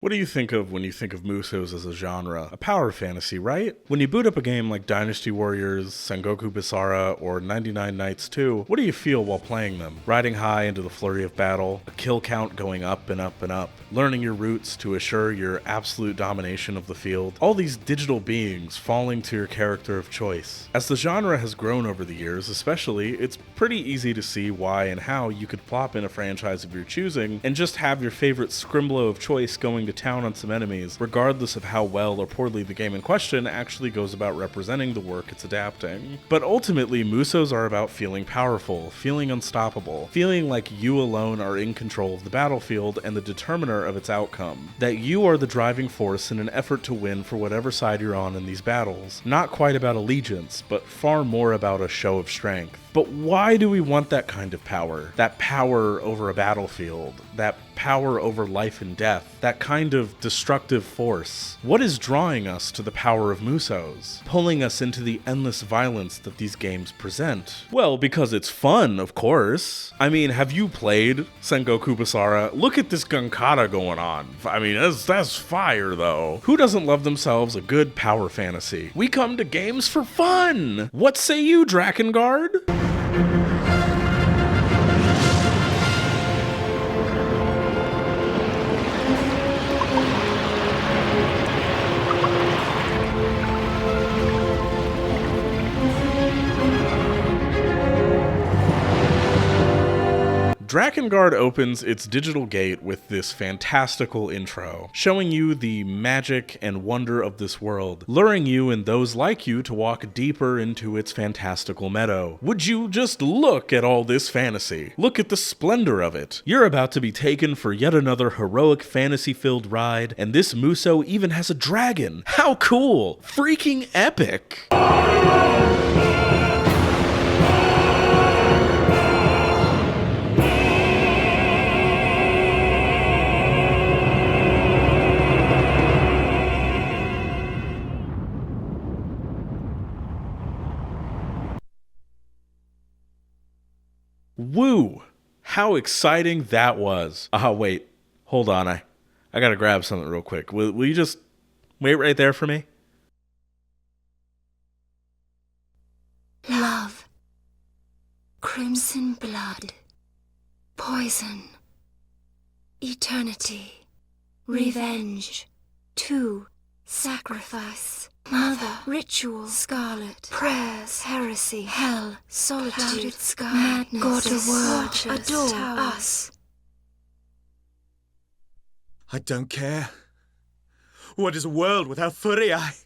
What do you think of when you think of Musos as a genre? A power fantasy, right? When you boot up a game like Dynasty Warriors, Sengoku Basara, or 99 Nights 2, what do you feel while playing them? Riding high into the flurry of battle, a kill count going up and up and up, learning your routes to assure your absolute domination of the field, all these digital beings falling to your character of choice. As the genre has grown over the years, especially, it's pretty easy to see why and how you could plop in a franchise of your choosing and just have your favorite scrimblow of choice going to town on some enemies, regardless of how well or poorly the game in question actually goes about representing the work it's adapting. But ultimately, Musos are about feeling powerful, feeling unstoppable, feeling like you alone are in control of the battlefield and the determiner of its outcome, that you are the driving force in an effort to win for whatever side you're on in these battles. Not quite about allegiance, but far more about a show of strength. But why do we want that kind of power? That power over a battlefield, that power over life and death, that kind of destructive force. What is drawing us to the power of Musos, pulling us into the endless violence that these games present? Well, because it's fun, of course. I mean, have you played Sengoku Basara? Look at this Gunkata going on. I mean, that's fire, though. Who doesn't love themselves a good power fantasy? We come to games for fun! What say you, Drakengard? Drakengard opens its digital gate with this fantastical intro, showing you the magic and wonder of this world, luring you and those like you to walk deeper into its fantastical meadow. Would you just look at all this fantasy? Look at the splendor of it. You're about to be taken for yet another heroic fantasy-filled ride, and this Muso even has a dragon. How cool! Freaking epic! Woo! How exciting that was. Wait. Hold on. I gotta grab something real quick. Will you just wait right there for me? Love. Crimson blood. Poison. Eternity. Revenge. Two. Sacrifice. Mother, ritual, scarlet, prayers, heresy, hell, solitude, clouded sky, madness, God of words, adore us. I don't care. What is a world without Furiai?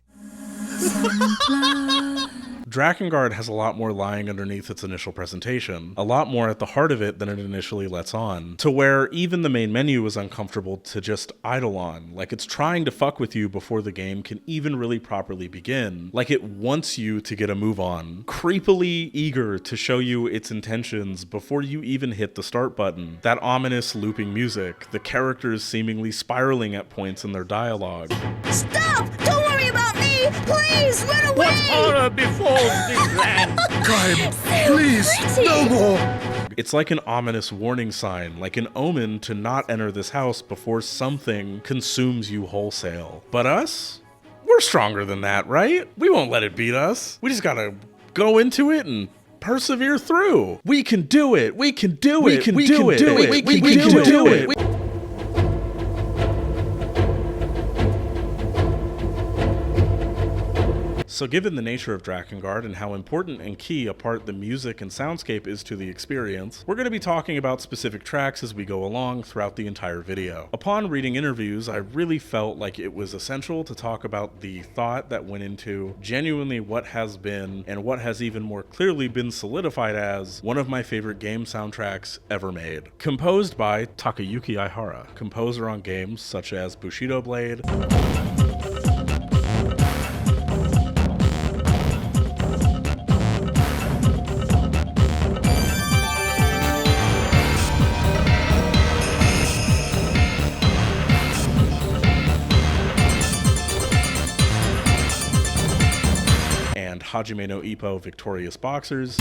Drakengard has a lot more lying underneath its initial presentation, a lot more at the heart of it than it initially lets on, to where even the main menu is uncomfortable to just idle on, like it's trying to fuck with you before the game can even really properly begin, like it wants you to get a move on, creepily eager to show you its intentions before you even hit the start button. That ominous looping music, the characters seemingly spiraling at points in their dialogue. Stop! Don't worry about me! Please, run away! What horror befalls this land? Time, please, no more! It's like an ominous warning sign, like an omen to not enter this house before something consumes you wholesale. But us? We're stronger than that, right? We won't let it beat us. We just gotta go into it and persevere through. We can do it. We can do it. We can do it. We can do it. So given the nature of Drakengard and how important and key a part the music and soundscape is to the experience, we're going to be talking about specific tracks as we go along throughout the entire video. Upon reading interviews, I really felt like it was essential to talk about the thought that went into genuinely what has been, and what has even more clearly been solidified as, one of my favorite game soundtracks ever made. Composed by Takayuki Aihara, composer on games such as Bushido Blade, Hajime no Ippo victorious boxers,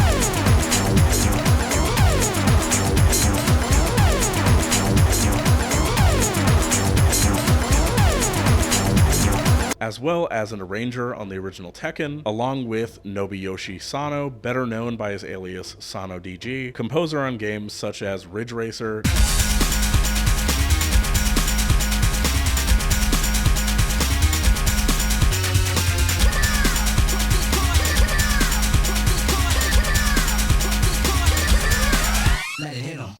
as well as an arranger on the original Tekken, along with Nobuyoshi Sano, better known by his alias Sano DG, composer on games such as Ridge Racer,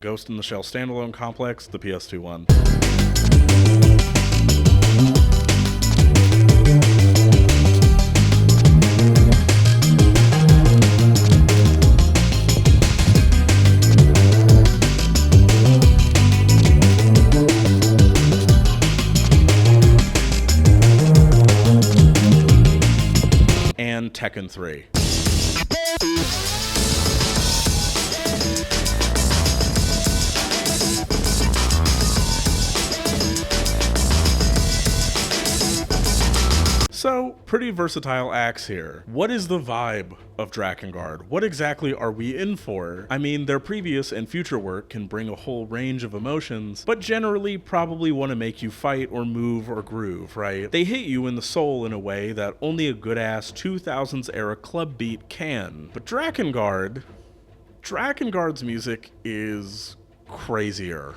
Ghost in the Shell standalone complex, the PS2 one. And Tekken 3. So, pretty versatile acts here. What is the vibe of Drakengard? What exactly are we in for? I mean, their previous and future work can bring a whole range of emotions, but generally probably want to make you fight or move or groove, right? They hit you in the soul in a way that only a good-ass 2000s era club beat can. But Drakengard's music is crazier.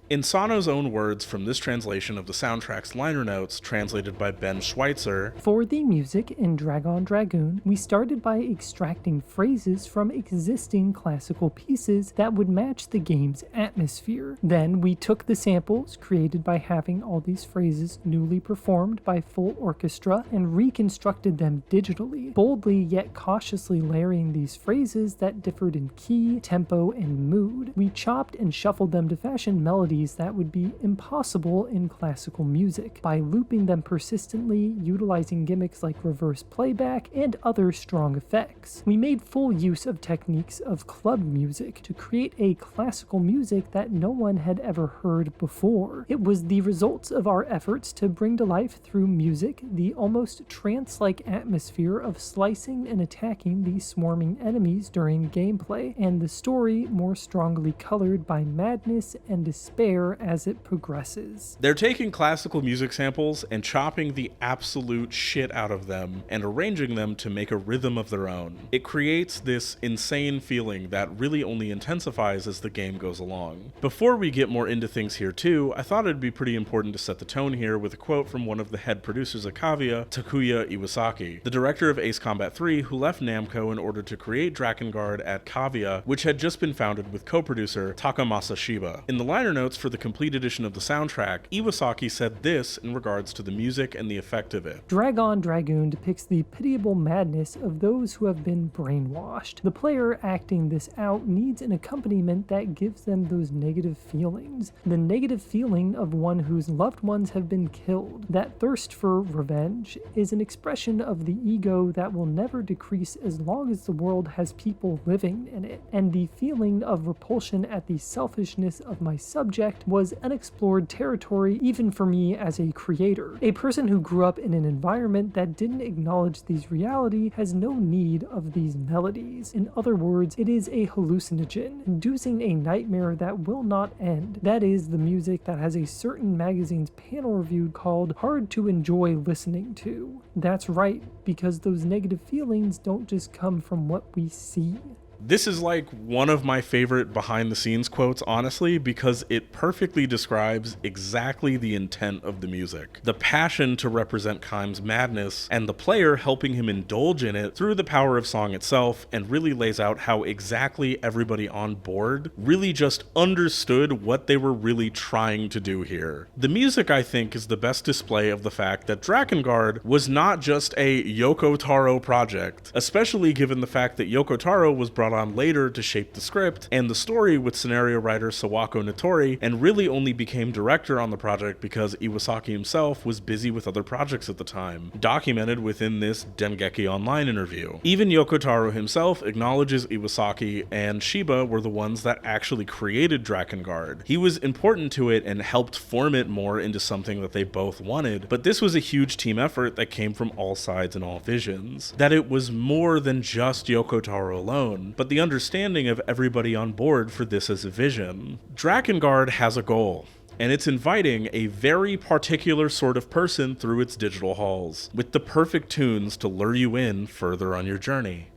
In Sano's own words from this translation of the soundtrack's liner notes, translated by Ben Schweitzer, for the music in Dragon Dragoon, we started by extracting phrases from existing classical pieces that would match the game's atmosphere. Then we took the samples created by having all these phrases newly performed by full orchestra and reconstructed them digitally, boldly yet cautiously layering these phrases that differed in key, tempo, and mood. We chopped and shuffled them to fashion melodies that would be impossible in classical music by looping them persistently, utilizing gimmicks like reverse playback and other strong effects. We made full use of techniques of club music to create a classical music that no one had ever heard before. It was the results of our efforts to bring to life through music the almost trance-like atmosphere of slicing and attacking the swarming enemies during gameplay, and the story more strongly colored by madness and despair as it progresses. They're taking classical music samples and chopping the absolute shit out of them and arranging them to make a rhythm of their own. It creates this insane feeling that really only intensifies as the game goes along. Before we get more into things here too, I thought it'd be pretty important to set the tone here with a quote from one of the head producers at Kaguya, Takuya Iwasaki, the director of Ace Combat 3, who left Namco in order to create Drakengard at Kaguya, which had just been founded with co-producer Takamasa Shiba. In the liner notes for the complete edition of the soundtrack, Iwasaki said this in regards to the music and the effect of it. Dragon Dragoon depicts the pitiable madness of those who have been brainwashed. The player acting this out needs an accompaniment that gives them those negative feelings. The negative feeling of one whose loved ones have been killed. That thirst for revenge is an expression of the ego that will never decrease as long as the world has people living in it. And the feeling of repulsion at the selfishness of my subject was unexplored territory even for me as a creator. A person who grew up in an environment that didn't acknowledge these reality has no need of these melodies. In other words, it is a hallucinogen, inducing a nightmare that will not end. That is the music that has a certain magazine's panel review called hard to enjoy listening to. That's right, because those negative feelings don't just come from what we see. This is like one of my favorite behind the scenes quotes, honestly, because it perfectly describes exactly the intent of the music. The passion to represent Kaim's madness and the player helping him indulge in it through the power of song itself, and really lays out how exactly everybody on board really just understood what they were really trying to do here. The music, I think, is the best display of the fact that Drakengard was not just a Yoko Taro project, especially given the fact that Yoko Taro was brought brought on later to shape the script and the story with scenario writer Sawako Natori, and really only became director on the project because Iwasaki himself was busy with other projects at the time, documented within this Dengeki Online interview. Even Yoko Taro himself acknowledges Iwasaki and Shiba were the ones that actually created Drakengard. He was important to it and helped form it more into something that they both wanted, but this was a huge team effort that came from all sides and all visions. That it was more than just Yoko Taro alone, but the understanding of everybody on board for this as a vision. Drakengard has a goal, and it's inviting a very particular sort of person through its digital halls, with the perfect tunes to lure you in further on your journey.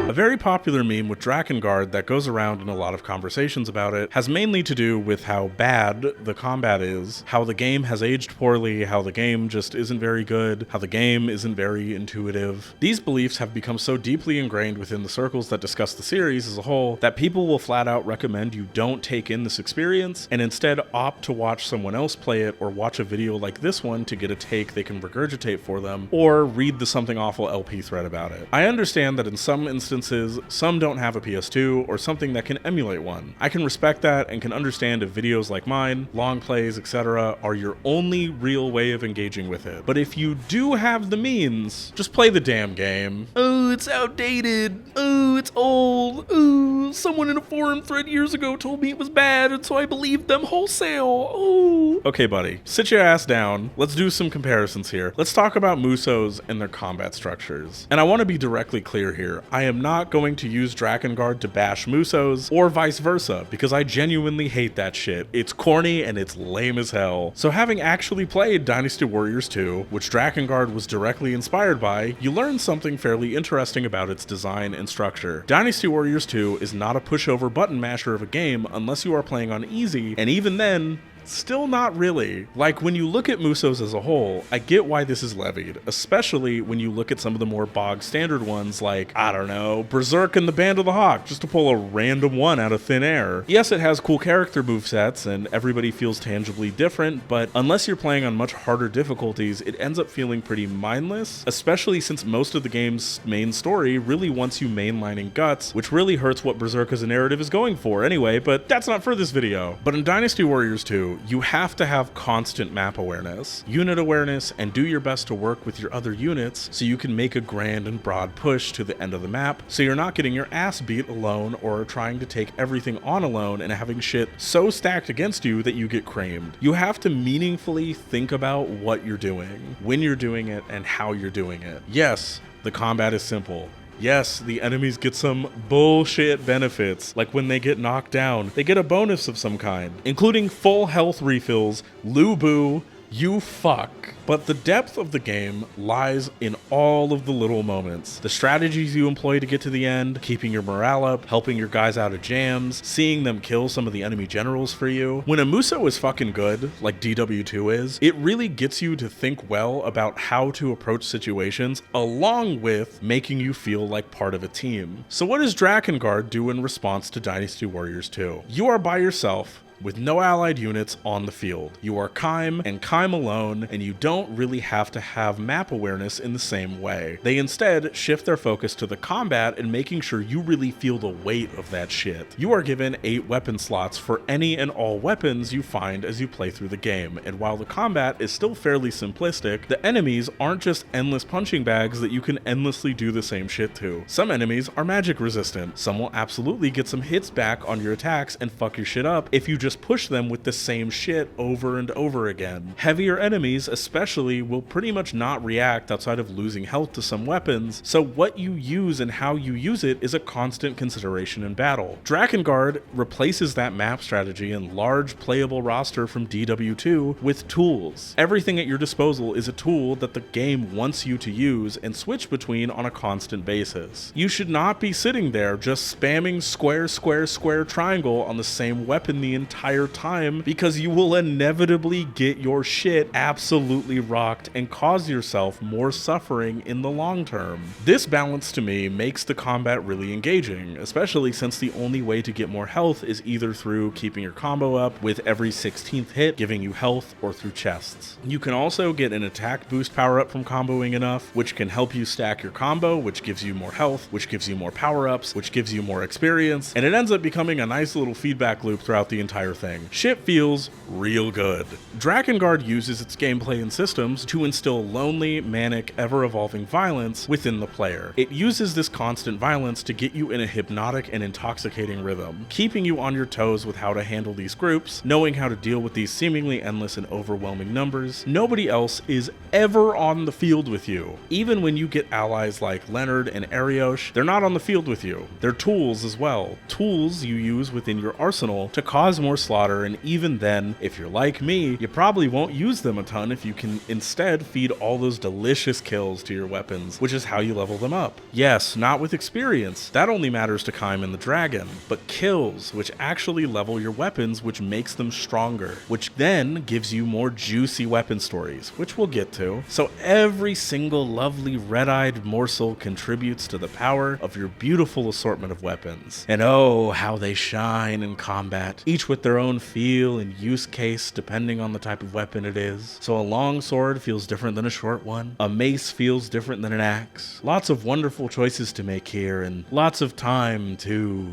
A very popular meme with Drakengard that goes around in a lot of conversations about it has mainly to do with how bad the combat is, how the game has aged poorly, how the game just isn't very good, how the game isn't very intuitive. These beliefs have become so deeply ingrained within the circles that discuss the series as a whole that people will flat out recommend you don't take in this experience and instead opt to watch someone else play it or watch a video like this one to get a take they can regurgitate for them, or read the Something Awful LP thread about it. I understand that in some instances some don't have a PS2 or something that can emulate one. I can respect that and can understand if videos like mine, long plays, etc. are your only real way of engaging with it. But if you do have the means, just play the damn game. Oh, it's outdated. Oh, it's old. Oh, someone in a forum thread years ago told me it was bad and so I believed them wholesale. Oh. Okay, buddy, sit your ass down. Let's do some comparisons here. Let's talk about Musos and their combat structures. And I want to be directly clear here. I am not going to use Drakengard to bash Musos, or vice versa, because I genuinely hate that shit. It's corny and it's lame as hell. So having actually played Dynasty Warriors 2, which Drakengard was directly inspired by, you learn something fairly interesting about its design and structure. Dynasty Warriors 2 is not a pushover button masher of a game unless you are playing on easy, and even then, still not really. Like, when you look at Musos as a whole, I get why this is levied, especially when you look at some of the more bog standard ones like, I don't know, Berserk and the Band of the Hawk, just to pull a random one out of thin air. Yes, it has cool character movesets and everybody feels tangibly different, but unless you're playing on much harder difficulties, it ends up feeling pretty mindless, especially since most of the game's main story really wants you mainlining guts, which really hurts what Berserk as a narrative is going for anyway, but that's not for this video. But in Dynasty Warriors 2, you have to have constant map awareness, unit awareness, and do your best to work with your other units so you can make a grand and broad push to the end of the map so you're not getting your ass beat alone or trying to take everything on alone and having shit so stacked against you that you get creamed. You have to meaningfully think about what you're doing, when you're doing it, and how you're doing it. Yes, the combat is simple. Yes, the enemies get some bullshit benefits, like when they get knocked down, they get a bonus of some kind, including full health refills, Lubu, you fuck. But the depth of the game lies in all of the little moments. The strategies you employ to get to the end, keeping your morale up, helping your guys out of jams, seeing them kill some of the enemy generals for you. When a Muso is fucking good, like DW2 is, it really gets you to think well about how to approach situations, along with making you feel like part of a team. So what does Drakengard do in response to Dynasty Warriors 2? You are by yourself, with no allied units on the field. You are Kaim and Kaim alone, and you don't really have to have map awareness in the same way. They instead shift their focus to the combat and making sure you really feel the weight of that shit. You are given 8 weapon slots for any and all weapons you find as you play through the game, and while the combat is still fairly simplistic, the enemies aren't just endless punching bags that you can endlessly do the same shit to. Some enemies are magic resistant. Some will absolutely get some hits back on your attacks and fuck your shit up if you just push them with the same shit over and over again. Heavier enemies especially will pretty much not react outside of losing health to some weapons, so what you use and how you use it is a constant consideration in battle. Drakengard replaces that map strategy and large playable roster from DW2 with tools. Everything at your disposal is a tool that the game wants you to use and switch between on a constant basis. You should not be sitting there just spamming square, square, square, triangle on the same weapon the entire entire time because you will inevitably get your shit absolutely rocked and cause yourself more suffering in the long term. This balance to me makes the combat really engaging, especially since the only way to get more health is either through keeping your combo up with every 16th hit giving you health, or through chests. You can also get an attack boost power up from comboing enough, which can help you stack your combo, which gives you more health, which gives you more power ups, which gives you more experience, and it ends up becoming a nice little feedback loop throughout the entire thing. Shit feels real good. Drakengard uses its gameplay and systems to instill lonely, manic, ever-evolving violence within the player. It uses this constant violence to get you in a hypnotic and intoxicating rhythm, keeping you on your toes with how to handle these groups, knowing how to deal with these seemingly endless and overwhelming numbers. Nobody else is ever on the field with you. Even when you get allies like Leonard and Ariosh, they're not on the field with you. They're tools as well. Tools you use within your arsenal to cause more slaughter, and even then, if you're like me, you probably won't use them a ton if you can instead feed all those delicious kills to your weapons, which is how you level them up. Yes, not with experience. That only matters to Kaim and the dragon, but kills, which actually level your weapons, which makes them stronger, which then gives you more juicy weapon stories, which we'll get to. So every single lovely red-eyed morsel contributes to the power of your beautiful assortment of weapons. And oh, how they shine in combat, each with their own feel and use case depending on the type of weapon it is. So a long sword feels different than a short one. A mace feels different than an axe. Lots of wonderful choices to make here, and lots of time to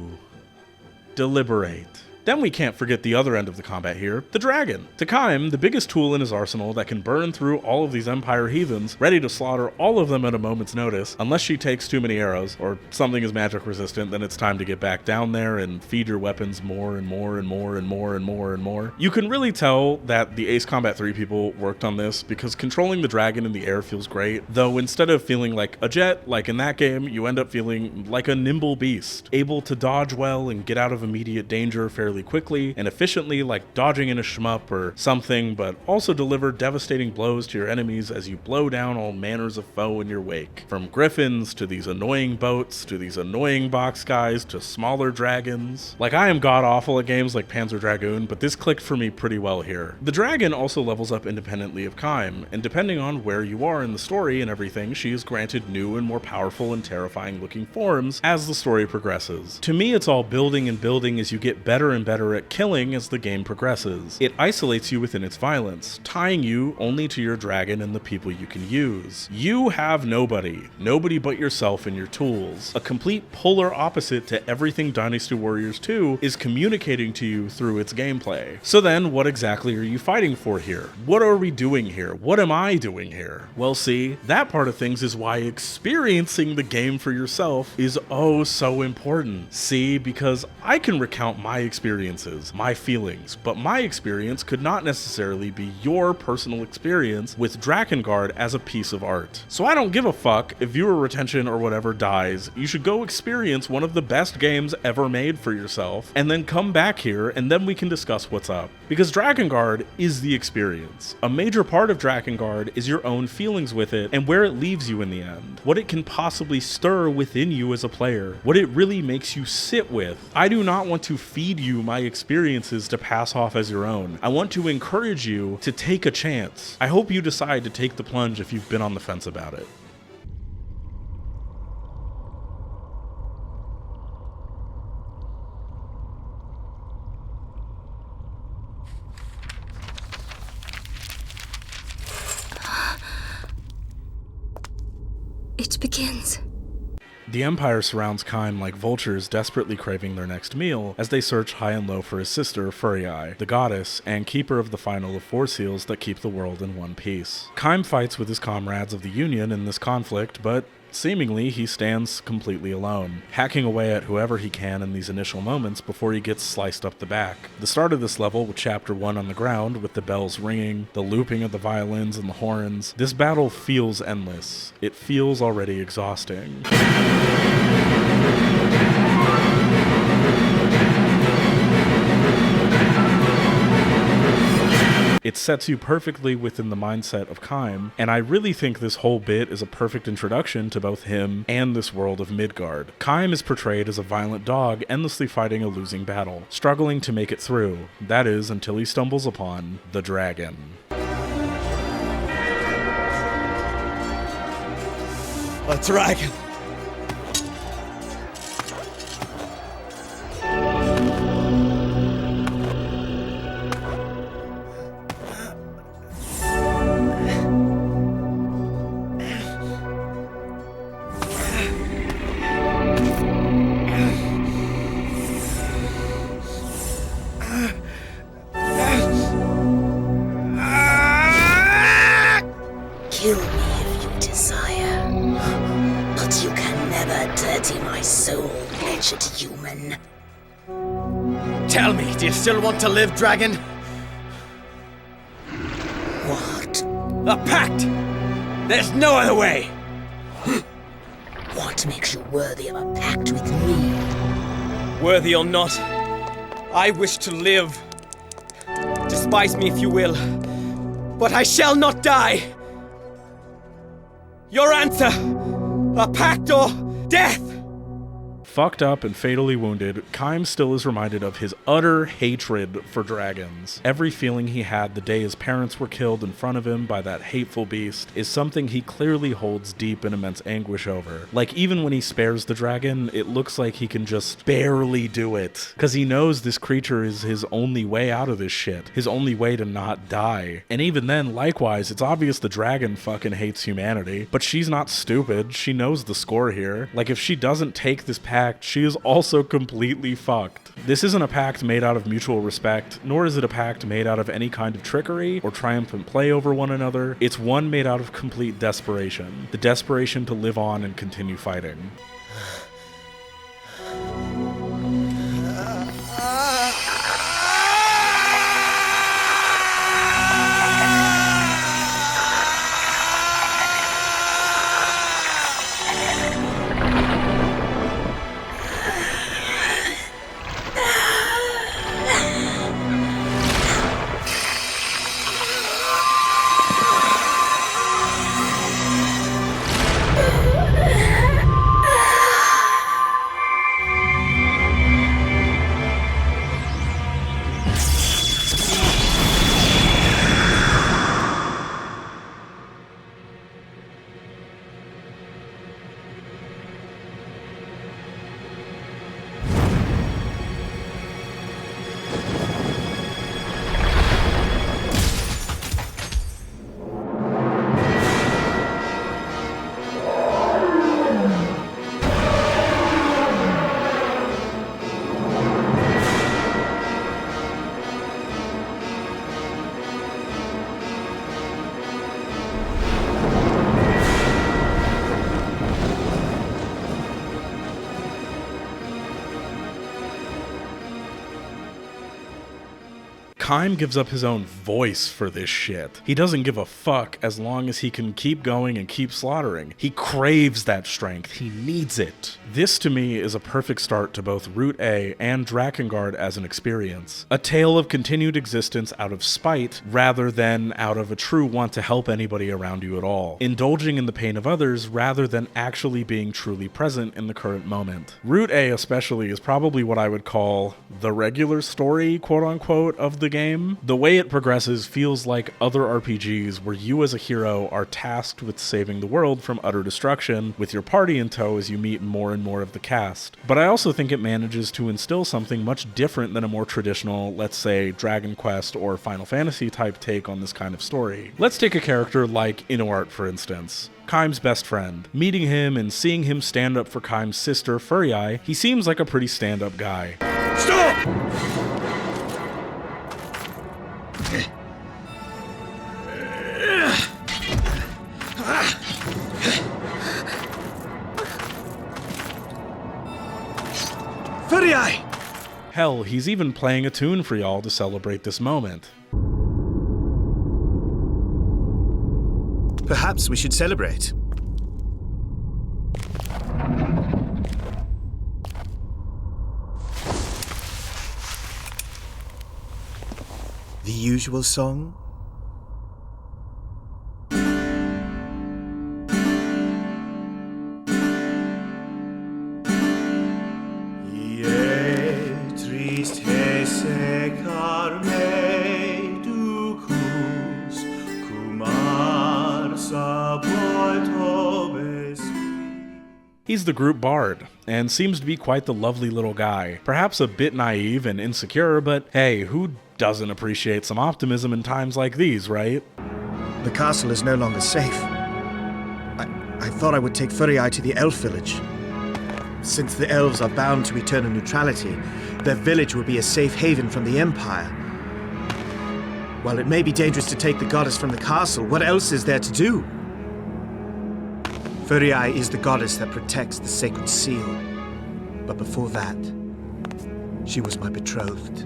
deliberate. Then we can't forget the other end of the combat here, the dragon. To Kaim, the biggest tool in his arsenal that can burn through all of these Empire heathens, ready to slaughter all of them at a moment's notice. Unless she takes too many arrows, or something is magic resistant, then it's time to get back down there and feed your weapons more and more and more and more and more and more. You can really tell that the Ace Combat 3 people worked on this, because controlling the dragon in the air feels great, though instead of feeling like a jet, like in that game, you end up feeling like a nimble beast, able to dodge well and get out of immediate danger fairly quickly and efficiently, like dodging in a shmup or something, but also deliver devastating blows to your enemies as you blow down all manners of foe in your wake. From griffins to these annoying boats to these annoying box guys to smaller dragons. Like, I am god awful at games like Panzer Dragoon, but this clicked for me pretty well here. The dragon also levels up independently of Kaim, and depending on where you are in the story and everything, she is granted new and more powerful and terrifying looking forms as the story progresses. To me, it's all building and building as you get better and better at killing as the game progresses. It isolates you within its violence, tying you only to your dragon and the people you can use. You have nobody but yourself and your tools. A complete polar opposite to everything Dynasty Warriors 2 is communicating to you through its gameplay. So then, what exactly are you fighting for here? What are we doing here? What am I doing here? Well, see, that part of things is why experiencing the game for yourself is oh so important. See, because I can recount my experiences, my feelings, but my experience could not necessarily be your personal experience with Drakengard as a piece of art. So I don't give a fuck if viewer retention or whatever dies. You should go experience one of the best games ever made for yourself, and then come back here, and then we can discuss what's up. Because Drakengard is the experience. A major part of Drakengard is your own feelings with it, and where it leaves you in the end. What it can possibly stir within you as a player. What it really makes you sit with. I do not want to feed you my experiences to pass off as your own. I want to encourage you to take a chance. I hope you decide to take the plunge if you've been on the fence about it. It begins. The Empire surrounds Kaim like vultures desperately craving their next meal as they search high and low for his sister, Furiai, the goddess and keeper of the final of 4 seals that keep the world in one piece. Kaim fights with his comrades of the Union in this conflict, but seemingly he stands completely alone, hacking away at whoever he can in these initial moments before he gets sliced up the back. The start of this level with chapter 1 on the ground, with the bells ringing, the looping of the violins and the horns, this battle feels endless. It feels already exhausting. It sets you perfectly within the mindset of Kaim, and I really think this whole bit is a perfect introduction to both him and this world of Midgard. Kaim is portrayed as a violent dog endlessly fighting a losing battle, struggling to make it through. That is, until he stumbles upon the dragon. A dragon! Kill me if you desire, but you can never dirty my soul, wretched human. Tell me, do you still want to live, dragon? What? A pact! There's no other way! What makes you worthy of a pact with me? Worthy or not, I wish to live. Despise me if you will, but I shall not die! Your answer! A pact or death! Fucked up and fatally wounded, Kaim still is reminded of his utter hatred for dragons. Every feeling he had the day his parents were killed in front of him by that hateful beast is something he clearly holds deep in immense anguish over. Like, even when he spares the dragon, it looks like he can just barely do it. Cause he knows this creature is his only way out of this shit. His only way to not die. And even then, likewise, it's obvious the dragon fucking hates humanity. But she's not stupid. She knows the score here. Like, if she doesn't take this pact, she is also completely fucked. This isn't a pact made out of mutual respect, nor is it a pact made out of any kind of trickery or triumphant play over one another. It's one made out of complete desperation. The desperation to live on and continue fighting. Kaim gives up his own voice for this shit. He doesn't give a fuck as long as he can keep going and keep slaughtering. He craves that strength. He needs it. This to me is a perfect start to both Route A and Drakengard as an experience. A tale of continued existence out of spite rather than out of a true want to help anybody around you at all. Indulging in the pain of others rather than actually being truly present in the current moment. Route A especially is probably what I would call the regular story, quote unquote, of the game. The way it progresses feels like other RPGs where you as a hero are tasked with saving the world from utter destruction with your party in tow as you meet more and more of the cast. But I also think it manages to instill something much different than a more traditional, let's say, Dragon Quest or Final Fantasy type take on this kind of story. Let's take a character like Inuart, for instance. Kaim's best friend. Meeting him and seeing him stand up for Kaim's sister, Furiai, he seems like a pretty stand-up guy. Stop! Furiai! Hell, he's even playing a tune for y'all to celebrate this moment. Perhaps we should celebrate. The usual song? He's the group bard, and seems to be quite the lovely little guy. Perhaps a bit naive and insecure, but hey, who doesn't appreciate some optimism in times like these, right? The castle is no longer safe. I thought I would take Furiai to the elf village. Since the elves are bound to eternal neutrality, their village will be a safe haven from the Empire. While it may be dangerous to take the goddess from the castle, what else is there to do? Furiai is the goddess that protects the sacred seal. But before that, she was my betrothed.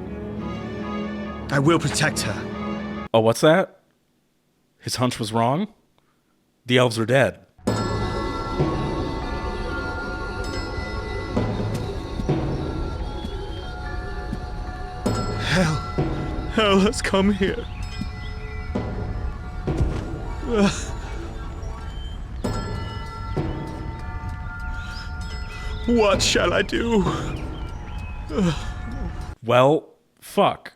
I will protect her. Oh, what's that? His hunch was wrong? The elves are dead. Hell has come here. What shall I do? Well, fuck.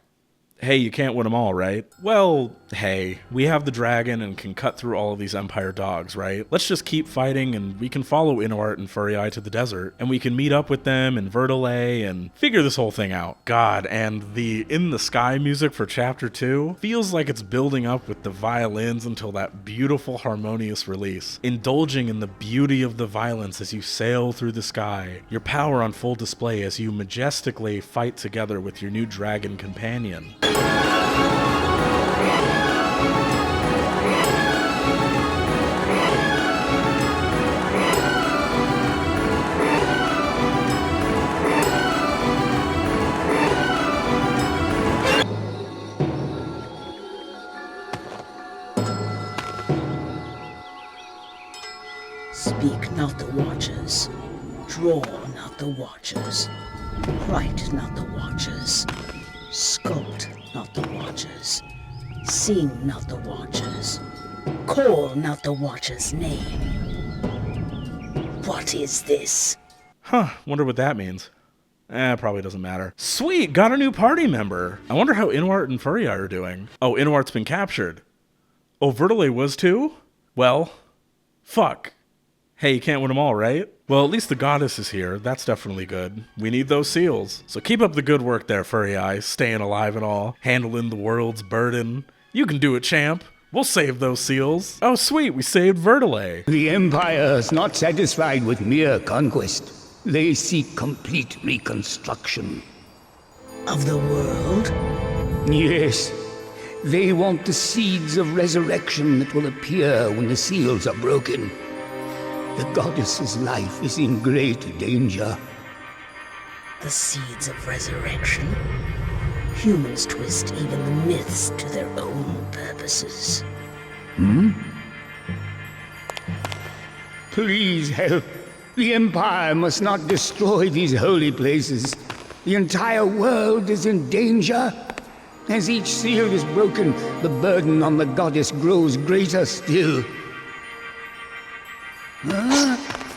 Hey, you can't win them all, right? Well, hey, we have the dragon and can cut through all of these Empire dogs, right? Let's just keep fighting and we can follow Inuart and Furiai to the desert, and we can meet up with them in Verdelet and figure this whole thing out. God, and the In the Sky music for Chapter 2 feels like it's building up with the violins until that beautiful harmonious release, indulging in the beauty of the violence as you sail through the sky, your power on full display as you majestically fight together with your new dragon companion. Speak not the watchers, draw not the watchers, write not the watchers, sculpt not the watchers, sing not the watchers, call not the watcher's name. What is this? Huh, wonder what that means. Probably doesn't matter. Sweet, got a new party member. I wonder how Inuart and Furiai are doing. Oh, Inuart's been captured. Oh, Verdelet was too? Well, fuck. Hey, you can't win them all, right? Well, at least the goddess is here. That's definitely good. We need those seals. So keep up the good work there, Furiai, staying alive and all, handling the world's burden. You can do it, champ. We'll save those seals. Oh, sweet, we saved Verdelet. The Empire is not satisfied with mere conquest. They seek complete reconstruction. Of the world? Yes. They want the seeds of resurrection that will appear when the seals are broken. The goddess's life is in great danger. The seeds of resurrection? Humans twist even the myths to their own purposes. Please help. The Empire must not destroy these holy places. The entire world is in danger. As each seal is broken, the burden on the goddess grows greater still.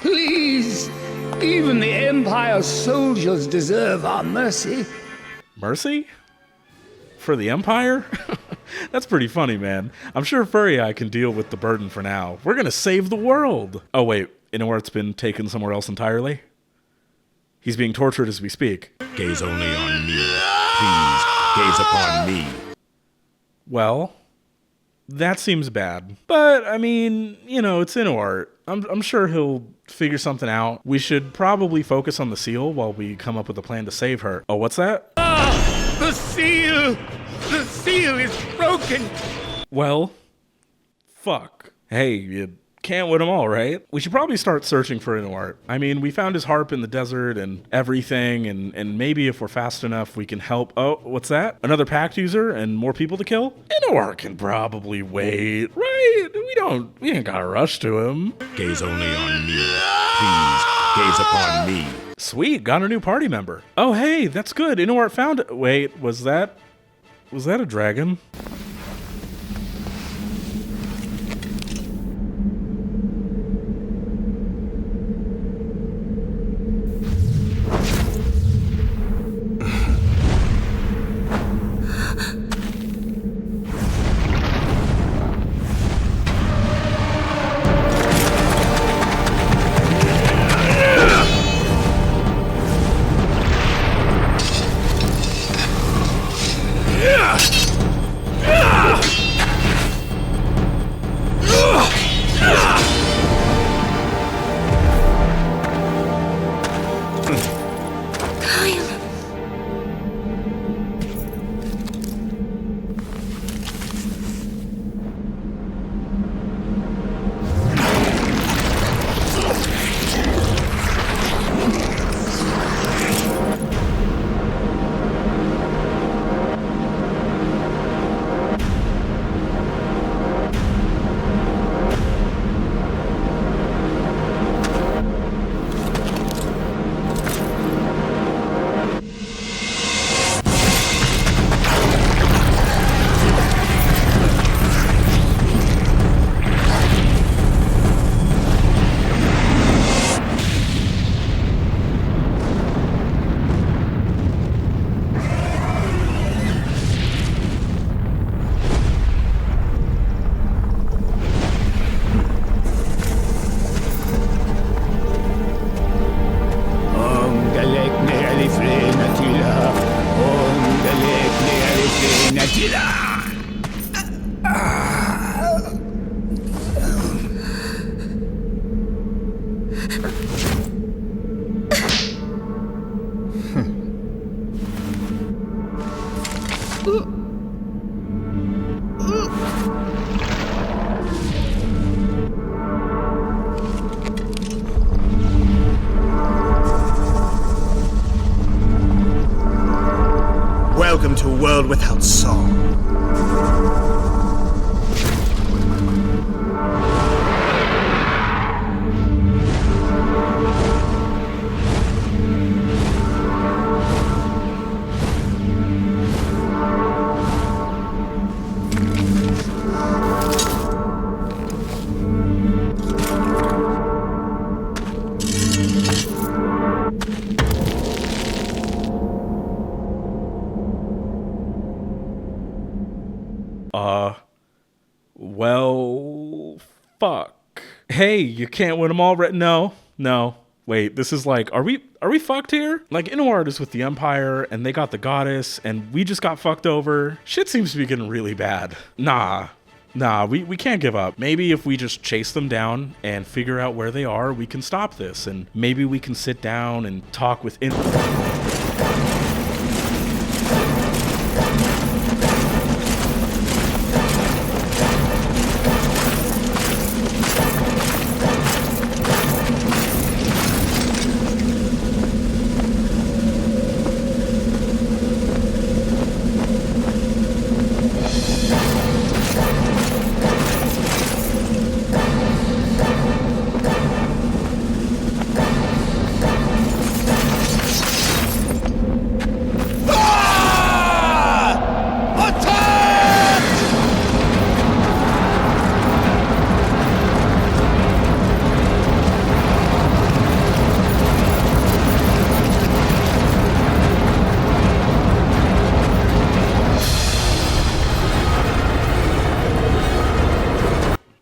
Please! Even the Empire's soldiers deserve our mercy. Mercy? For the Empire? That's pretty funny, man. I'm sure Furiai can deal with the burden for now. We're gonna save the world! Oh wait, Inuart's been taken somewhere else entirely? He's being tortured as we speak. Gaze only on me. Please, gaze upon me. Well, that seems bad. But, I mean, you know, it's Inuart. I'm sure he'll figure something out. We should probably focus on the seal while we come up with a plan to save her. Oh, what's that? The seal! The seal is broken! Well, fuck. Hey, you can't win them all, right? We should probably start searching for Inuart. I mean, we found his harp in the desert and everything, and maybe if we're fast enough, we can help. Oh, what's that? Another pact user and more people to kill? Inuart can probably wait, right? We ain't gotta rush to him. Gaze only on me. Please, gaze upon me. Sweet, got a new party member. Oh, hey, that's good. Inuart found it. Wait, was that a dragon? world without song. Well, fuck. Hey, you can't win them all, right? No. Wait, this is like, are we fucked here? Like, Inuart is with the Empire, and they got the goddess, and we just got fucked over. Shit seems to be getting really bad. Nah, we can't give up. Maybe if we just chase them down and figure out where they are, we can stop this, and maybe we can sit down and talk with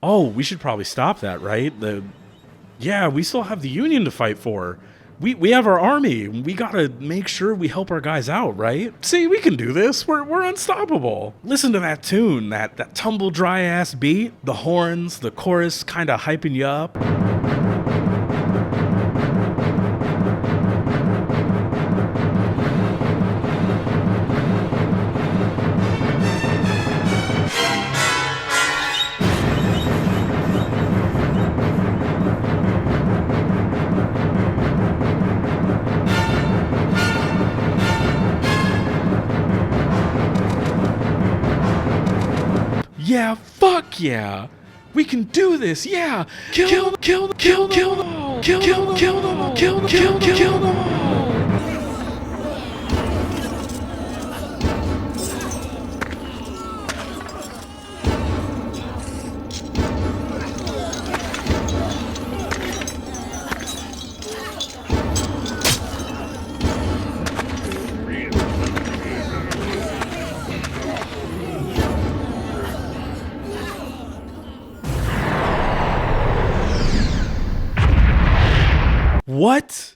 Oh, we should probably stop that, right? Yeah, we still have the Union to fight for. We have our army. We gotta make sure we help our guys out, right? See, we can do this. We're unstoppable. Listen to that tune, that tumble dry ass beat, the horns, the chorus kinda hyping you up. Yeah, fuck yeah! We can do this, yeah! Kill them all! What?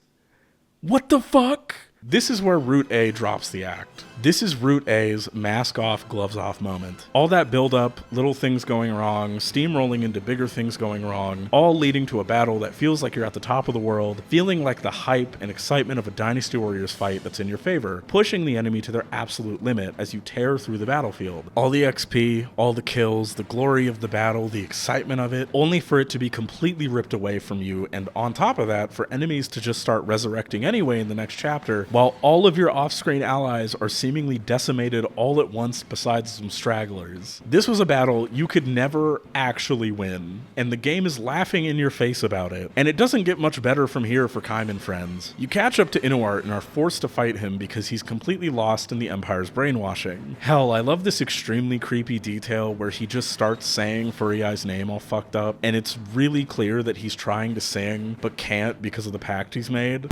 What the fuck? This is where Route A drops the act. This is Route A's mask off, gloves off moment. All that build up, little things going wrong, steamrolling into bigger things going wrong, all leading to a battle that feels like you're at the top of the world, feeling like the hype and excitement of a Dynasty Warriors fight that's in your favor, pushing the enemy to their absolute limit as you tear through the battlefield. All the XP, all the kills, the glory of the battle, the excitement of it, only for it to be completely ripped away from you, and on top of that, for enemies to just start resurrecting anyway in the next chapter, while all of your off-screen allies are seemingly decimated all at once besides some stragglers. This was a battle you could never actually win, and the game is laughing in your face about it. And it doesn't get much better from here for Kaim and friends. You catch up to Inuart and are forced to fight him because he's completely lost in the Empire's brainwashing. Hell, I love this extremely creepy detail where he just starts saying Furiai's name all fucked up, and it's really clear that he's trying to sing, but can't because of the pact he's made.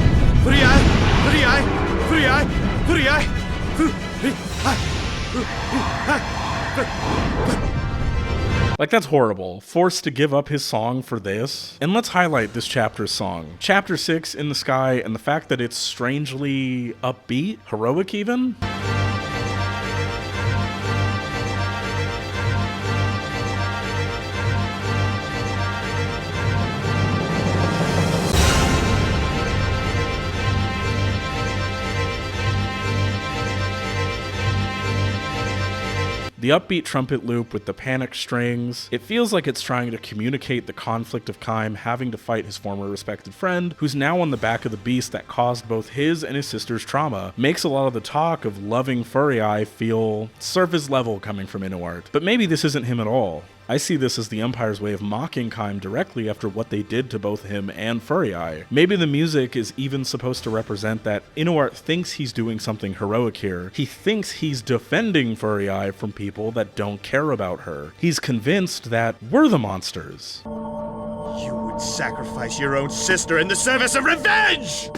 Like, that's horrible. Forced to give up his song for this. And let's highlight this chapter's song. Chapter 6, In the Sky, and the fact that it's strangely upbeat, heroic even. The upbeat trumpet loop with the panicked strings, it feels like it's trying to communicate the conflict of Kaim having to fight his former respected friend, who's now on the back of the beast that caused both his and his sister's trauma. Makes a lot of the talk of loving Furry Eye feel surface level coming from Inuart. But maybe this isn't him at all. I see this as the Empire's way of mocking Kaim directly after what they did to both him and Furry Eye. Maybe the music is even supposed to represent that Inuart thinks he's doing something heroic here. He thinks he's defending Furry Eye from people that don't care about her. He's convinced that we're the monsters. You would sacrifice your own sister in the service of revenge!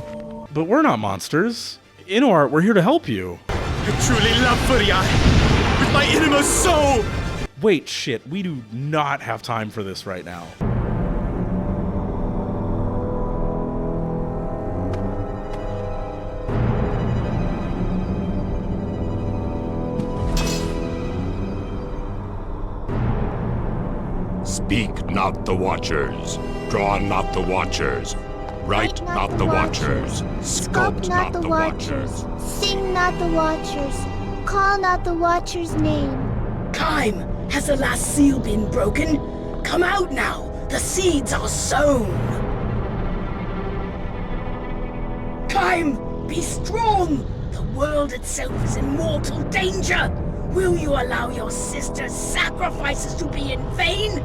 But we're not monsters. Inuart, we're here to help you. I truly love Furry Eye with my innermost soul! Wait, shit, we do not have time for this right now. Speak not the Watchers, draw not the Watchers, write not the Watchers, sculpt not the Watchers. Sing not the Watchers, call not the Watchers' name. Kaim, has the last seal been broken? Come out now, the seeds are sown. Kaim, be strong. The world itself is in mortal danger. Will you allow your sister's sacrifices to be in vain?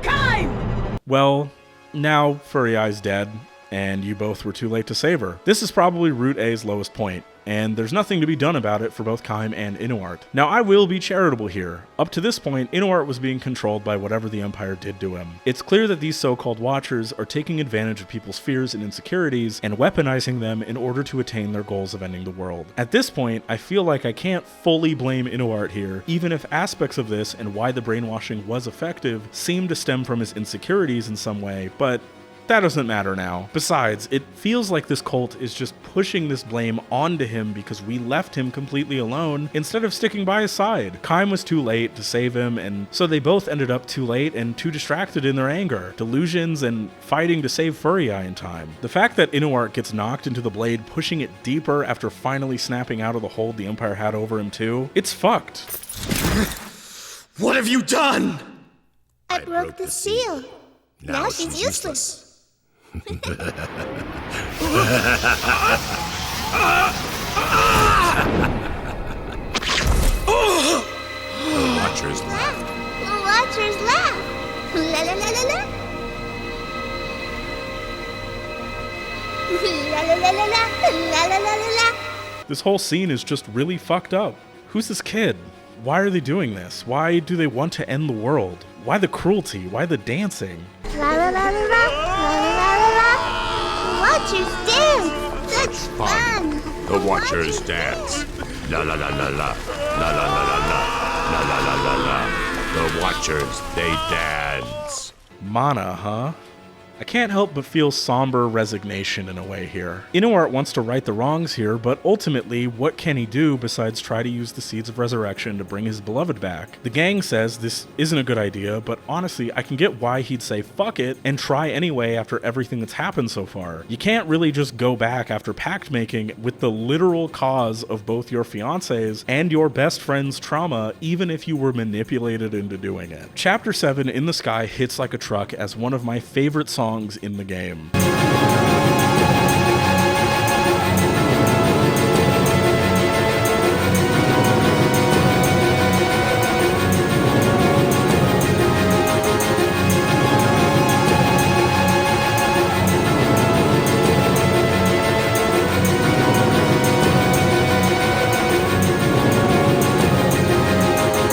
Kaim! Well, now Furry Eye's dead, and you both were too late to save her. This is probably Route A's lowest point, and there's nothing to be done about it for both Kaim and Inuart. Now, I will be charitable here. Up to this point, Inuart was being controlled by whatever the Empire did to him. It's clear that these so-called Watchers are taking advantage of people's fears and insecurities and weaponizing them in order to attain their goals of ending the world. At this point, I feel like I can't fully blame Inuart here, even if aspects of this and why the brainwashing was effective seem to stem from his insecurities in some way, but that doesn't matter now. Besides, it feels like this cult is just pushing this blame onto him because we left him completely alone instead of sticking by his side. Kaim was too late to save him, and so they both ended up too late and too distracted in their anger, delusions, and fighting to save Furry Eye in time. The fact that Inuart gets knocked into the blade, pushing it deeper after finally snapping out of the hold the Empire had over him too, it's fucked. What have you done? I broke the seal. Now she's useless. The Watchers laugh. The Watchers laugh. La la la la la. La la la la la. La la la la la. This whole scene is just really fucked up. Who's this kid? Why are they doing this? Why do they want to end the world? Why the cruelty? Why the dancing? La la la la la. La la la la la. Watchers dance. Such fun. The Watchers dance. La la la la la. La la la la la. La la la la la. The Watchers, they dance. Mana, huh? I can't help but feel somber resignation in a way here. Inuart wants to right the wrongs here, but ultimately, what can he do besides try to use the Seeds of Resurrection to bring his beloved back? The gang says this isn't a good idea, but honestly, I can get why he'd say fuck it and try anyway after everything that's happened so far. You can't really just go back after pact making with the literal cause of both your fiancés and your best friend's trauma, even if you were manipulated into doing it. Chapter 7, In the Sky, hits like a truck as one of my favorite songs in the game.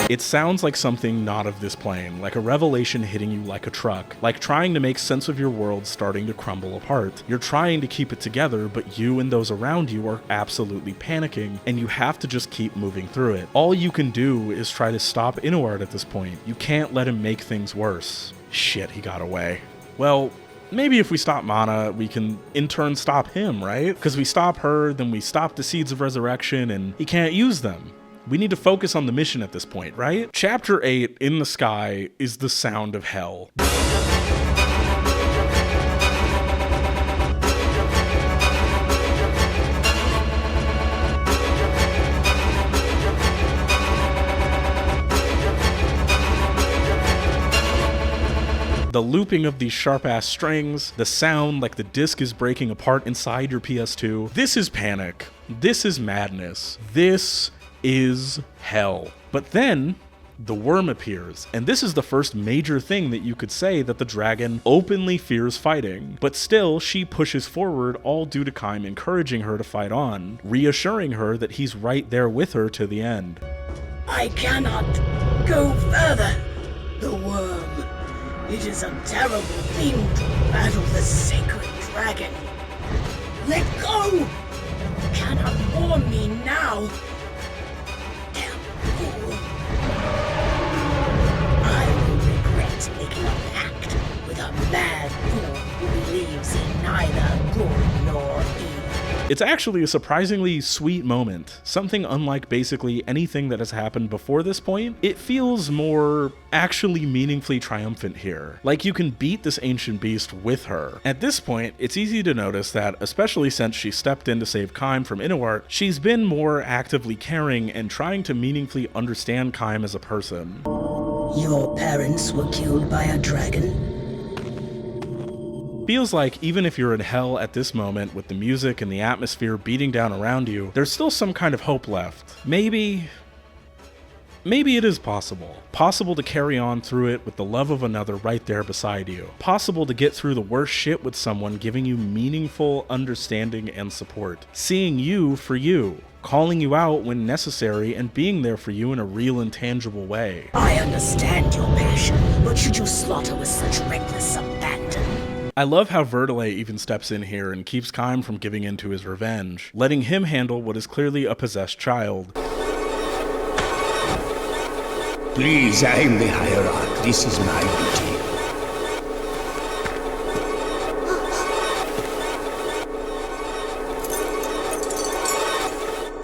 It sounds like something not of this plane, like a revelation hitting you like a truck, like trying to make sense of your world starting to crumble apart. You're trying to keep it together, but you and those around you are absolutely panicking, and you have to just keep moving through it. All you can do is try to stop Inuart at this point. You can't let him make things worse. Shit, he got away. Well, maybe if we stop Mana, we can in turn stop him, right? Because we stop her, then we stop the Seeds of Resurrection, and he can't use them. We need to focus on the mission at this point, right? Chapter 8, In the Sky, is the sound of hell. The looping of these sharp-ass strings, the sound like the disc is breaking apart inside your PS2. This is panic. This is madness. This is hell. But then the worm appears, and this is the first major thing that you could say that the dragon openly fears fighting. But still, she pushes forward, all due to Kaim encouraging her to fight on, reassuring her that he's right there with her to the end. I cannot go further. The worm. It is a terrible thing to battle the sacred dragon. Let go! You cannot warn me now. Damn fool. I will regret making a pact with a mad fool who believes in neither good nor evil. It's actually a surprisingly sweet moment, something unlike basically anything that has happened before this point. It feels more actually meaningfully triumphant here, like you can beat this ancient beast with her. At this point, it's easy to notice that, especially since she stepped in to save Kaim from Inuart, she's been more actively caring and trying to meaningfully understand Kaim as a person. Your parents were killed by a dragon? Feels like even if you're in hell at this moment with the music and the atmosphere beating down around you, there's still some kind of hope left. Maybe it is possible. Possible to carry on through it with the love of another right there beside you. Possible to get through the worst shit with someone giving you meaningful understanding and support. Seeing you for you. Calling you out when necessary and being there for you in a real and tangible way. I understand your passion, but should you slaughter with such reckless abandon? I love how Verdelet even steps in here and keeps Kaim from giving in to his revenge, letting him handle what is clearly a possessed child. Please, I am the hierarch. This is my duty.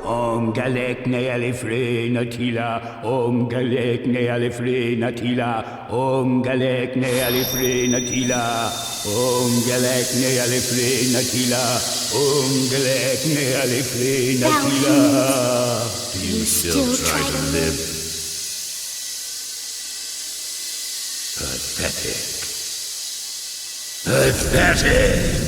Om galek ne alifre natila. Om galek ne alifre natila. Om galek ne alifre natila. Om galek ne alifre natila. Om galek ne alifre natila. You still try to live? Pathetic. Pathetic.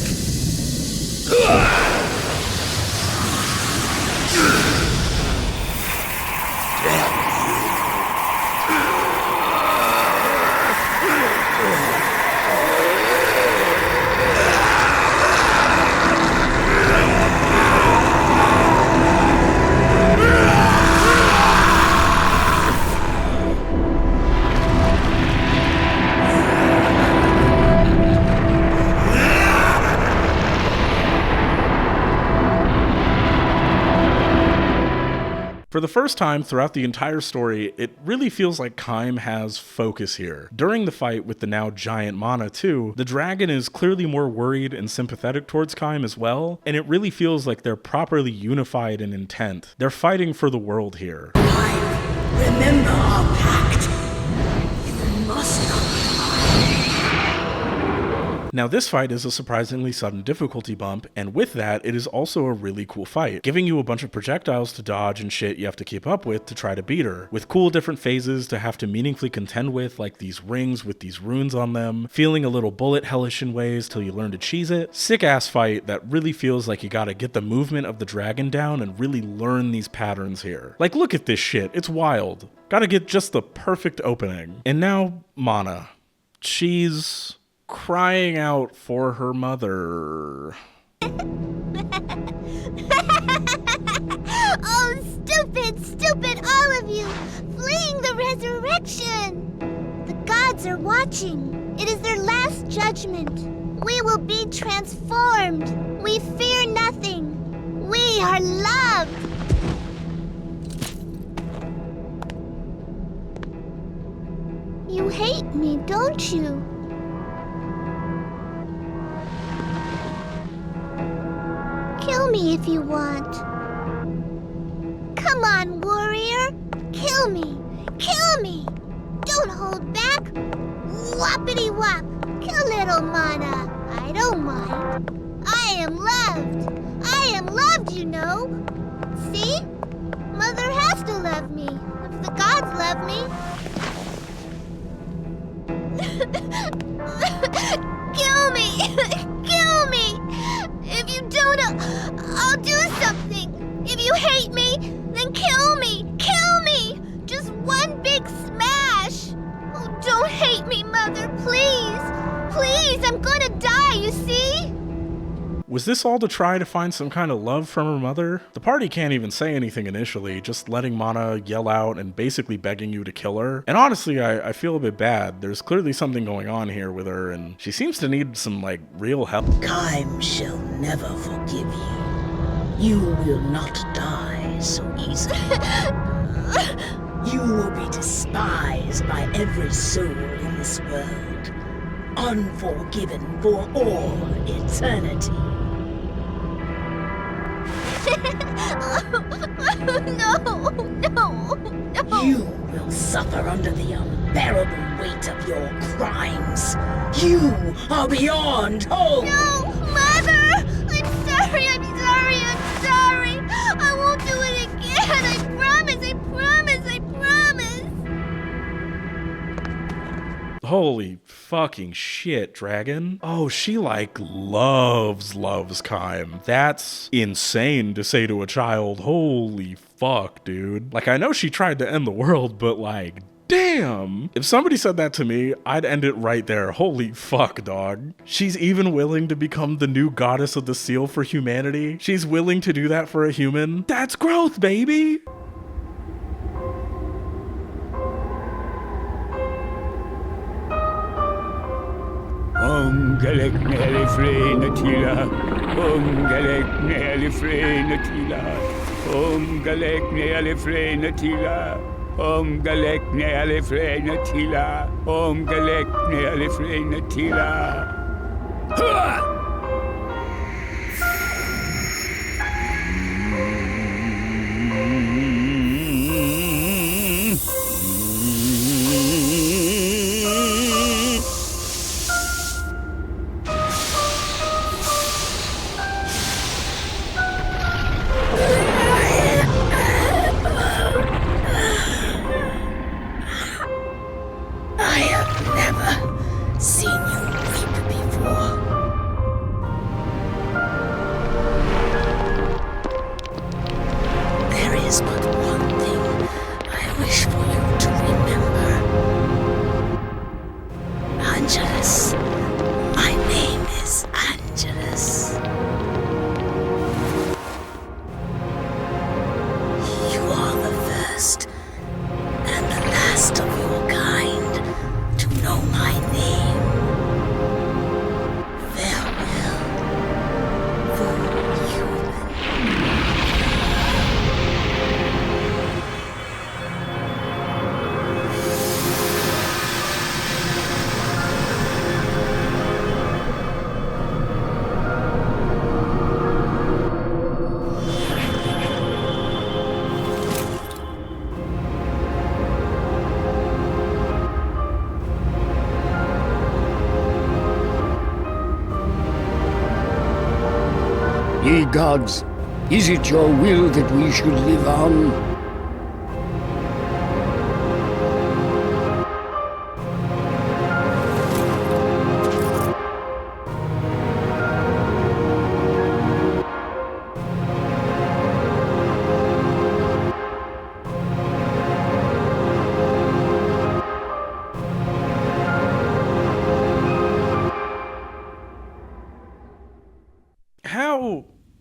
For the first time throughout the entire story, it really feels like Kaim has focus here. During the fight with the now giant Mana too, the dragon is clearly more worried and sympathetic towards Kaim as well, and it really feels like they're properly unified in intent. They're fighting for the world here. Kaim, remember our pact. You must not. Now this fight is a surprisingly sudden difficulty bump, and with that, it is also a really cool fight, giving you a bunch of projectiles to dodge and shit you have to keep up with to try to beat her, with cool different phases to have to meaningfully contend with, like these rings with these runes on them, feeling a little bullet hellish in ways till you learn to cheese it. Sick ass fight that really feels like you gotta get the movement of the dragon down and really learn these patterns here. Like, look at this shit, it's wild. Gotta get just the perfect opening. And now, Mana. She's crying out for her mother. Oh, stupid, all of you! Fleeing the resurrection! The gods are watching. It is their last judgment. We will be transformed. We fear nothing. We are loved. You hate me, don't you? Kill me if you want. Come on, warrior. Kill me. Kill me. Don't hold back. Whoppity whop. Kill little Mana. I don't mind. I am loved. I am loved, you know. See? Mother has to love me. If the gods love me. Was this all to try to find some kind of love from her mother? The party can't even say anything initially, just letting Mana yell out and basically begging you to kill her. And honestly, I feel a bit bad. There's clearly something going on here with her, and she seems to need some, like, real help. Time shall never forgive you. You will not die so easily. You will be despised by every soul in this world, unforgiven for all eternity. No. You will suffer under the unbearable weight of your crimes. You are beyond hope. No, Mother! I'm sorry. I won't do it again. I promise. Holy fucking shit, Dragon. Oh, she like loves Kaim. That's insane to say to a child. Holy fuck, dude. Like, I know she tried to end the world, but like, damn. If somebody said that to me, I'd end it right there. Holy fuck, dog. She's even willing to become the new goddess of the seal for humanity. She's willing to do that for a human. That's growth, baby. Galek Nele Frey Natila. Galek Nele Frey Natila. Galek Nele Frey Natila. Galek Nele Frey Natila. Galek Nele Frey Natila. Ye gods, is it your will that we should live on?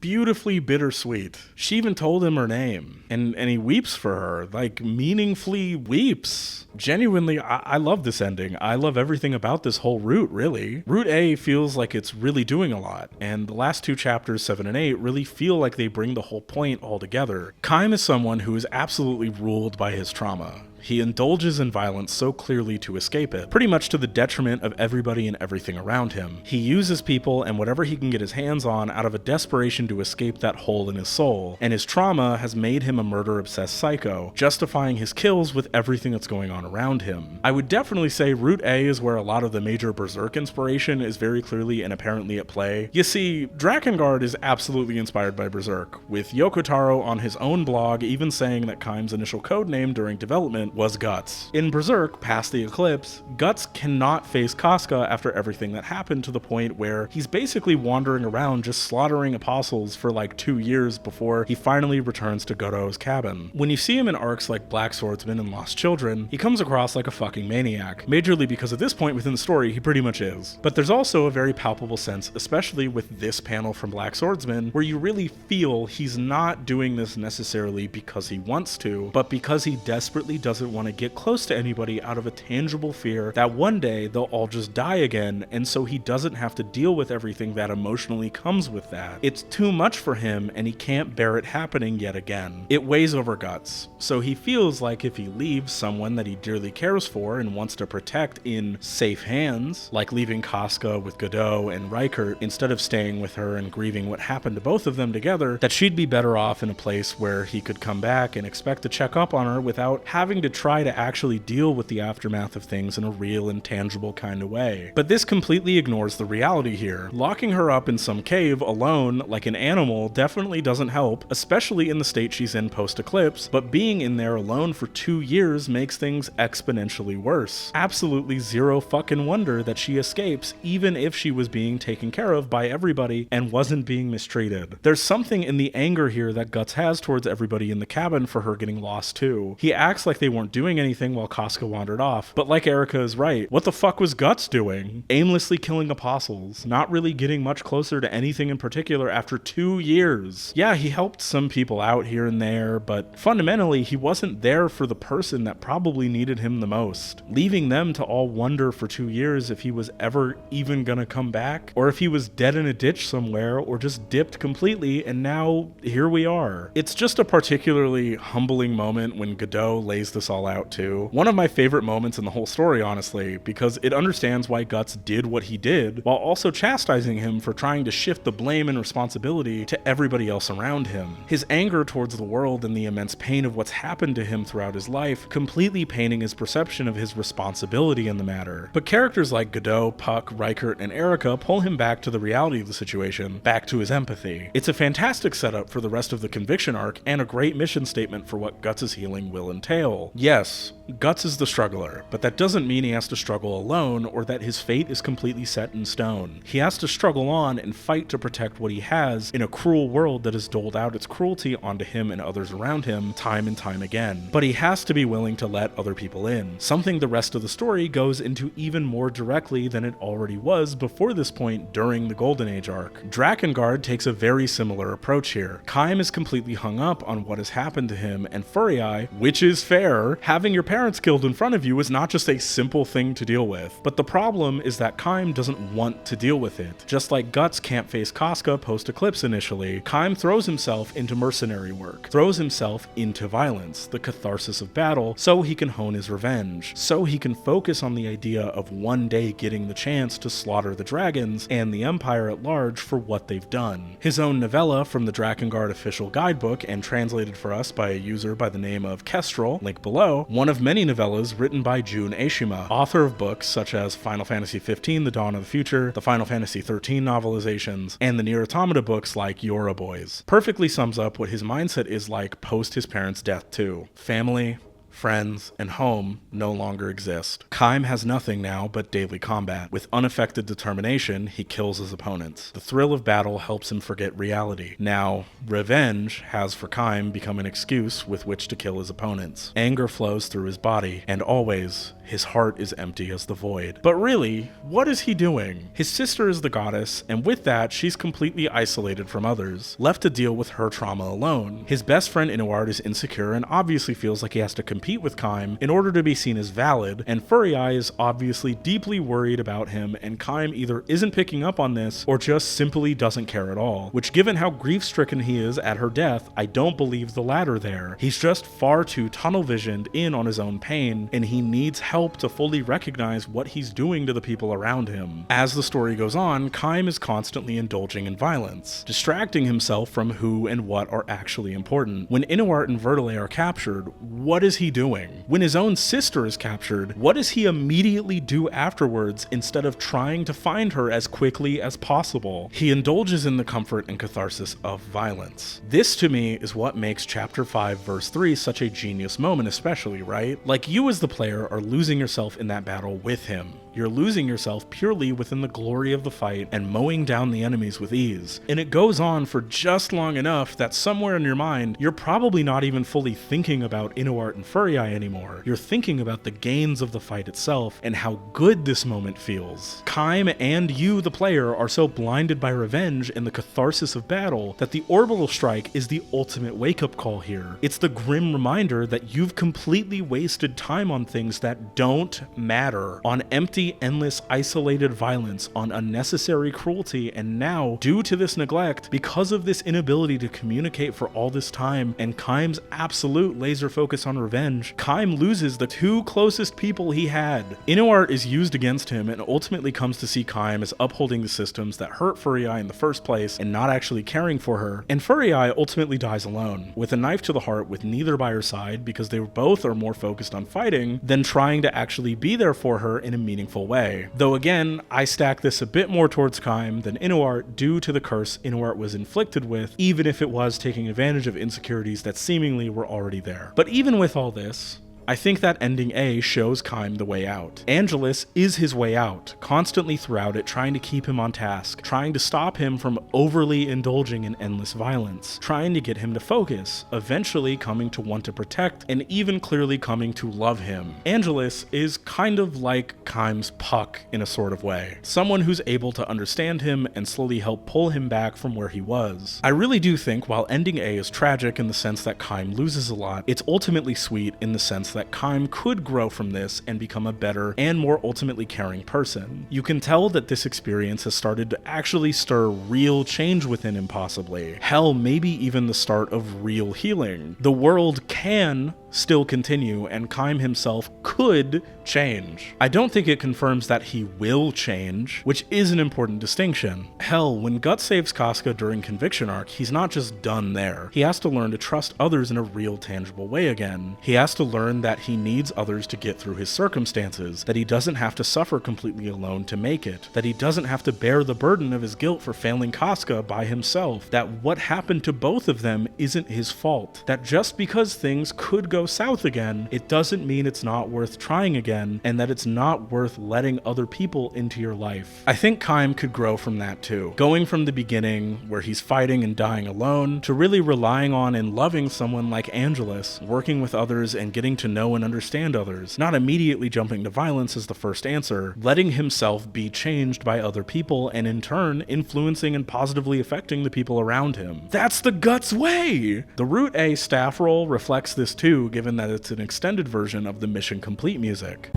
Beautifully bittersweet. She even told him her name, and he weeps for her, like meaningfully weeps. Genuinely, I love this ending. I love everything about this whole route, really. Route A feels like it's really doing a lot, and the last two chapters, 7 and 8, really feel like they bring the whole point all together. Kaim is someone who is absolutely ruled by his trauma. He indulges in violence so clearly to escape it, pretty much to the detriment of everybody and everything around him. He uses people and whatever he can get his hands on out of a desperation to escape that hole in his soul, and his trauma has made him a murder-obsessed psycho, justifying his kills with everything that's going on around him. I would definitely say Route A is where a lot of the major Berserk inspiration is very clearly and apparently at play. You see, Drakengard is absolutely inspired by Berserk, with Yoko Taro on his own blog even saying that Kaim's initial codename during development replacement was Guts. In Berserk, past the eclipse, Guts cannot face Casca after everything that happened, to the point where he's basically wandering around just slaughtering apostles for like 2 years before he finally returns to Godot's cabin. When you see him in arcs like Black Swordsman and Lost Children, he comes across like a fucking maniac, majorly because at this point within the story he pretty much is. But there's also a very palpable sense, especially with this panel from Black Swordsman, where you really feel he's not doing this necessarily because he wants to, but because he desperately doesn't want to get close to anybody out of a tangible fear that one day they'll all just die again, and so he doesn't have to deal with everything that emotionally comes with that. It's too much for him, and he can't bear it happening yet again. It weighs over Guts, so he feels like if he leaves someone that he dearly cares for and wants to protect in safe hands, like leaving Casca with Godot and Reichert instead of staying with her and grieving what happened to both of them together, that she'd be better off in a place where he could come back and expect to check up on her without having to try to actually deal with the aftermath of things in a real and tangible kind of way. But this completely ignores the reality here. Locking her up in some cave alone like an animal definitely doesn't help, especially in the state she's in post-eclipse, but being in there alone for 2 years makes things exponentially worse. Absolutely zero fucking wonder that she escapes, even if she was being taken care of by everybody and wasn't being mistreated. There's something in the anger here that Guts has towards everybody in the cabin for her getting lost too. He acts like they weren't doing anything while Casca wandered off, but like Erica is right, what the fuck was Guts doing? Aimlessly killing apostles, not really getting much closer to anything in particular after 2 years. Yeah, he helped some people out here and there, but fundamentally he wasn't there for the person that probably needed him the most, leaving them to all wonder for 2 years if he was ever even gonna come back, or if he was dead in a ditch somewhere, or just dipped completely, and now here we are. It's just a particularly humbling moment when Godot lays this all out too. One of my favorite moments in the whole story, honestly, because it understands why Guts did what he did, while also chastising him for trying to shift the blame and responsibility to everybody else around him. His anger towards the world and the immense pain of what's happened to him throughout his life completely painting his perception of his responsibility in the matter. But characters like Godot, Puck, Reichert, and Erica pull him back to the reality of the situation, back to his empathy. It's a fantastic setup for the rest of the Conviction arc, and a great mission statement for what Guts' healing will entail. Yes, Guts is the struggler, but that doesn't mean he has to struggle alone, or that his fate is completely set in stone. He has to struggle on and fight to protect what he has in a cruel world that has doled out its cruelty onto him and others around him time and time again. But he has to be willing to let other people in, something the rest of the story goes into even more directly than it already was before this point during the Golden Age arc. Drakengard takes a very similar approach here. Kaim is completely hung up on what has happened to him, and Furiai, which is fair, having your parents killed in front of you is not just a simple thing to deal with. But the problem is that Kaim doesn't want to deal with it. Just like Guts can't face Casca post-eclipse initially, Kaim throws himself into mercenary work, throws himself into violence, the catharsis of battle, so he can hone his revenge, so he can focus on the idea of one day getting the chance to slaughter the dragons and the Empire at large for what they've done. His own novella from the Drakengard official guidebook, and translated for us by a user by the name of Kestrel, link below, one of many novellas written by Jun Aishima, author of books such as Final Fantasy XV, The Dawn of the Future, the Final Fantasy XIII novelizations, and the Nier Automata books like Yora Boys, perfectly sums up what his mindset is like post his parents' death too. Family, friends, and home no longer exist. Kaim has nothing now but daily combat. With unaffected determination, he kills his opponents. The thrill of battle helps him forget reality. Now, revenge has for Kaim become an excuse with which to kill his opponents. Anger flows through his body, and always, his heart is empty as the void. But really, what is he doing? His sister is the goddess, and with that, she's completely isolated from others, left to deal with her trauma alone. His best friend Inuard is insecure and obviously feels like he has to compete with Kaim in order to be seen as valid, and Furiai is obviously deeply worried about him, and Kaim either isn't picking up on this or just simply doesn't care at all, which given how grief-stricken he is at her death, I don't believe the latter there. He's just far too tunnel-visioned in on his own pain, and he needs help to fully recognize what he's doing to the people around him. As the story goes on, Kaim is constantly indulging in violence, distracting himself from who and what are actually important. When Inuart and Verdelet are captured, what is he he doing? When his own sister is captured, what does he immediately do afterwards instead of trying to find her as quickly as possible? He indulges in the comfort and catharsis of violence. This to me is what makes chapter 5 verse 3 such a genius moment, especially, right? Like, you as the player are losing yourself in that battle with him. You're losing yourself purely within the glory of the fight and mowing down the enemies with ease. And it goes on for just long enough that somewhere in your mind, you're probably not even fully thinking about Inuart and Furiae anymore. You're thinking about the gains of the fight itself and how good this moment feels. Kaim and you, the player, are so blinded by revenge and the catharsis of battle that the orbital strike is the ultimate wake-up call here. It's the grim reminder that you've completely wasted time on things that don't matter, on empty, endless, isolated violence, on unnecessary cruelty, and now, due to this neglect, because of this inability to communicate for all this time, and Kaim's absolute laser focus on revenge, Kaim loses the two closest people he had. Inuart is used against him and ultimately comes to see Kaim as upholding the systems that hurt Furiae in the first place and not actually caring for her, and Furiae ultimately dies alone, with a knife to the heart with neither by her side because they both are more focused on fighting than trying to actually be there for her in a meaningful way. Though again, I stack this a bit more towards Kaim than Inuart due to the curse Inuart was inflicted with, even if it was taking advantage of insecurities that seemingly were already there. But even with all this, I think that ending A shows Kaim the way out. Angelus is his way out, constantly throughout it trying to keep him on task, trying to stop him from overly indulging in endless violence, trying to get him to focus, eventually coming to want to protect, and even clearly coming to love him. Angelus is kind of like Kaim's Puck in a sort of way, someone who's able to understand him and slowly help pull him back from where he was. I really do think while ending A is tragic in the sense that Kaim loses a lot, it's ultimately sweet in the sense that Kaim could grow from this and become a better and more ultimately caring person. You can tell that this experience has started to actually stir real change within him possibly. Hell, maybe even the start of real healing. The world can still continue and Kaim himself could change. I don't think it confirms that he will change, which is an important distinction. Hell, when Guts saves Casca during Conviction Arc, he's not just done there. He has to learn to trust others in a real tangible way again. He has to learn that he needs others to get through his circumstances, that he doesn't have to suffer completely alone to make it, that he doesn't have to bear the burden of his guilt for failing Casca by himself, that what happened to both of them isn't his fault, that just because things could go south again, it doesn't mean it's not worth trying again, and that it's not worth letting other people into your life. I think Kaim could grow from that too. Going from the beginning, where he's fighting and dying alone, to really relying on and loving someone like Angelus, working with others and getting to know and understand others, not immediately jumping to violence as the first answer, letting himself be changed by other people and in turn influencing and positively affecting the people around him. That's the Guts way! The Route A staff role reflects this too, given that it's an extended version of the Mission Complete music.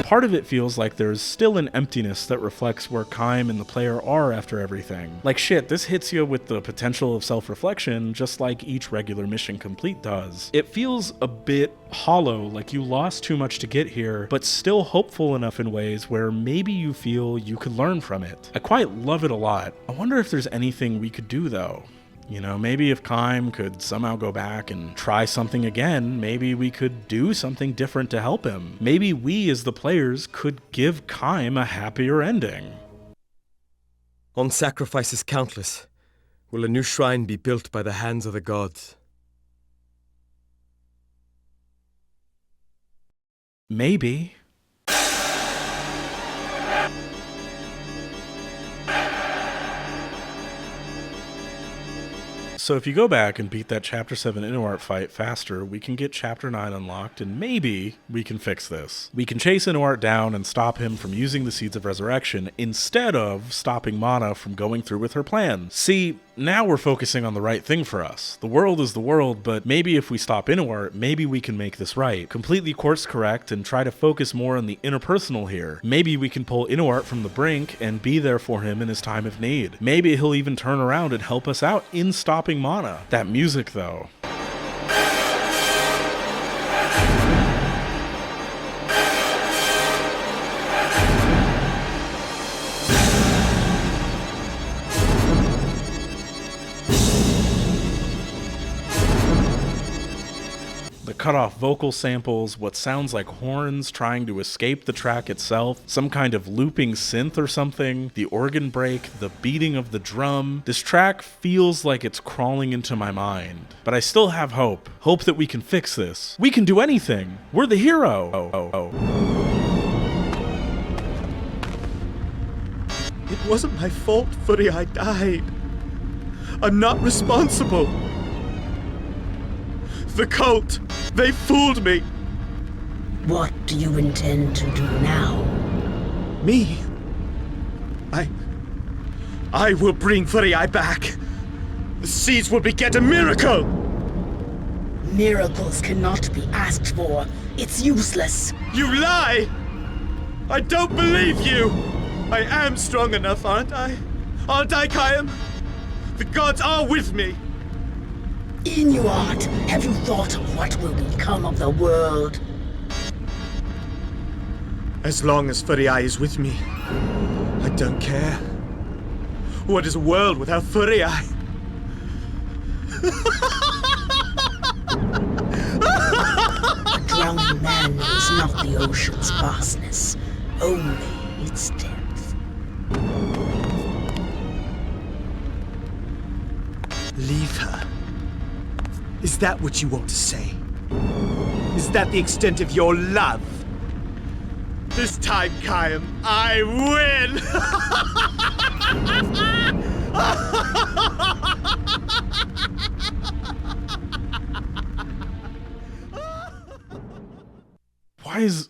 Part of it feels like there's still an emptiness that reflects where Kaim and the player are after everything. Like shit, this hits you with the potential of self-reflection just like each regular Mission Complete does. It feels a bit hollow, like you lost too much to get here, but still hopeful enough in ways where maybe you feel you could learn from it. I quite love it a lot. I wonder if there's anything we could do though. You know, maybe if Kaim could somehow go back and try something again, maybe we could do something different to help him. Maybe we as the players could give Kaim a happier ending. On sacrifices countless, will a new shrine be built by the hands of the gods? Maybe. So if you go back and beat that Chapter 7 Inuart fight faster, we can get Chapter 9 unlocked, and maybe we can fix this. We can chase Inuart down and stop him from using the Seeds of Resurrection, instead of stopping Mana from going through with her plan. See, now we're focusing on the right thing for us. The world is the world, but maybe if we stop Inuart, maybe we can make this right. Completely course correct and try to focus more on the interpersonal here. Maybe we can pull Inuart from the brink and be there for him in his time of need. Maybe he'll even turn around and help us out in stopping Mana. That music though. Cut off vocal samples, what sounds like horns trying to escape the track itself, some kind of looping synth or something, the organ break, the beating of the drum. This track feels like it's crawling into my mind. But I still have hope. Hope that we can fix this. We can do anything. We're the hero. It wasn't my fault Furia died. I'm not responsible. The cult, they fooled me. What do you intend to do now? Me? I will bring Furia back. The seeds will beget a miracle. Miracles cannot be asked for. It's useless. You lie! I don't believe you! I am strong enough, aren't I? Aren't I, Kayam? The gods are with me. Inuart, have you thought of what will become of the world? As long as Furia is with me, I don't care. What is a world without Furia? A drowning man knows not the ocean's vastness, only its depth. Leave her. Is that what you want to say? Is that the extent of your love? This time, Kayam, I win!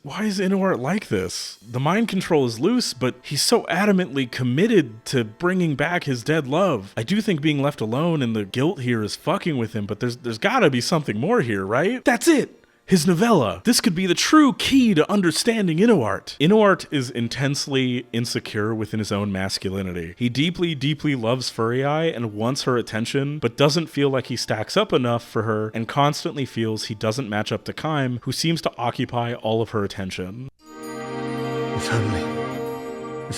Why is Inuart like this? The mind control is loose, but he's so adamantly committed to bringing back his dead love. I do think being left alone and the guilt here is fucking with him, but there's gotta be something more here, right? That's it! His novella. This could be the true key to understanding Inuart. Inuart is intensely insecure within his own masculinity. He deeply, deeply loves Furia and wants her attention, but doesn't feel like he stacks up enough for her and constantly feels he doesn't match up to Kaim, who seems to occupy all of her attention. If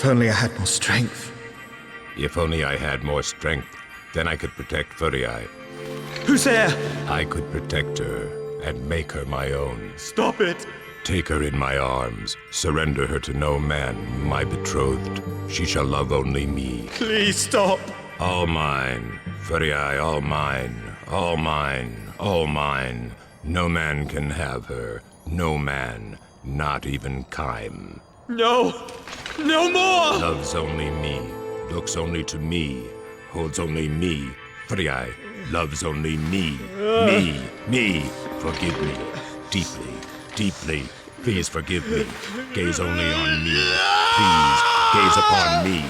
only I had more strength. If only I had more strength, then I could protect Furia. Who's there? I could protect her and make her my own. Stop it! Take her in my arms, surrender her to no man, my betrothed. She shall love only me. Please stop! All mine, Furia, all mine, all mine, all mine. No man can have her, no man, not even Kaim. No! No more! Loves only me, looks only to me, holds only me. Furia loves only me. Me. Forgive me. Deeply, deeply. Please forgive me. Gaze only on me. Please, gaze upon me.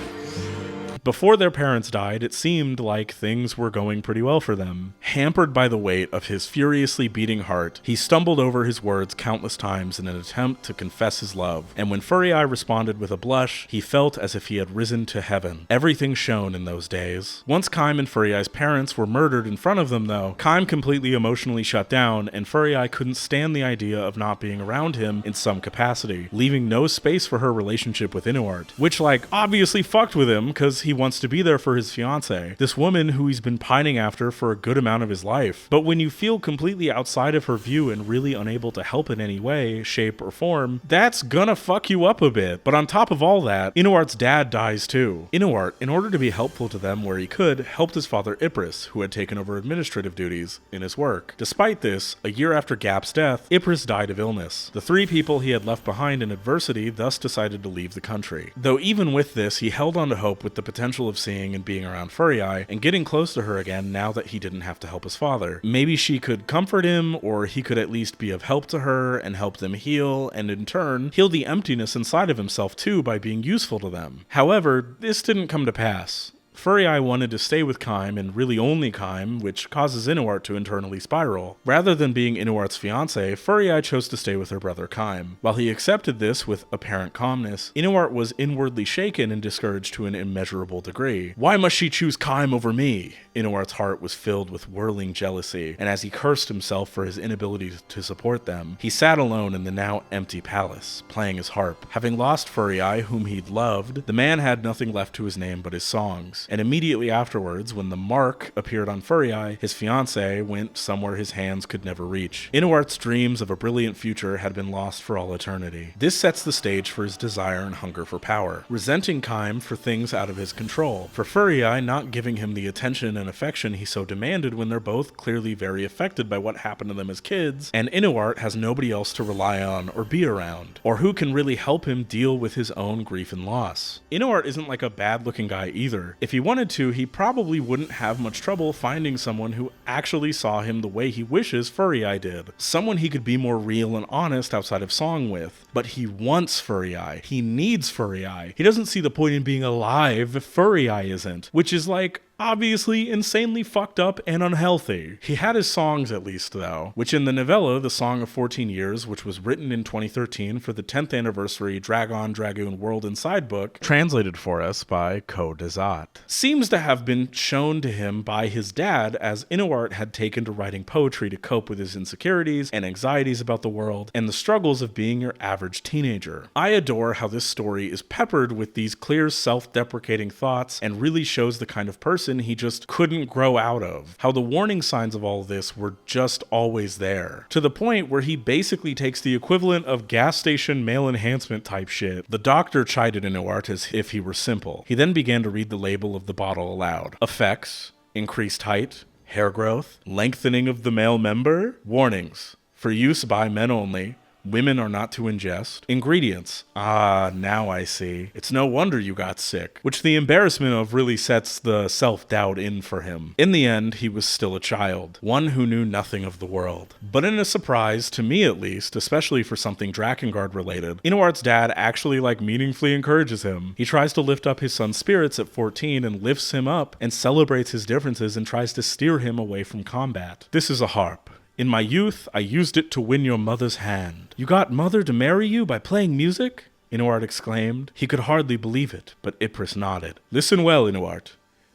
Before their parents died, it seemed like things were going pretty well for them. Hampered by the weight of his furiously beating heart, he stumbled over his words countless times in an attempt to confess his love, and when Furia responded with a blush, he felt as if he had risen to heaven. Everything shone in those days. Once Kaim and Furia's parents were murdered in front of them, though, Kaim completely emotionally shut down, and Furia couldn't stand the idea of not being around him in some capacity, leaving no space for her relationship with Inuart, which, obviously fucked with him, because he wants to be there for his fiancée, this woman who he's been pining after for a good amount of his life. But when you feel completely outside of her view and really unable to help in any way, shape, or form, that's gonna fuck you up a bit. But on top of all that, Inuart's dad dies too. Inuart, in order to be helpful to them where he could, helped his father Ipris, who had taken over administrative duties, in his work. Despite this, a year after Gap's death, Ipris died of illness. The three people he had left behind in adversity thus decided to leave the country. Though even with this, he held on to hope with the potential potential of seeing and being around Furiai and getting close to her again now that he didn't have to help his father. Maybe she could comfort him, or he could at least be of help to her and help them heal, and in turn, heal the emptiness inside of himself too by being useful to them. However, this didn't come to pass. Furiai wanted to stay with Kaim, and really only Kaim, which causes Inuart to internally spiral. Rather than being Inuart's fiancé, Furiai chose to stay with her brother Kaim. While he accepted this with apparent calmness, Inuart was inwardly shaken and discouraged to an immeasurable degree. Why must she choose Kaim over me? Inuart's heart was filled with whirling jealousy, and as he cursed himself for his inability to support them, he sat alone in the now empty palace, playing his harp. Having lost Furiai, whom he'd loved, the man had nothing left to his name but his songs. And immediately afterwards, when the mark appeared on Furiai, his fiancée went somewhere his hands could never reach. Inuart's dreams of a brilliant future had been lost for all eternity. This sets the stage for his desire and hunger for power, resenting Kaim for things out of his control, for Furiai not giving him the attention and affection he so demanded when they're both clearly very affected by what happened to them as kids, and Inuart has nobody else to rely on or be around, or who can really help him deal with his own grief and loss. Inuart isn't like a bad-looking guy either. If he wanted to, he probably wouldn't have much trouble finding someone who actually saw him the way he wishes Furiai did. Someone he could be more real and honest outside of song with. But he wants Furiai. He needs Furiai. He doesn't see the point in being alive if Furiai isn't, which is like, obviously insanely fucked up and unhealthy. He had his songs at least though, which in the novella, The Song of 14 Years, which was written in 2013 for the 10th anniversary Dragon Dragoon World Inside book, translated for us by Ko Desat, seems to have been shown to him by his dad as Inuart had taken to writing poetry to cope with his insecurities and anxieties about the world and the struggles of being your average teenager. I adore how this story is peppered with these clear self-deprecating thoughts and really shows the kind of person he just couldn't grow out of. How the warning signs of all this were just always there. To the point where he basically takes the equivalent of gas station male enhancement type shit. The doctor chided Inuart as if he were simple. He then began to read the label of the bottle aloud. Effects: increased height, hair growth, lengthening of the male member, warnings, for use by men only, women are not to ingest. Ingredients. Ah, now I see. It's no wonder you got sick. Which the embarrassment of really sets the self-doubt in for him. In the end, he was still a child. One who knew nothing of the world. But in a surprise, to me at least, especially for something Drakengard related, Inuart's dad actually meaningfully encourages him. He tries to lift up his son's spirits at 14 and lifts him up and celebrates his differences and tries to steer him away from combat. This is a harp. In my youth, I used it to win your mother's hand. You got mother to marry you by playing music? Inuart exclaimed. He could hardly believe it, but Ypres nodded. Listen well, Inuart.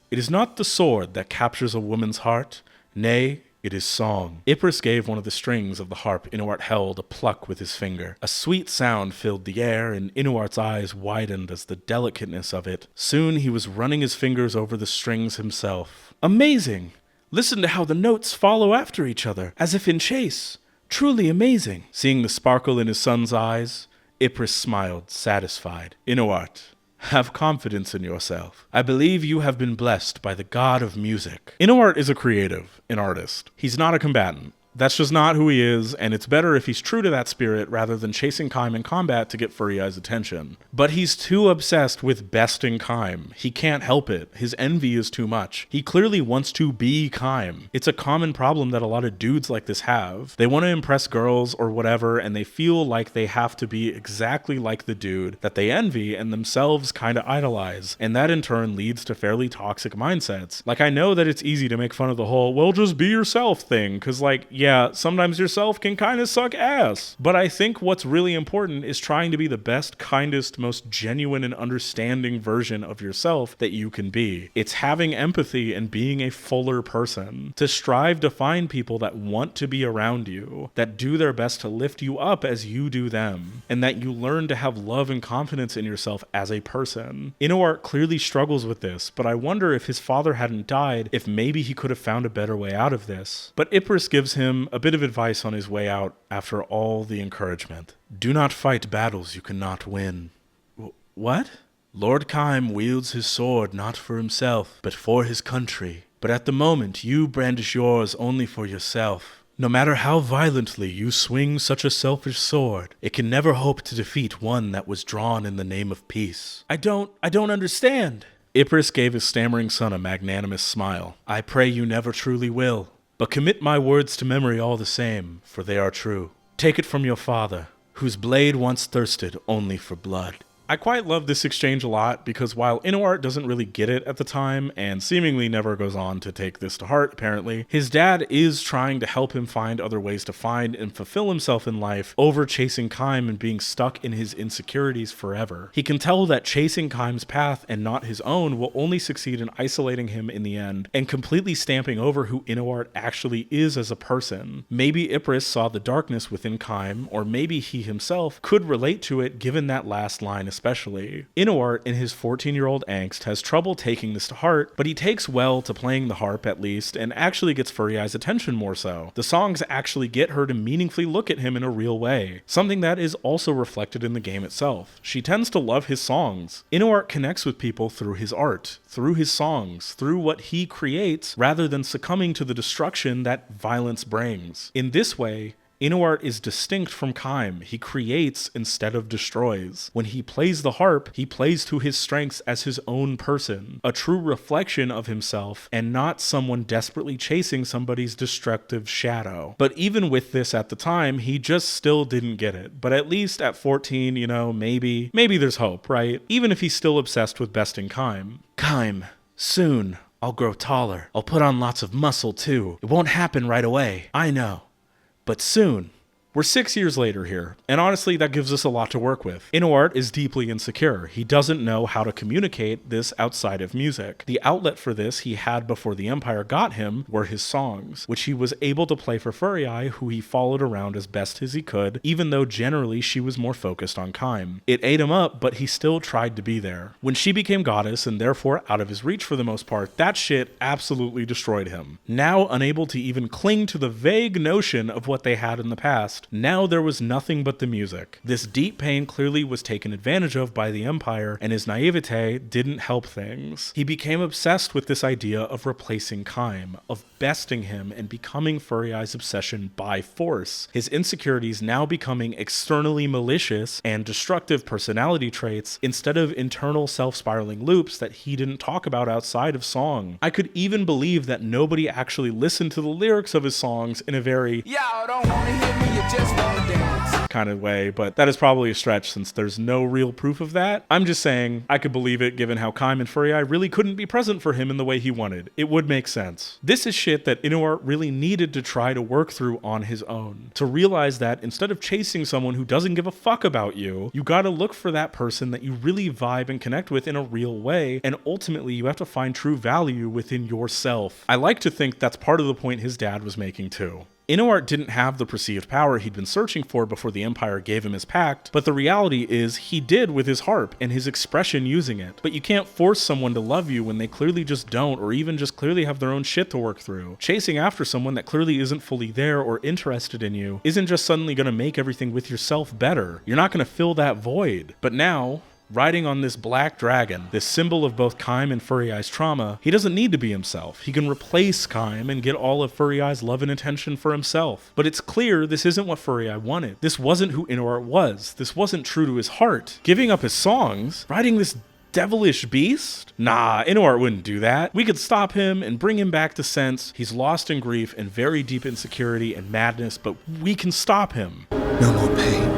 It is not the sword that captures a woman's heart. Nay, it is song. Ypres gave one of the strings of the harp Inuart held a pluck with his finger. A sweet sound filled the air, and Inuart's eyes widened as the delicateness of it. Soon he was running his fingers over the strings himself. Amazing! Listen to how the notes follow after each other, as if in chase. Truly amazing. Seeing the sparkle in his son's eyes, Ypres smiled, satisfied. Inuart, have confidence in yourself. I believe you have been blessed by the god of music. Inuart is a creative, an artist. He's not a combatant. That's just not who he is, and it's better if he's true to that spirit rather than chasing Kaim in combat to get Furiai's attention. But he's too obsessed with besting Kaim. He can't help it. His envy is too much. He clearly wants to be Kaim. It's a common problem that a lot of dudes like this have. They want to impress girls or whatever, and they feel like they have to be exactly like the dude that they envy and themselves kind of idolize, and that in turn leads to fairly toxic mindsets. I know that it's easy to make fun of the whole, well, just be yourself thing, because yeah, sometimes yourself can kind of suck ass. But I think what's really important is trying to be the best, kindest, most genuine and understanding version of yourself that you can be. It's having empathy and being a fuller person. To strive to find people that want to be around you, that do their best to lift you up as you do them, and that you learn to have love and confidence in yourself as a person. Inuart clearly struggles with this, but I wonder if his father hadn't died, if maybe he could have found a better way out of this. But Ypres gives him a bit of advice on his way out after all the encouragement. Do not fight battles you cannot win. What? Lord Kaim wields his sword not for himself, but for his country. But at the moment you brandish yours only for yourself. No matter how violently you swing such a selfish sword, it can never hope to defeat one that was drawn in the name of peace. I don't understand. Ypres gave his stammering son a magnanimous smile. I pray you never truly will, but commit my words to memory all the same, for they are true. Take it from your father, whose blade once thirsted only for blood. I quite love this exchange a lot because while Inuart doesn't really get it at the time and seemingly never goes on to take this to heart apparently, his dad is trying to help him find other ways to find and fulfill himself in life over chasing Kaim and being stuck in his insecurities forever. He can tell that chasing Kaim's path and not his own will only succeed in isolating him in the end and completely stamping over who Inuart actually is as a person. Maybe Ypres saw the darkness within Kaim, or maybe he himself could relate to it given that last line especially. Inuart, in his 14-year-old angst, has trouble taking this to heart, but he takes well to playing the harp at least, and actually gets Furry Eye's attention more so. The songs actually get her to meaningfully look at him in a real way, something that is also reflected in the game itself. She tends to love his songs. Inuart connects with people through his art, through his songs, through what he creates, rather than succumbing to the destruction that violence brings. In this way, Inuart is distinct from Kaim. He creates instead of destroys. When he plays the harp, he plays to his strengths as his own person, a true reflection of himself, and not someone desperately chasing somebody's destructive shadow. But even with this at the time, he just still didn't get it. But at least at 14, you know, maybe there's hope, right? Even if he's still obsessed with besting Kaim. Kaim, soon I'll grow taller. I'll put on lots of muscle too. It won't happen right away, I know. But soon. We're 6 years later here, and honestly that gives us a lot to work with. Inuart is deeply insecure. He doesn't know how to communicate this outside of music. The outlet for this he had before the Empire got him were his songs, which he was able to play for Furry Eye, who he followed around as best as he could, even though generally she was more focused on Kaim. It ate him up, but he still tried to be there. When she became goddess and therefore out of his reach for the most part, that shit absolutely destroyed him. Now unable to even cling to the vague notion of what they had in the past, now there was nothing but the music. This deep pain clearly was taken advantage of by the Empire, and his naivete didn't help things. He became obsessed with this idea of replacing Kaim, of besting him and becoming Furry Eye's obsession by force. His insecurities now becoming externally malicious and destructive personality traits instead of internal self-spiraling loops that he didn't talk about outside of song. I could even believe that nobody actually listened to the lyrics of his songs in a very "y'all don't wanna hear me, you just wanna dance" kind of way, but that is probably a stretch since there's no real proof of that. I'm just saying I could believe it given how Kaim and Furry Eye really couldn't be present for him in the way he wanted. It would make sense. This is shit that Inuart really needed to try to work through on his own. To realize that instead of chasing someone who doesn't give a fuck about you, you gotta look for that person that you really vibe and connect with in a real way, and ultimately you have to find true value within yourself. I like to think that's part of the point his dad was making too. Inuart didn't have the perceived power he'd been searching for before the Empire gave him his pact, but the reality is he did with his harp and his expression using it. But you can't force someone to love you when they clearly just don't, or even just clearly have their own shit to work through. Chasing after someone that clearly isn't fully there or interested in you isn't just suddenly gonna make everything with yourself better. You're not gonna fill that void. But now, riding on this black dragon, this symbol of both Kaim and Furry Eye's trauma, he doesn't need to be himself. He can replace Kaim and get all of Furry Eye's love and attention for himself. But it's clear this isn't what Furry Eye wanted. This wasn't who Inuart was. This wasn't true to his heart. Giving up his songs, riding this devilish beast? Nah, Inuart wouldn't do that. We could stop him and bring him back to sense. He's lost in grief and very deep insecurity and madness, but we can stop him. No more pain.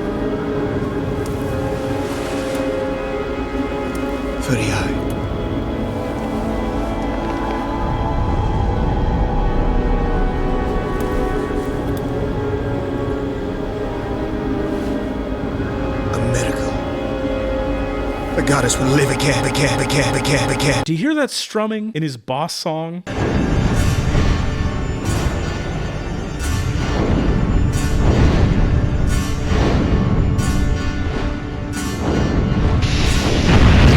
Furry Eye. A miracle. The goddess will live again. Do you hear that strumming in his boss song?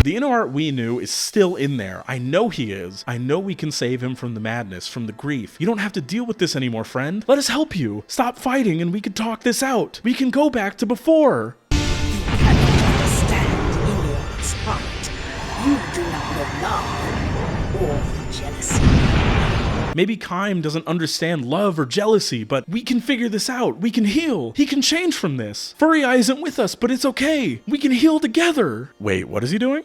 The Inuart we knew is still in there. I know he is. I know we can save him from the madness, from the grief. You don't have to deal with this anymore, friend. Let us help you. Stop fighting and we can talk this out. We can go back to before. You cannot understand Inuart's heart. You do not know love or jealousy. Maybe Kaim doesn't understand love or jealousy, but we can figure this out. We can heal. He can change from this. Furry Eye isn't with us, but it's okay. We can heal together. Wait, what is he doing?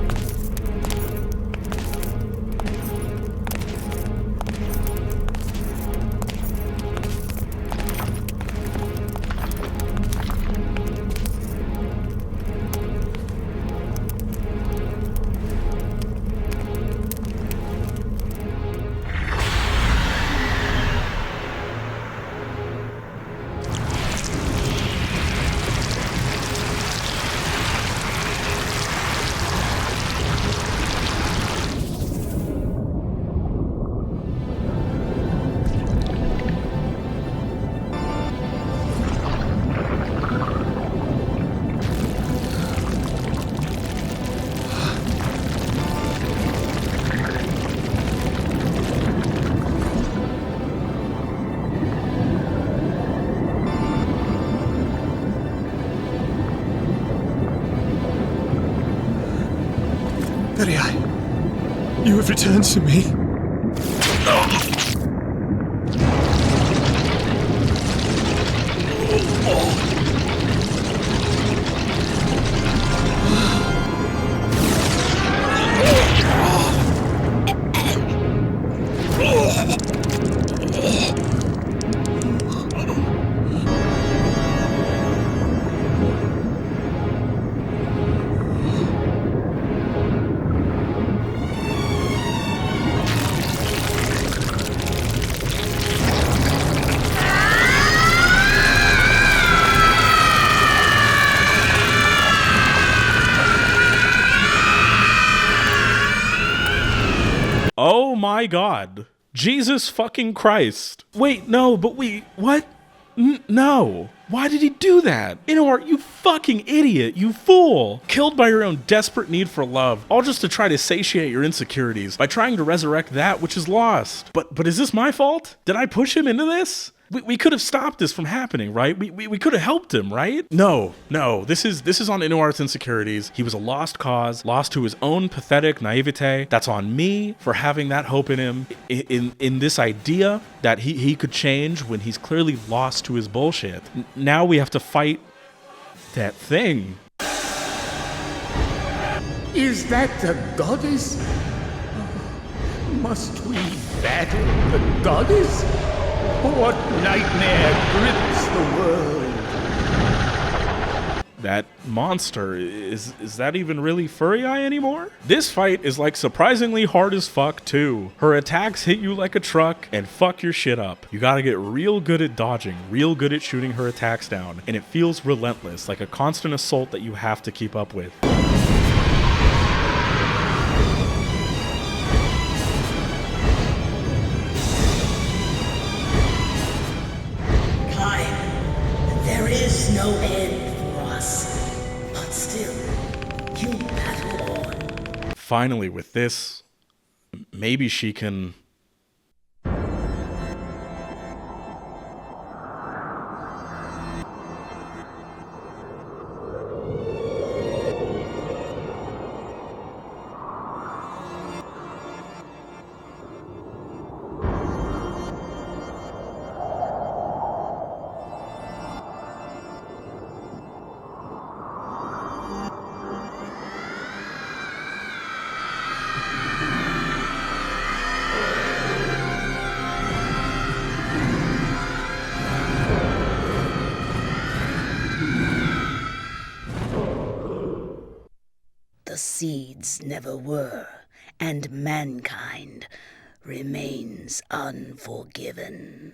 return to me. Oh my god. Jesus fucking Christ. Wait, no, but what? No. Why did he do that? Inuart, you fucking idiot, you fool! Killed by your own desperate need for love, all just to try to satiate your insecurities by trying to resurrect that which is lost. But is this my fault? Did I push him into this? We could have stopped this from happening, right? We could have helped him, right? No, this is on Inuart's insecurities. He was a lost cause, lost to his own pathetic naivete. That's on me for having that hope in him, in this idea that he could change when he's clearly lost to his bullshit. Now we have to fight that thing. Is that the goddess? Must we battle the goddess? What nightmare grips the world? That monster, is that even really Furiai anymore? This fight is like surprisingly hard as fuck too. Her attacks hit you like a truck and fuck your shit up. You gotta get real good at dodging, real good at shooting her attacks down, and it feels relentless, like a constant assault that you have to keep up with. No end for us, but still, you battle on. Finally, with this, maybe she can... The seeds never were, and mankind remains unforgiven.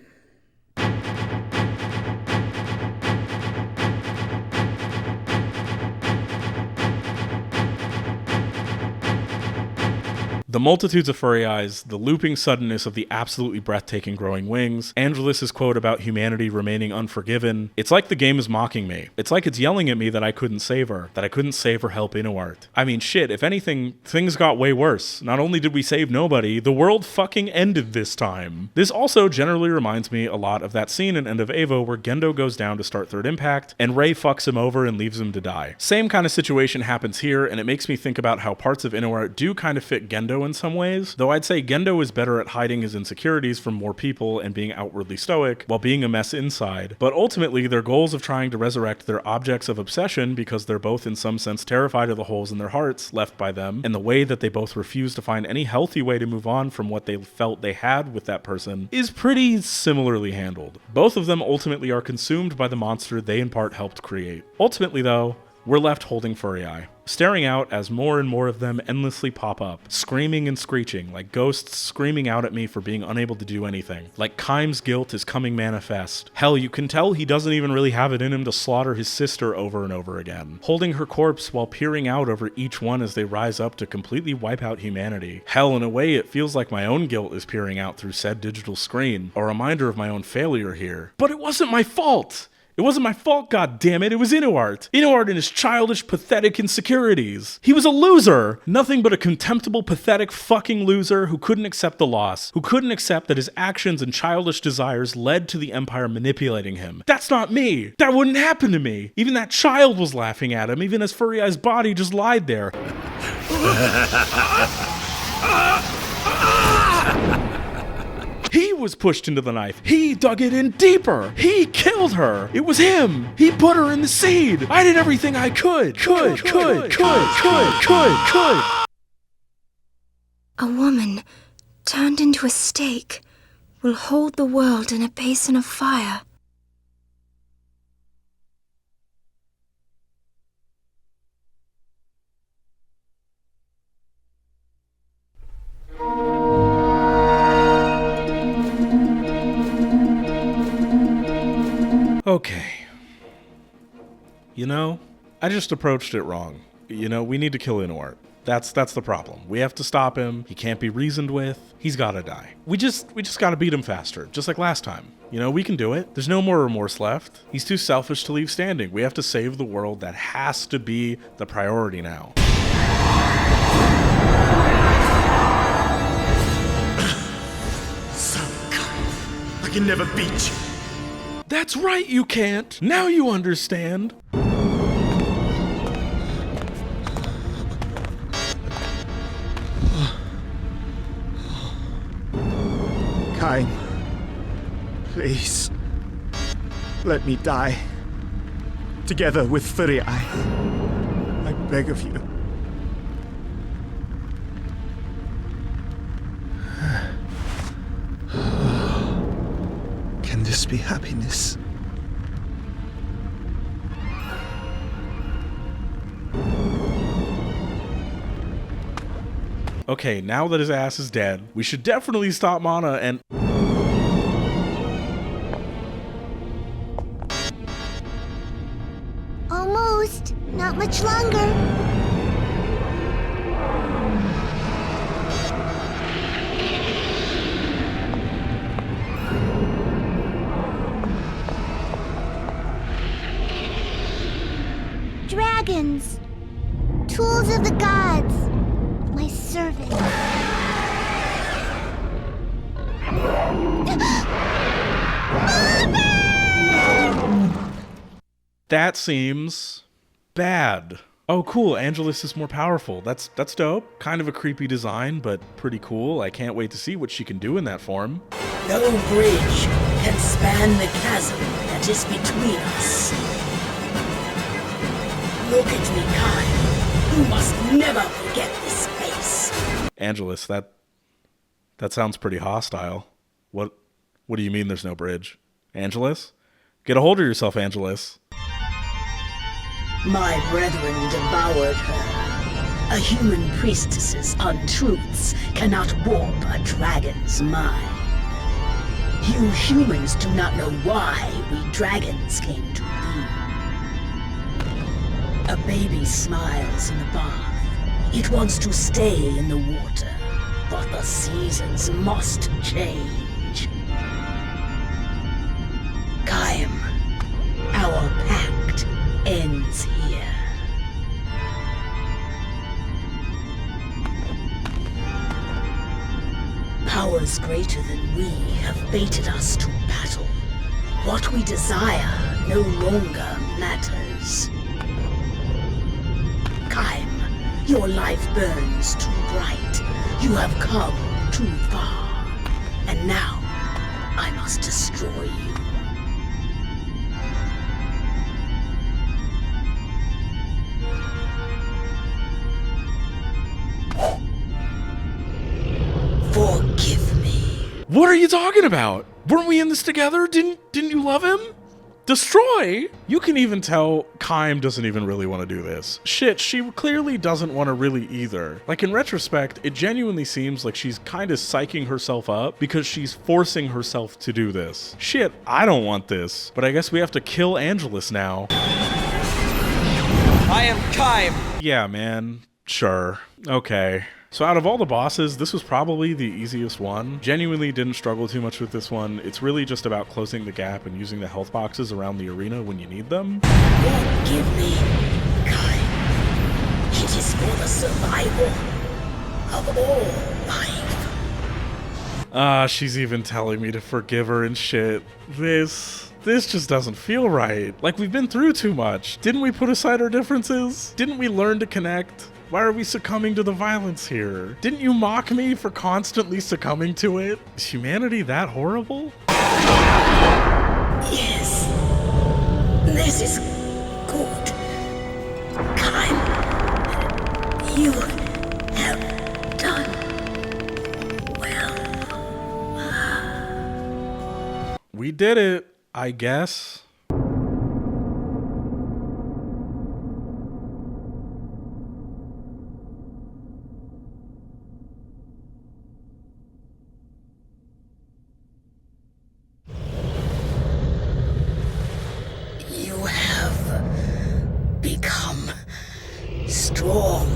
The multitudes of furry eyes, the looping suddenness of the absolutely breathtaking growing wings, Angelus's quote about humanity remaining unforgiven. It's like the game is mocking me. It's like it's yelling at me that I couldn't save her, that I couldn't save or help Inuart. I mean, shit, if anything, things got way worse. Not only did we save nobody, the world fucking ended this time. This also generally reminds me a lot of that scene in End of Evo where Gendo goes down to start Third Impact, and Rei fucks him over and leaves him to die. Same kind of situation happens here, and it makes me think about how parts of Inuart do kind of fit Gendo in some ways, though I'd say Gendo is better at hiding his insecurities from more people and being outwardly stoic while being a mess inside. But ultimately, their goals of trying to resurrect their objects of obsession, because they're both in some sense terrified of the holes in their hearts left by them, and the way that they both refuse to find any healthy way to move on from what they felt they had with that person, is pretty similarly handled. Both of them ultimately are consumed by the monster they in part helped create. Ultimately though, we're left holding Furry Eye, staring out as more and more of them endlessly pop up, screaming and screeching, like ghosts screaming out at me for being unable to do anything. Like Kaim's guilt is coming manifest. Hell, you can tell he doesn't even really have it in him to slaughter his sister over and over again, holding her corpse while peering out over each one as they rise up to completely wipe out humanity. Hell, in a way, it feels like my own guilt is peering out through said digital screen, a reminder of my own failure here. But it wasn't my fault! It wasn't my fault, goddammit, it was Inuart. Inuart and his childish, pathetic insecurities. He was a loser! Nothing but a contemptible, pathetic fucking loser who couldn't accept the loss, who couldn't accept that his actions and childish desires led to the Empire manipulating him. That's not me! That wouldn't happen to me! Even that child was laughing at him, even as Furry Eye's body just lied there. was pushed into the knife. He dug it in deeper. He killed her. It was him. He put her in the seed. I did everything I could. Could. A woman turned into a stake will hold the world in a basin of fire. Okay. You know, I just approached it wrong. You know, we need to kill Inuart. That's the problem. We have to stop him. He can't be reasoned with. He's gotta die. We just gotta beat him faster, just like last time. You know, we can do it. There's no more remorse left. He's too selfish to leave standing. We have to save the world. That has to be the priority now. I can never beat you. That's right, you can't. Now you understand. Kaim, please, let me die. Together with Fury I beg of you. Can this be happiness? Okay, now that his ass is dead, we should definitely stop Mana and... Almost. Not much longer. Dragons. Tools of the gods. My servant. That seems bad. Oh, cool. Angelus is more powerful. That's dope. Kind of a creepy design, but pretty cool. I can't wait to see what she can do in that form. No bridge can span the chasm that is between us. Look at me, Kai. You must never forget this face. Angelus, that sounds pretty hostile. What do you mean there's no bridge? Angelus? Get a hold of yourself, Angelus. My brethren devoured her. A human priestess's untruths cannot warp a dragon's mind. You humans do not know why we dragons came to be. A baby smiles in the bath. It wants to stay in the water, but the seasons must change. Kaim, our pact ends here. Powers greater than we have baited us to battle. What we desire no longer matters. Kaim, your life burns too bright. You have come too far. And now, I must destroy you. Forgive me. What are you talking about? Weren't we in this together? Didn't you love him? Destroy? You can even tell Kaim doesn't even really want to do this. Shit, she clearly doesn't want to really either. Like, in retrospect, it genuinely seems like she's kind of psyching herself up because she's forcing herself to do this. Shit, I don't want this. But I guess we have to kill Angelus now. I am Kaim. Yeah, man. Sure. Okay. So out of all the bosses, this was probably the easiest one. Genuinely didn't struggle too much with this one. It's really just about closing the gap and using the health boxes around the arena when you need them. Forgive me, Kai. It is for the survival of all life. She's even telling me to forgive her and shit. This just doesn't feel right. Like, we've been through too much. Didn't we put aside our differences? Didn't we learn to connect? Why are we succumbing to the violence here? Didn't you mock me for constantly succumbing to it? Is humanity that horrible? Yes. This is good. Kaim, you have done well. We did it, I guess. You have become strong.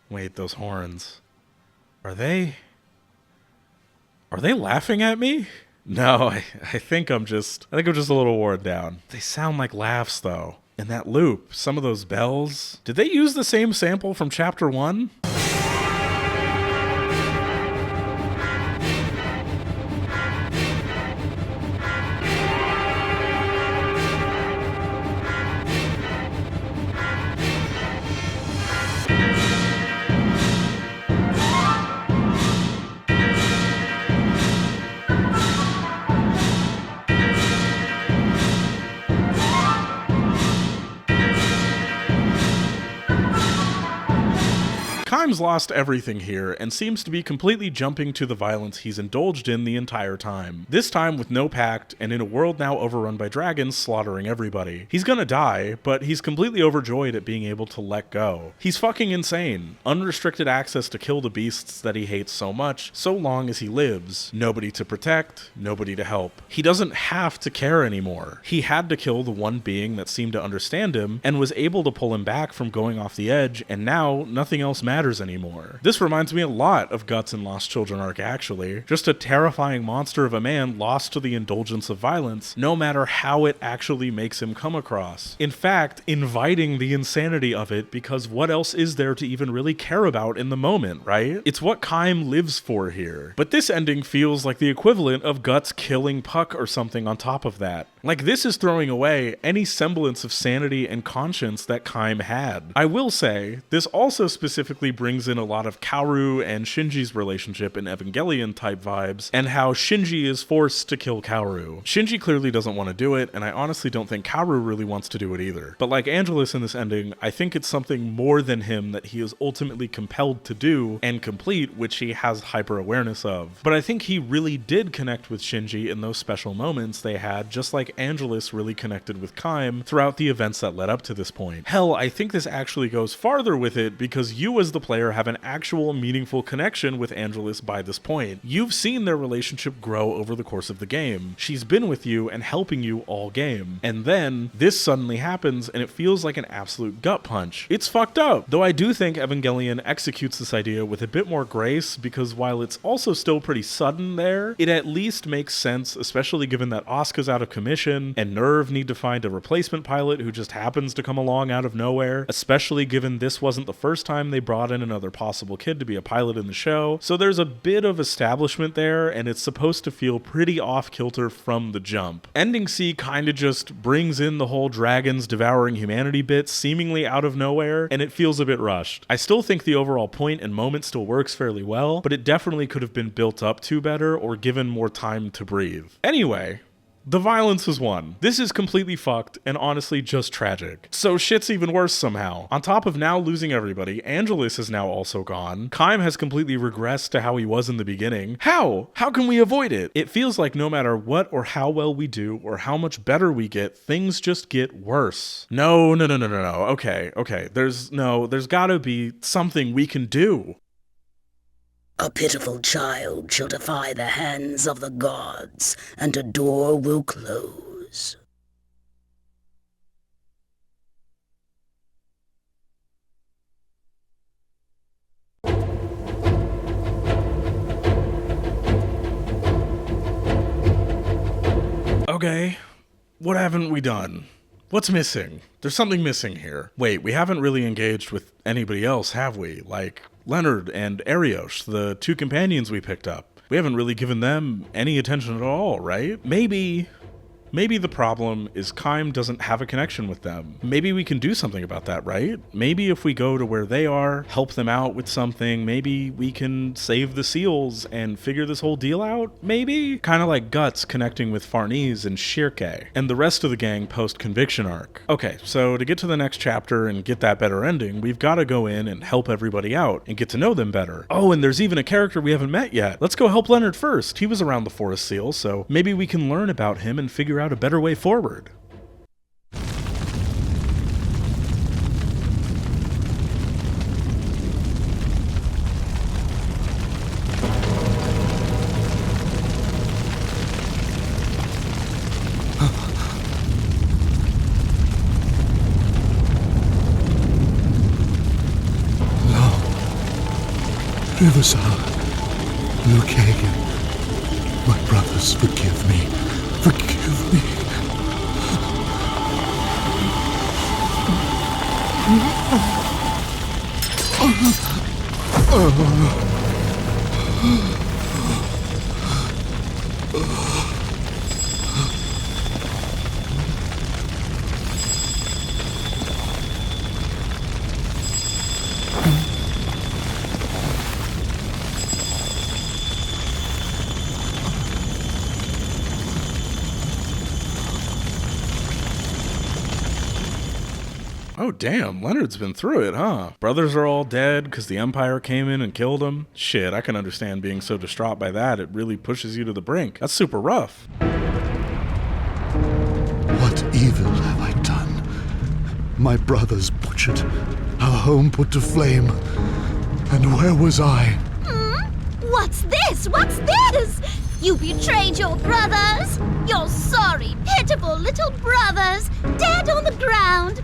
Wait, those horns. Are they laughing at me? No, I think I'm just a little worn down. They sound like laughs though. In that loop, some of those bells. Did they use the same sample from chapter 1? Kaim's lost everything here and seems to be completely jumping to the violence he's indulged in the entire time. This time with no pact and in a world now overrun by dragons slaughtering everybody. He's gonna die, but he's completely overjoyed at being able to let go. He's fucking insane. Unrestricted access to kill the beasts that he hates so much, so long as he lives. Nobody to protect, nobody to help. He doesn't have to care anymore. He had to kill the one being that seemed to understand him and was able to pull him back from going off the edge, and now nothing else matters anymore. This reminds me a lot of Guts and Lost Children arc actually. Just a terrifying monster of a man lost to the indulgence of violence, no matter how it actually makes him come across. In fact, inviting the insanity of it, because what else is there to even really care about in the moment, right? It's what Kaim lives for here. But this ending feels like the equivalent of Guts killing Puck or something on top of that. Like this is throwing away any semblance of sanity and conscience that Kaim had. I will say, this also specifically brings in a lot of Kaoru and Shinji's relationship in Evangelion type vibes, and how Shinji is forced to kill Kaoru. Shinji clearly doesn't want to do it, and I honestly don't think Kaoru really wants to do it either. But like Angelus in this ending, I think it's something more than him that he is ultimately compelled to do and complete, which he has hyper awareness of. But I think he really did connect with Shinji in those special moments they had, just like Angelus really connected with Kaim throughout the events that led up to this point. Hell, I think this actually goes farther with it because you as the player have an actual meaningful connection with Angelus by this point. You've seen their relationship grow over the course of the game. She's been with you and helping you all game. And then this suddenly happens and it feels like an absolute gut punch. It's fucked up. Though I do think Evangelion executes this idea with a bit more grace because while it's also still pretty sudden there, it at least makes sense, especially given that Asuka's out of commission and Nerve need to find a replacement pilot who just happens to come along out of nowhere, especially given this wasn't the first time they brought in another possible kid to be a pilot in the show, so there's a bit of establishment there, and it's supposed to feel pretty off-kilter from the jump. Ending C kinda just brings in the whole dragons devouring humanity bit seemingly out of nowhere, and it feels a bit rushed. I still think the overall point and moment still works fairly well, but it definitely could have been built up to better or given more time to breathe. Anyway, the violence is one. This is completely fucked and honestly just tragic. So shit's even worse somehow. On top of now losing everybody, Angelus is now also gone. Kaim has completely regressed to how he was in the beginning. How? How can we avoid it? It feels like no matter what or how well we do or how much better we get, things just get worse. No. Okay. There's gotta be something we can do. A pitiful child shall defy the hands of the gods, and a door will close. Okay, what haven't we done? What's missing? There's something missing here. Wait, we haven't really engaged with anybody else, have we? Like Leonard and Arios, the two companions we picked up. We haven't really given them any attention at all, right? Maybe the problem is Kaim doesn't have a connection with them. Maybe we can do something about that, right? Maybe if we go to where they are, help them out with something, maybe we can save the seals and figure this whole deal out, maybe? Kind of like Guts connecting with Farnese and Shirke, and the rest of the gang post-conviction arc. Okay, so to get to the next chapter and get that better ending, we've got to go in and help everybody out and get to know them better. Oh, and there's even a character we haven't met yet. Let's go help Leonard first. He was around the Forest Seal, so maybe we can learn about him and figure out a better way forward. Riverside, Luke Hagen, my brothers, forgive me. Forgive me. Oh damn, Leonard's been through it, huh? Brothers are all dead because the Empire came in and killed him. Shit, I can understand being so distraught by that. It really pushes you to the brink. That's super rough. What evil have I done? My brothers butchered, our home put to flame. And where was I? What's this? What's this? You betrayed your brothers? Your sorry, pitiful little brothers, dead on the ground.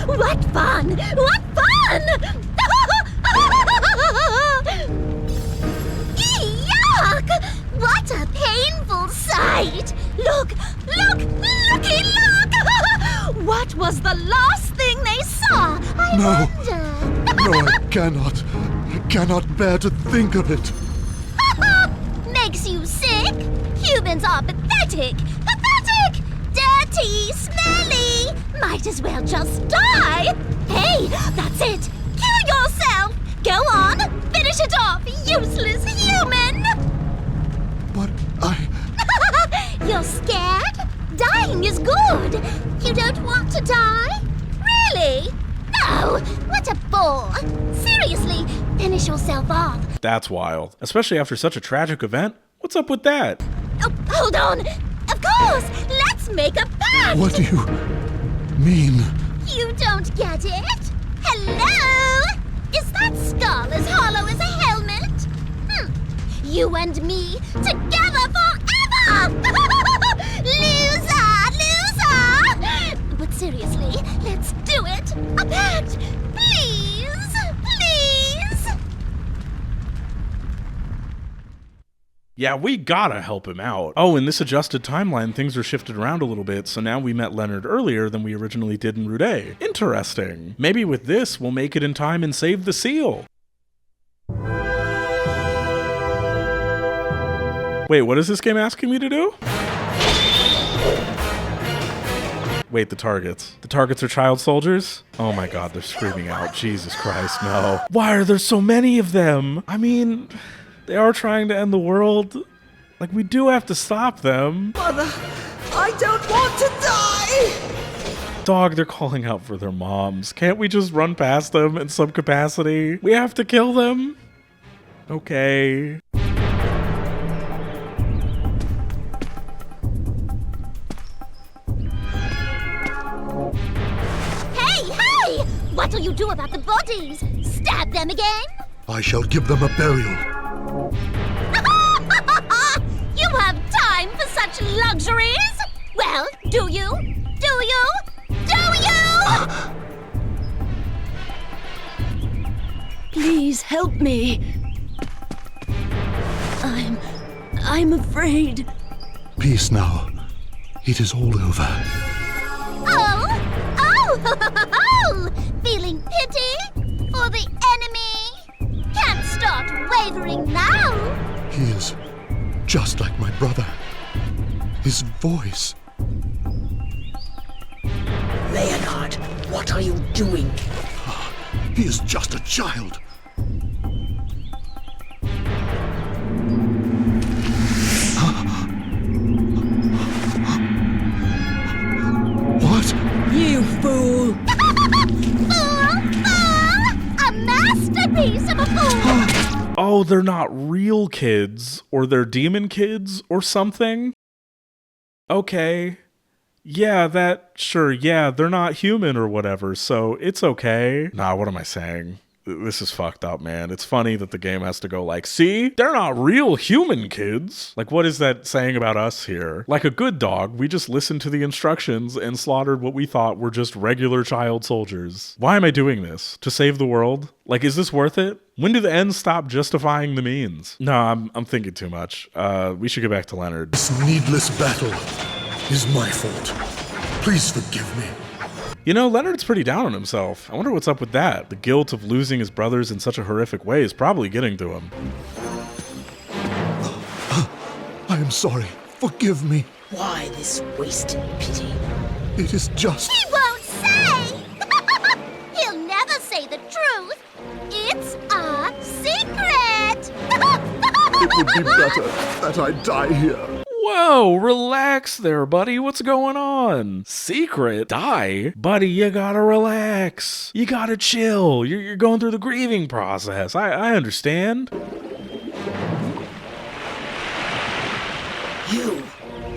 What fun! What fun! Yuck! What a painful sight! Look! Looky, look! What was the last thing they saw? I wonder. No, I cannot bear to think of it. Makes you sick? Humans are pathetic! Pathetic! Dirty! Smelly! Might as well just die! Hey, that's it! Kill yourself! Go on! Finish it off, useless human! But You're scared? Dying is good! You don't want to die? Really? No! What a bore! Seriously, finish yourself off! That's wild. Especially after such a tragic event. What's up with that? Oh, hold on! Of course! Let's make a pact! what do you mean? You don't get it? Hello? Is that skull as hollow as a helmet? You and me, together forever! Loser! But seriously, let's do it! A pact! Please! Yeah, we gotta help him out. Oh, in this adjusted timeline, things are shifted around a little bit, so now we met Leonard earlier than we originally did in Rude. Interesting. Maybe with this, we'll make it in time and save the seal. Wait, what is this game asking me to do? Wait, the targets. The targets are child soldiers? Oh my god, they're screaming out. Jesus Christ, no. Why are there so many of them? I mean, they are trying to end the world. Like, we do have to stop them. Mother, I don't want to die! Dog, they're calling out for their moms. Can't we just run past them in some capacity? We have to kill them? Okay. What'll you do about the bodies? Stab them again? I shall give them a burial. You have time for such luxuries? Well, do you? Do you? Do you? Please help me. I'm afraid. Peace now. It is all over. Oh! Feeling pity for the enemy? Can't start wavering now. He is just like my brother. His voice. Leonard, what are you doing? He is just a child. What? You fool! A masterpiece of a fool! Oh, they're not real kids, or they're demon kids, or something? Okay. Yeah, sure, yeah, they're not human or whatever, so it's okay. Nah, what am I saying? This is fucked up, man. It's funny that the game has to go like, see? They're not real human kids. Like, what is that saying about us here? Like a good dog, we just listened to the instructions and slaughtered what we thought were just regular child soldiers. Why am I doing this? To save the world? Like, is this worth it? When do the ends stop justifying the means? No, I'm thinking too much. We should get back to Leonard. This needless battle is my fault. Please forgive me. You know, Leonard's pretty down on himself. I wonder what's up with that. The guilt of losing his brothers in such a horrific way is probably getting to him. I am sorry. Forgive me. Why this wasted pity? It is just... He won't say! He'll never say the truth. It's a secret! It would be better that I die here. Whoa, relax there, buddy. What's going on? Secret? Die? Buddy, you gotta relax. You gotta chill. You're going through the grieving process. I understand.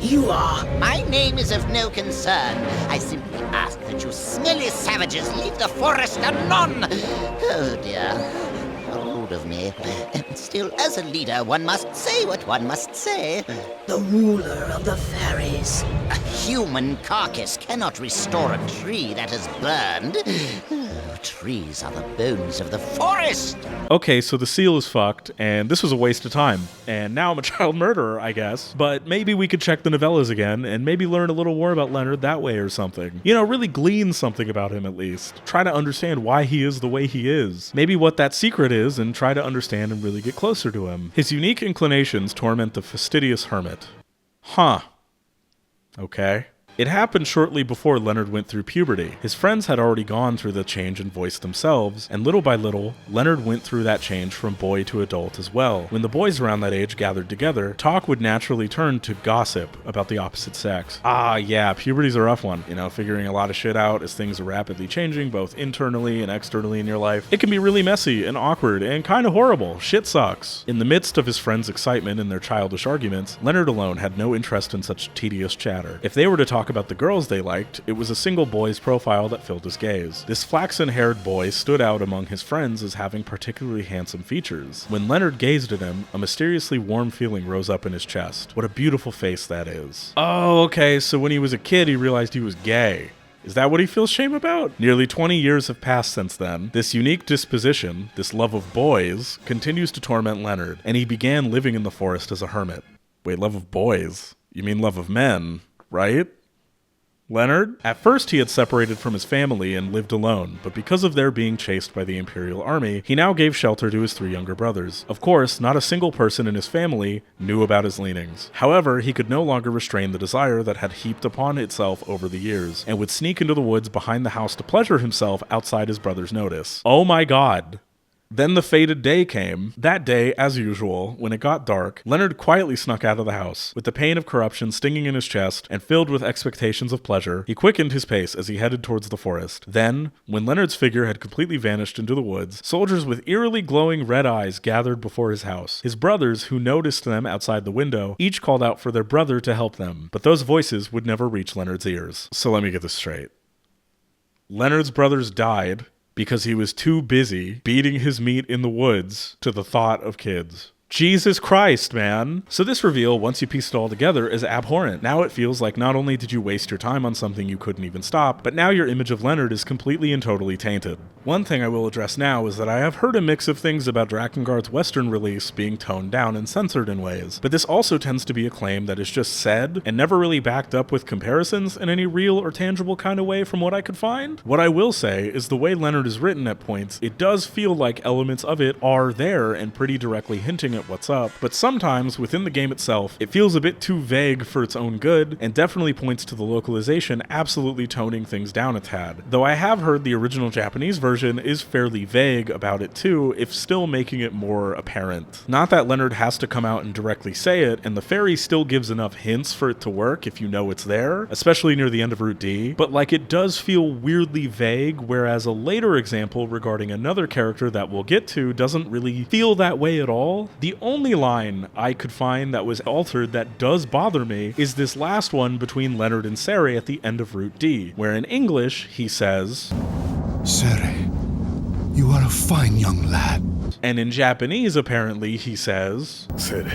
You are... My name is of no concern. I simply ask that you smelly savages leave the forest anon. Oh dear. How rude of me. Still, as a leader, one must say what one must say. The ruler of the fairies. A human carcass cannot restore a tree that has burned. Trees are the bones of the forest. Okay, so the seal is fucked, and this was a waste of time. And now I'm a child murderer, I guess. But maybe we could check the novellas again, and maybe learn a little more about Leonard that way or something. You know, really glean something about him at least. Try to understand why he is the way he is. Maybe what that secret is, and try to understand and really get closer to him. His unique inclinations torment the fastidious hermit. Huh. Okay. It happened shortly before Leonard went through puberty. His friends had already gone through the change and voiced themselves, and little by little, Leonard went through that change from boy to adult as well. When the boys around that age gathered together, talk would naturally turn to gossip about the opposite sex. Ah, yeah, puberty's a rough one. You know, figuring a lot of shit out as things are rapidly changing, both internally and externally in your life. It can be really messy and awkward and kind of horrible. Shit sucks. In the midst of his friends' excitement and their childish arguments, Leonard alone had no interest in such tedious chatter. If they were to talk about the girls they liked, it was a single boy's profile that filled his gaze. This flaxen-haired boy stood out among his friends as having particularly handsome features. When Leonard gazed at him, a mysteriously warm feeling rose up in his chest. What a beautiful face that is. Oh, okay, so when he was a kid, he realized he was gay. Is that what he feels shame about? Nearly 20 years have passed since then. This unique disposition, this love of boys, continues to torment Leonard, and he began living in the forest as a hermit. Wait, love of boys? You mean love of men, right? Leonard? At first he had separated from his family and lived alone, but because of their being chased by the Imperial Army, he now gave shelter to his 3 younger brothers. Of course, not a single person in his family knew about his leanings. However, he could no longer restrain the desire that had heaped upon itself over the years, and would sneak into the woods behind the house to pleasure himself outside his brother's notice. Oh my god! Then the fated day came. That day, as usual, when it got dark, Leonard quietly snuck out of the house. With the pain of corruption stinging in his chest, and filled with expectations of pleasure, he quickened his pace as he headed towards the forest. Then, when Leonard's figure had completely vanished into the woods, soldiers with eerily glowing red eyes gathered before his house. His brothers, who noticed them outside the window, each called out for their brother to help them, but those voices would never reach Leonard's ears. So let me get this straight. Leonard's brothers died because he was too busy beating his meat in the woods to the thought of kids. Jesus Christ, man. So this reveal, once you piece it all together, is abhorrent. Now it feels like not only did you waste your time on something you couldn't even stop, but now your image of Leonard is completely and totally tainted. One thing I will address now is that I have heard a mix of things about Drakengard's Western release being toned down and censored in ways, but this also tends to be a claim that is just said and never really backed up with comparisons in any real or tangible kind of way from what I could find. What I will say is the way Leonard is written at points, it does feel like elements of it are there and pretty directly hinting at what's up, but sometimes within the game itself, it feels a bit too vague for its own good and definitely points to the localization absolutely toning things down a tad. Though I have heard the original Japanese version is fairly vague about it too, if still making it more apparent. Not that Leonard has to come out and directly say it, and the fairy still gives enough hints for it to work if you know it's there, especially near the end of Route D, but like it does feel weirdly vague, whereas a later example regarding another character that we'll get to doesn't really feel that way at all. The only line I could find that was altered that does bother me is this last one between Leonard and Sere at the end of Route D, where in English he says, Sere, you are a fine young lad. And in Japanese, apparently, he says, Sere,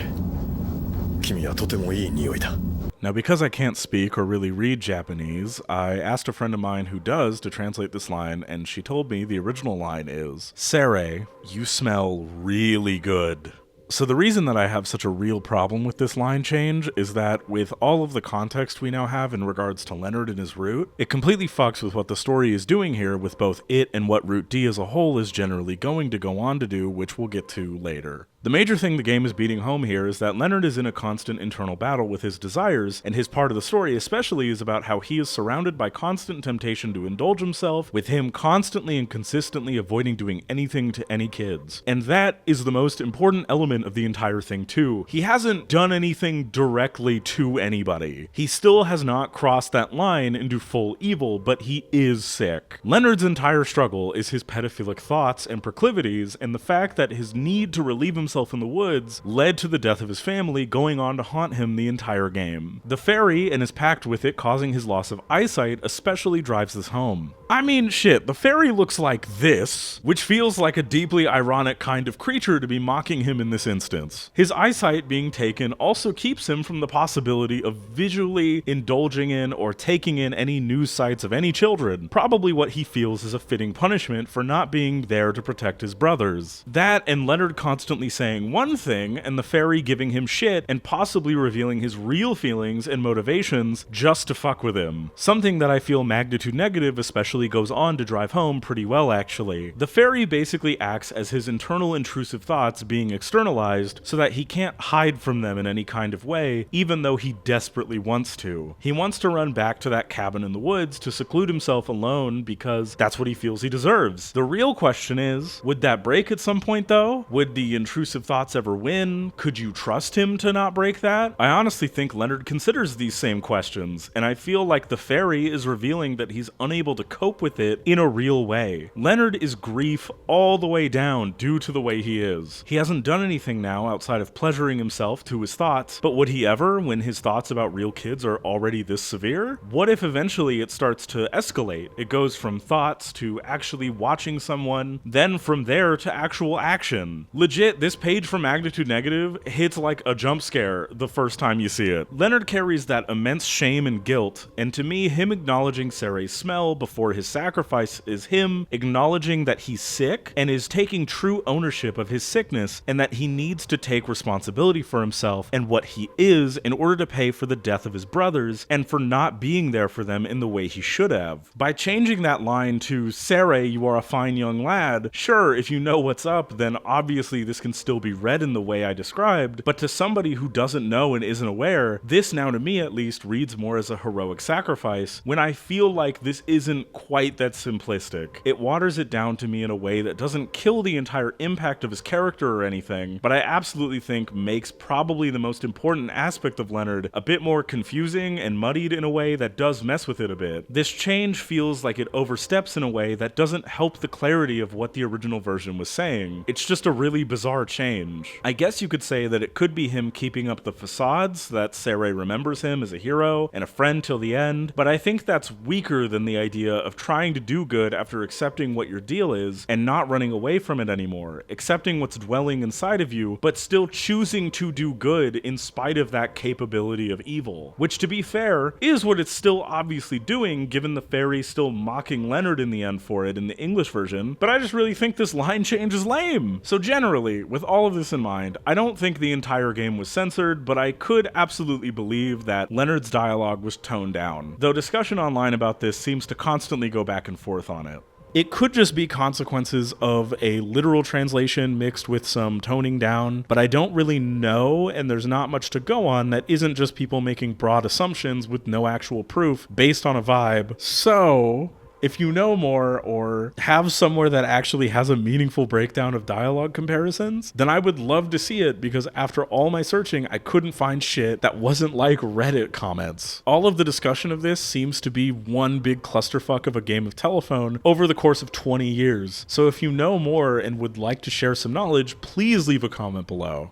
kimi wa totemo ii nioi da. Now, because I can't speak or really read Japanese, I asked a friend of mine who does to translate this line, and she told me the original line is, Sere, you smell really good. So the reason that I have such a real problem with this line change is that with all of the context we now have in regards to Leonard and his route, it completely fucks with what the story is doing here with both it and what Route D as a whole is generally going to go on to do, which we'll get to later. The major thing the game is beating home here is that Leonard is in a constant internal battle with his desires, and his part of the story especially is about how he is surrounded by constant temptation to indulge himself, with him constantly and consistently avoiding doing anything to any kids. And that is the most important element of the entire thing too. He hasn't done anything directly to anybody. He still has not crossed that line into full evil, but he is sick. Leonard's entire struggle is his pedophilic thoughts and proclivities, and the fact that his need to relieve himself in the woods led to the death of his family going on to haunt him the entire game. The fairy and his pact with it causing his loss of eyesight especially drives this home. I mean, shit, the fairy looks like this, which feels like a deeply ironic kind of creature to be mocking him in this instance. His eyesight being taken also keeps him from the possibility of visually indulging in or taking in any news sites of any children, probably what he feels is a fitting punishment for not being there to protect his brothers. That and Leonard constantly saying one thing and the fairy giving him shit and possibly revealing his real feelings and motivations just to fuck with him. Something that I feel magnitude negative especially goes on to drive home pretty well actually. The fairy basically acts as his internal intrusive thoughts being externalized so that he can't hide from them in any kind of way, even though he desperately wants to. He wants to run back to that cabin in the woods to seclude himself alone because that's what he feels he deserves. The real question is, would that break at some point though? Would the intrusive thoughts ever win? Could you trust him to not break that? I honestly think Leonard considers these same questions, and I feel like the fairy is revealing that he's unable to cope with it in a real way. Leonard is grief all the way down due to the way he is. He hasn't done anything now outside of pleasuring himself to his thoughts, but would he ever when his thoughts about real kids are already this severe? What if eventually it starts to escalate? It goes from thoughts to actually watching someone, then from there to actual action. Legit, this page from Magnitude Negative hits like a jump scare the first time you see it. Leonard carries that immense shame and guilt, and to me, him acknowledging Saray's smell before his sacrifice is him acknowledging that he's sick and is taking true ownership of his sickness, and that he needs to take responsibility for himself and what he is in order to pay for the death of his brothers and for not being there for them in the way he should have. By changing that line to, Saray, you are a fine young lad, sure, if you know what's up, then obviously this can still be read in the way I described, but to somebody who doesn't know and isn't aware, this now to me at least reads more as a heroic sacrifice, when I feel like this isn't quite that simplistic. It waters it down to me in a way that doesn't kill the entire impact of his character or anything, but I absolutely think makes probably the most important aspect of Leonard a bit more confusing and muddied in a way that does mess with it a bit. This change feels like it oversteps in a way that doesn't help the clarity of what the original version was saying. It's just a really bizarre change. I guess you could say that it could be him keeping up the facades that Saray remembers him as a hero and a friend till the end, but I think that's weaker than the idea of trying to do good after accepting what your deal is and not running away from it anymore, accepting what's dwelling inside of you, but still choosing to do good in spite of that capability of evil. Which, to be fair, is what it's still obviously doing, given the fairy still mocking Leonard in the end for it in the English version, but I just really think this line change is lame. So generally, with all of this in mind, I don't think the entire game was censored, but I could absolutely believe that Leonard's dialogue was toned down, though discussion online about this seems to constantly go back and forth on it. It could just be consequences of a literal translation mixed with some toning down, but I don't really know, and there's not much to go on that isn't just people making broad assumptions with no actual proof based on a vibe. So, if you know more or have somewhere that actually has a meaningful breakdown of dialogue comparisons, then I would love to see it, because after all my searching, I couldn't find shit that wasn't like Reddit comments. All of the discussion of this seems to be one big clusterfuck of a game of telephone over the course of 20 years. So if you know more and would like to share some knowledge, please leave a comment below.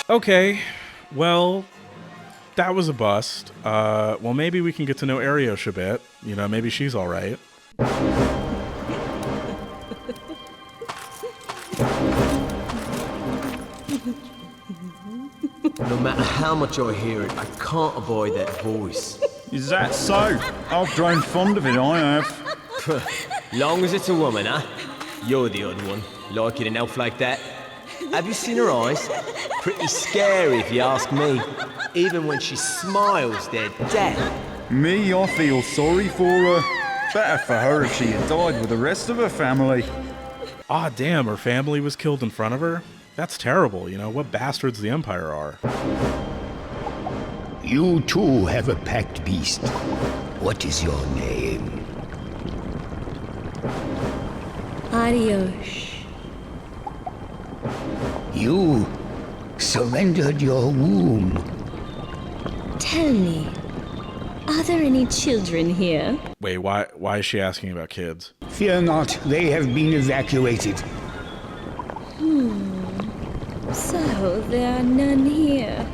Okay. Well, that was a bust. Well, maybe we can get to know Ariosh a bit. You know, maybe she's all right. No matter how much I hear it, I can't avoid that voice. Is that so? I've grown fond of it, I have. Long as it's a woman, huh? You're the odd one. Liking an elf like that. Have you seen her eyes? Pretty scary if you ask me. Even when she smiles, they're dead. Me, I feel sorry for her. Better for her if she had died with the rest of her family. Ah, damn, her family was killed in front of her? That's terrible, you know, what bastards the Empire are. You too have a packed beast. What is your name? Ariosh. You surrendered your womb. Tell me, are there any children here? Wait, why is she asking about kids? Fear not, they have been evacuated. So there are none here.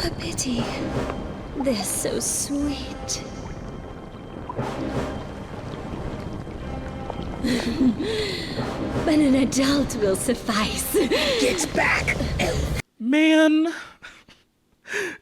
A pity. They're so sweet. But an adult will suffice. Get back, elf! Man!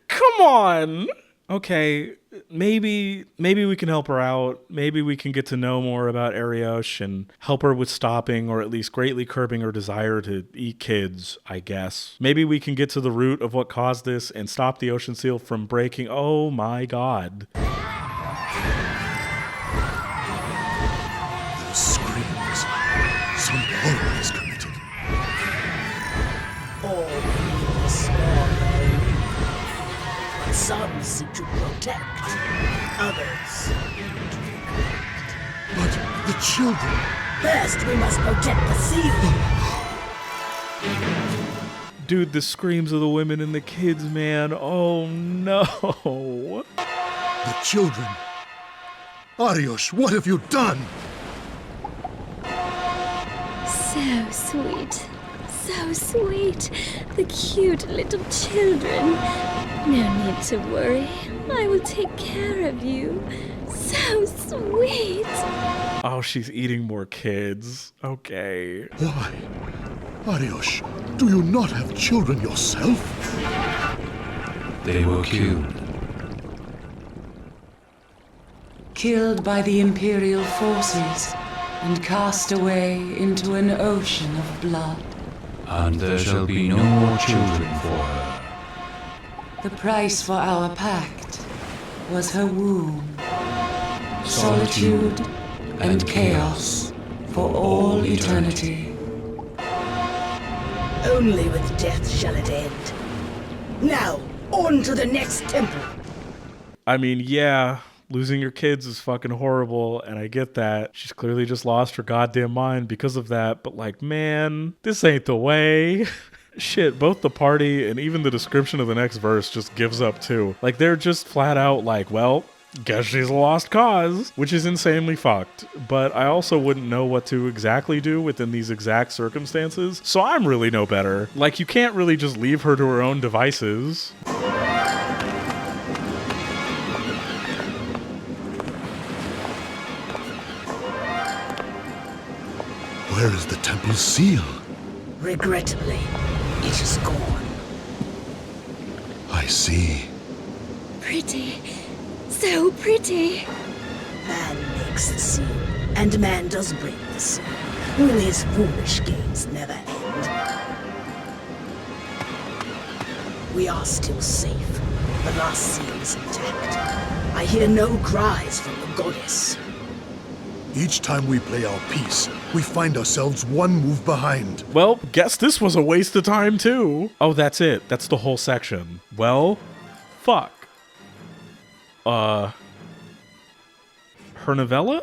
Come on! Okay, maybe we can help her out. Maybe we can get to know more about Ariosh and help her with stopping, or at least greatly curbing her desire to eat kids, I guess. Maybe we can get to the root of what caused this and stop the ocean seal from breaking. Oh my god. Those screams. Some horror is committed. All people small name. Some seek to protect, others to neglect. But the children. First, we must protect the seal. Dude, the screams of the women and the kids, man. Oh no. The children. Ariosh, what have you done? So sweet. So sweet. The cute little children. No need to worry. I will take care of you. So sweet. Oh, she's eating more kids. Okay. Why? Arios, do you not have children yourself? They were killed. Killed by the Imperial forces and cast away into an ocean of blood. And there shall be no more children for her. The price for our pact was her womb. Solitude and chaos for all eternity. Only with death shall it end. Now, on to the next temple. I mean, yeah, losing your kids is fucking horrible, and I get that. She's clearly just lost her goddamn mind because of that, but like, man, this ain't the way. Shit, both the party and even the description of the next verse just gives up too. Like, they're just flat out like, well, guess she's a lost cause, which is insanely fucked. But I also wouldn't know what to exactly do within these exact circumstances, so I'm really no better. Like, you can't really just leave her to her own devices. Where is the temple's seal? Regrettably, it is gone. I see. Pretty. So pretty. Man makes the seal, and man does break the seal. Will his foolish games never end? We are still safe. The last seal is intact. I hear no cries from the goddess. Each time we play our piece, we find ourselves one move behind. Well, guess this was a waste of time too. Oh, that's it. That's the whole section. Well, fuck. Her novella?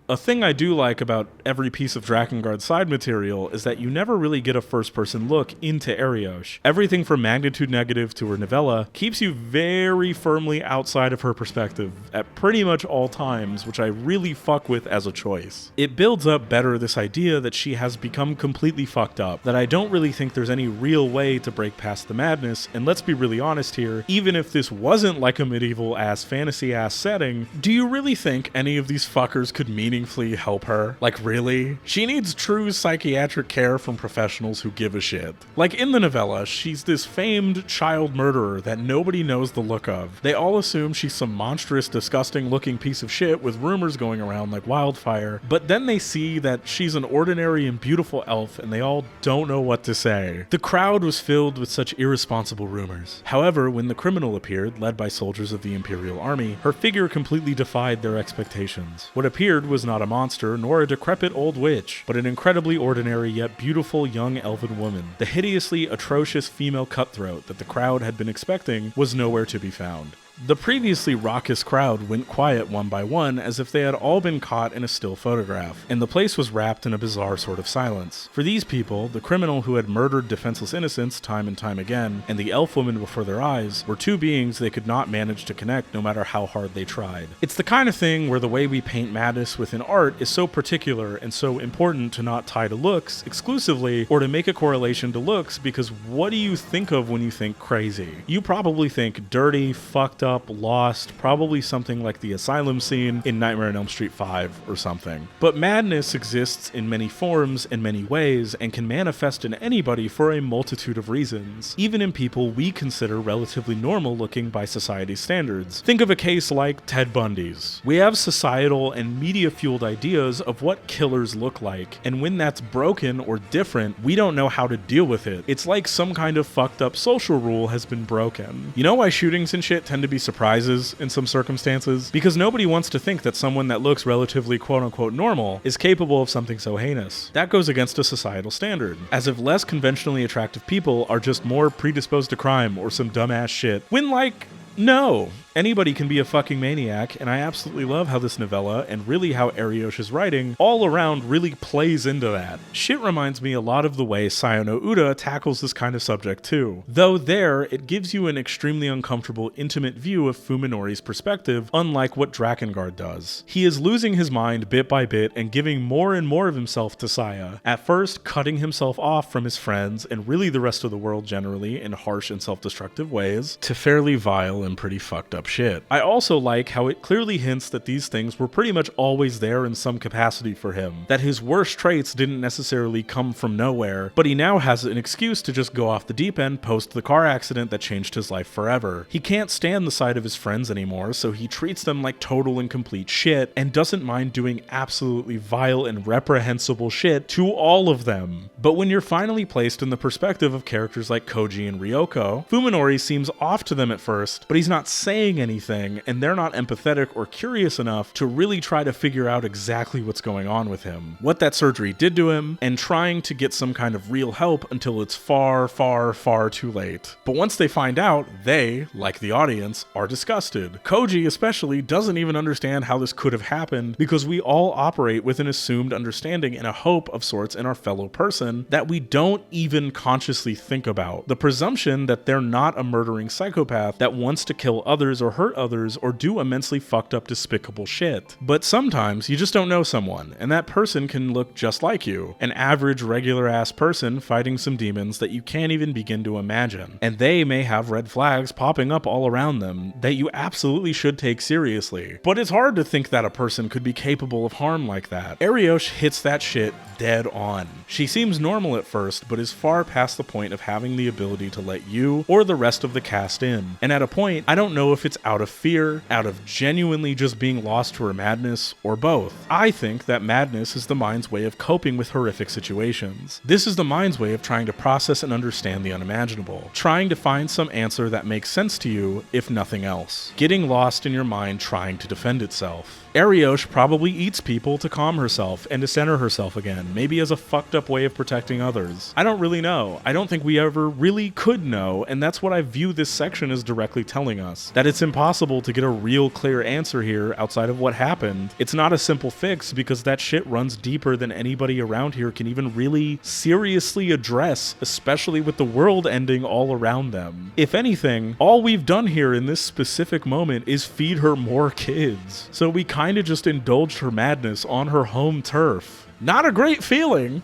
A thing I do like about every piece of Drakengard side material is that you never really get a first-person look into Arios. Everything from Magnitude Negative to her novella keeps you very firmly outside of her perspective at pretty much all times, which I really fuck with as a choice. It builds up better this idea that she has become completely fucked up, that I don't really think there's any real way to break past the madness, and let's be really honest here, even if this wasn't like a medieval-ass, fantasy-ass setting, do you really think any of these fuckers could meaningfully help her? Like, really? She needs true psychiatric care from professionals who give a shit. Like, in the novella, she's this famed child murderer that nobody knows the look of. They all assume she's some monstrous, disgusting-looking piece of shit with rumors going around like wildfire, but then they see that she's an ordinary and beautiful elf, and they all don't know what to say. The crowd was filled with such irresponsible rumors. However, when the criminal appeared, led by soldiers of the Imperial Army, her figure completely defied their expectations. What appeared was not a monster, nor a decrepit old witch, but an incredibly ordinary yet beautiful young elven woman. The hideously atrocious female cutthroat that the crowd had been expecting was nowhere to be found. The previously raucous crowd went quiet one by one as if they had all been caught in a still photograph, and the place was wrapped in a bizarre sort of silence. For these people, the criminal who had murdered defenseless innocents time and time again, and the elf woman before their eyes, were two beings they could not manage to connect no matter how hard they tried. It's the kind of thing where the way we paint madness within art is so particular and so important to not tie to looks exclusively, or to make a correlation to looks, because what do you think of when you think crazy? You probably think dirty, fucked up, lost, probably something like the asylum scene in Nightmare on Elm Street 5 or something. But madness exists in many forms and many ways and can manifest in anybody for a multitude of reasons, even in people we consider relatively normal looking by society's standards. Think of a case like Ted Bundy's. We have societal and media-fueled ideas of what killers look like, and when that's broken or different, we don't know how to deal with it. It's like some kind of fucked up social rule has been broken. You know why shootings and shit tend to be surprises in some circumstances? Because nobody wants to think that someone that looks relatively quote-unquote normal is capable of something so heinous. That goes against a societal standard, as if less conventionally attractive people are just more predisposed to crime or some dumbass shit, when like, no. Anybody can be a fucking maniac, and I absolutely love how this novella, and really how Arios's writing, all around really plays into that. Shit reminds me a lot of the way Sayo no Uda tackles this kind of subject too. Though there, it gives you an extremely uncomfortable, intimate view of Fuminori's perspective, unlike what Drakengard does. He is losing his mind bit by bit and giving more and more of himself to Saya, at first cutting himself off from his friends and really the rest of the world generally in harsh and self-destructive ways, to fairly vile and pretty fucked up shit. I also like how it clearly hints that these things were pretty much always there in some capacity for him, that his worst traits didn't necessarily come from nowhere, but he now has an excuse to just go off the deep end post the car accident that changed his life forever. He can't stand the sight of his friends anymore, so he treats them like total and complete shit, and doesn't mind doing absolutely vile and reprehensible shit to all of them. But when you're finally placed in the perspective of characters like Koji and Ryoko, Fuminori seems off to them at first, but he's not saying anything, and they're not empathetic or curious enough to really try to figure out exactly what's going on with him, what that surgery did to him, and trying to get some kind of real help until it's far, far, far too late. But once they find out, they, like the audience, are disgusted. Koji especially doesn't even understand how this could have happened, because we all operate with an assumed understanding and a hope of sorts in our fellow person that we don't even consciously think about. The presumption that they're not a murdering psychopath that wants to kill others or hurt others or do immensely fucked up despicable shit. But sometimes you just don't know someone, and that person can look just like you, an average regular ass person fighting some demons that you can't even begin to imagine. And they may have red flags popping up all around them that you absolutely should take seriously. But it's hard to think that a person could be capable of harm like that. Ariosh hits that shit dead on. She seems normal at first, but is far past the point of having the ability to let you or the rest of the cast in. And at a point, I don't know if it's out of fear, out of genuinely just being lost to her madness, or both. I think that madness is the mind's way of coping with horrific situations. This is the mind's way of trying to process and understand the unimaginable, trying to find some answer that makes sense to you, if nothing else. Getting lost in your mind trying to defend itself. Ariosh probably eats people to calm herself and to center herself again, maybe as a fucked up way of protecting others. I don't really know. I don't think we ever really could know, and that's what I view this section as directly telling us. That it's impossible to get a real clear answer here outside of what happened. It's not a simple fix because that shit runs deeper than anybody around here can even really seriously address, especially with the world ending all around them. If anything, all we've done here in this specific moment is feed her more kids. So we kind of just indulged her madness on her home turf. Not a great feeling.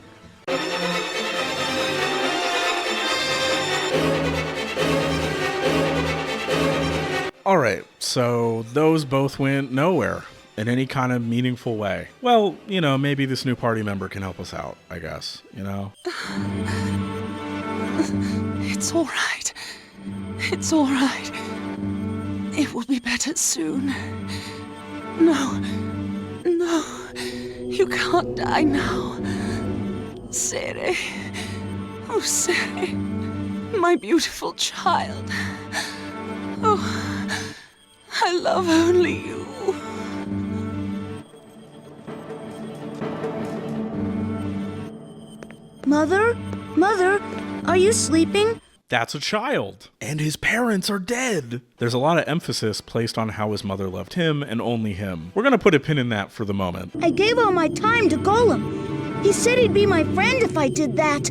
Alright, so those both went nowhere in any kind of meaningful way. Well, you know, maybe this new party member can help us out, I guess, you know? It's all right. It's all right. It will be better soon. No. No. You can't die now. Sere. Oh, Sere. My beautiful child. Oh, I love only you. Mother? Mother, are you sleeping? That's a child, and his parents are dead. There's a lot of emphasis placed on how his mother loved him and only him. We're gonna put a pin in that for the moment. I gave all my time to Golem. He said he'd be my friend if I did that.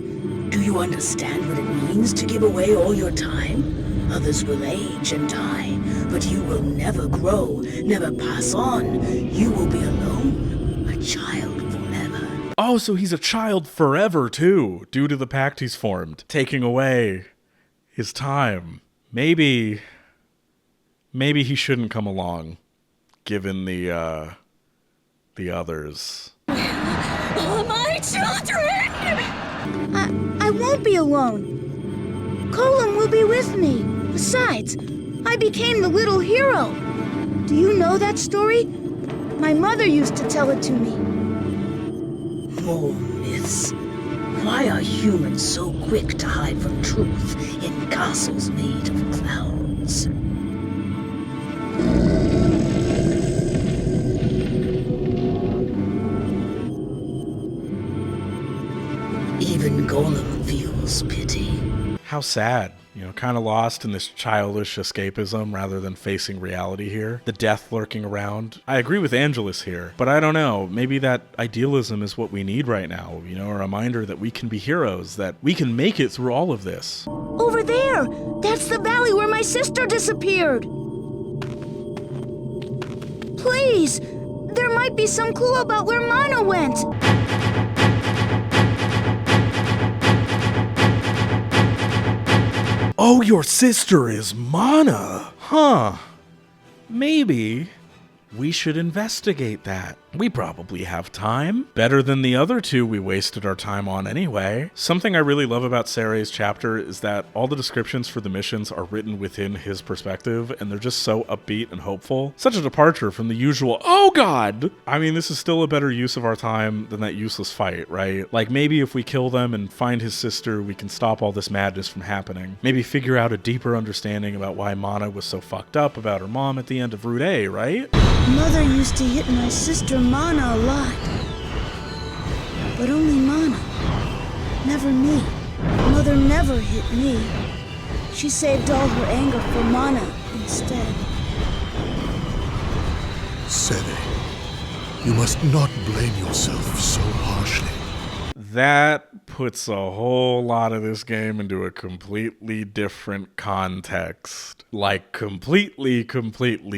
Do you understand what it means to give away all your time? Others will age and die, but you will never grow, never pass on. You will be alone, a child forever. Oh, so he's a child forever, too, due to the pact he's formed, taking away his time. Maybe he shouldn't come along, given the others. Oh, my children! I won't be alone. Golem will be with me. Besides, I became the little hero. Do you know that story? My mother used to tell it to me. More myths. Why are humans so quick to hide from truth in castles made of clouds? Even Golem feels pity. How sad. You know, kind of lost in this childish escapism rather than facing reality here. The death lurking around. I agree with Angelus here, but I don't know. Maybe that idealism is what we need right now. You know, a reminder that we can be heroes, that we can make it through all of this. Over there! That's the valley where my sister disappeared! Please! There might be some clue about where Mana went! Oh, your sister is Mana! Huh. maybe we should investigate that. We probably have time. Better than the other two we wasted our time on anyway. Something I really love about Saray's chapter is that all the descriptions for the missions are written within his perspective, and they're just so upbeat and hopeful. Such a departure from the usual, oh god! I mean, this is still a better use of our time than that useless fight, right? Like, maybe if we kill them and find his sister, we can stop all this madness from happening. Maybe figure out a deeper understanding about why Mana was so fucked up about her mom at the end of Route A, right? Mother used to hit my sister Mana a lot. But only Mana. Never me. Mother never hit me. She saved all her anger for Mana instead. Sere, you must not blame yourself so harshly. That puts a whole lot of this game into a completely different context. Like, completely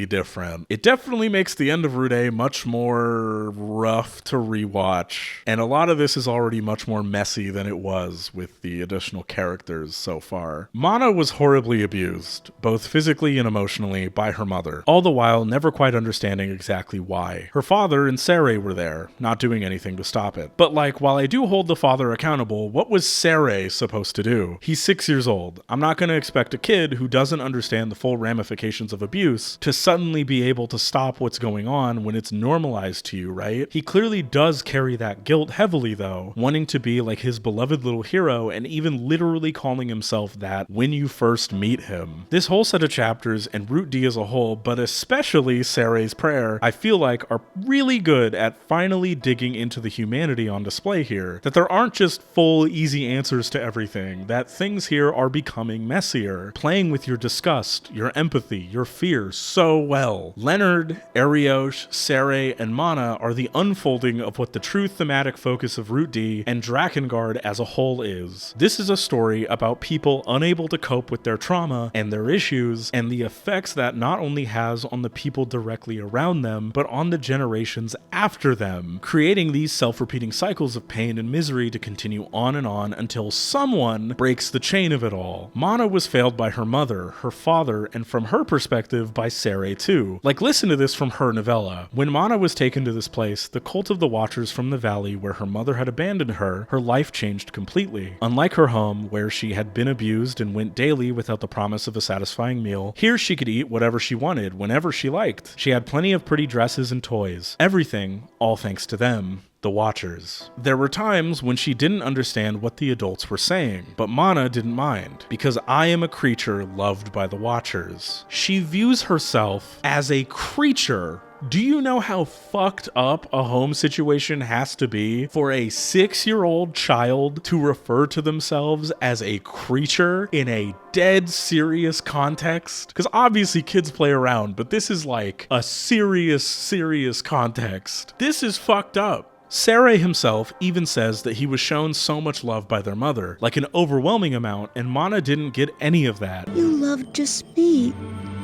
different. It definitely makes the end of Route A much more rough to rewatch, and a lot of this is already much more messy than it was with the additional characters so far. Mana was horribly abused, both physically and emotionally, by her mother, all the while never quite understanding exactly why. Her father and Saray were there, not doing anything to stop it. But like, while I do hold the father accountable, what was Saray supposed to do? He's 6 years old. I'm not going to expect a kid who doesn't understand the full ramifications of abuse to suddenly be able to stop what's going on when it's normalized to you, right? He clearly does carry that guilt heavily though, wanting to be like his beloved little hero and even literally calling himself that when you first meet him. This whole set of chapters and Route D as a whole, but especially Saray's prayer, I feel like are really good at finally digging into the humanity on display here. That there aren't just full, easy answers to everything, that things here are becoming messier, playing with your disgust, your empathy, your fear so well. Leonard, Ariosh, Saray, and Mana are the unfolding of what the true thematic focus of Route D and Drakengard as a whole is. This is a story about people unable to cope with their trauma and their issues, and the effects that not only has on the people directly around them, but on the generations after them, creating these self-repeating cycles of pain and misery to continue on and on until someone breaks the chain of it all. Mana was failed by her mother, her father, and from her perspective by Saray too. Like, listen to this from her novella. When Mana was taken to this place, the cult of the Watchers from the valley where her mother had abandoned her, her life changed completely. Unlike her home, where she had been abused and went daily without the promise of a satisfying meal, here she could eat whatever she wanted, whenever she liked. She had plenty of pretty dresses and toys. Everything, all thanks to them. The Watchers. There were times when she didn't understand what the adults were saying, but Mana didn't mind, because I am a creature loved by the Watchers. She views herself as a creature. Do you know how fucked up a home situation has to be for a 6-year-old child to refer to themselves as a creature in a dead serious context? Because obviously kids play around, but this is like a serious context. This is fucked up. Saray himself even says that he was shown so much love by their mother, like an overwhelming amount, and Mana didn't get any of that. You loved just me,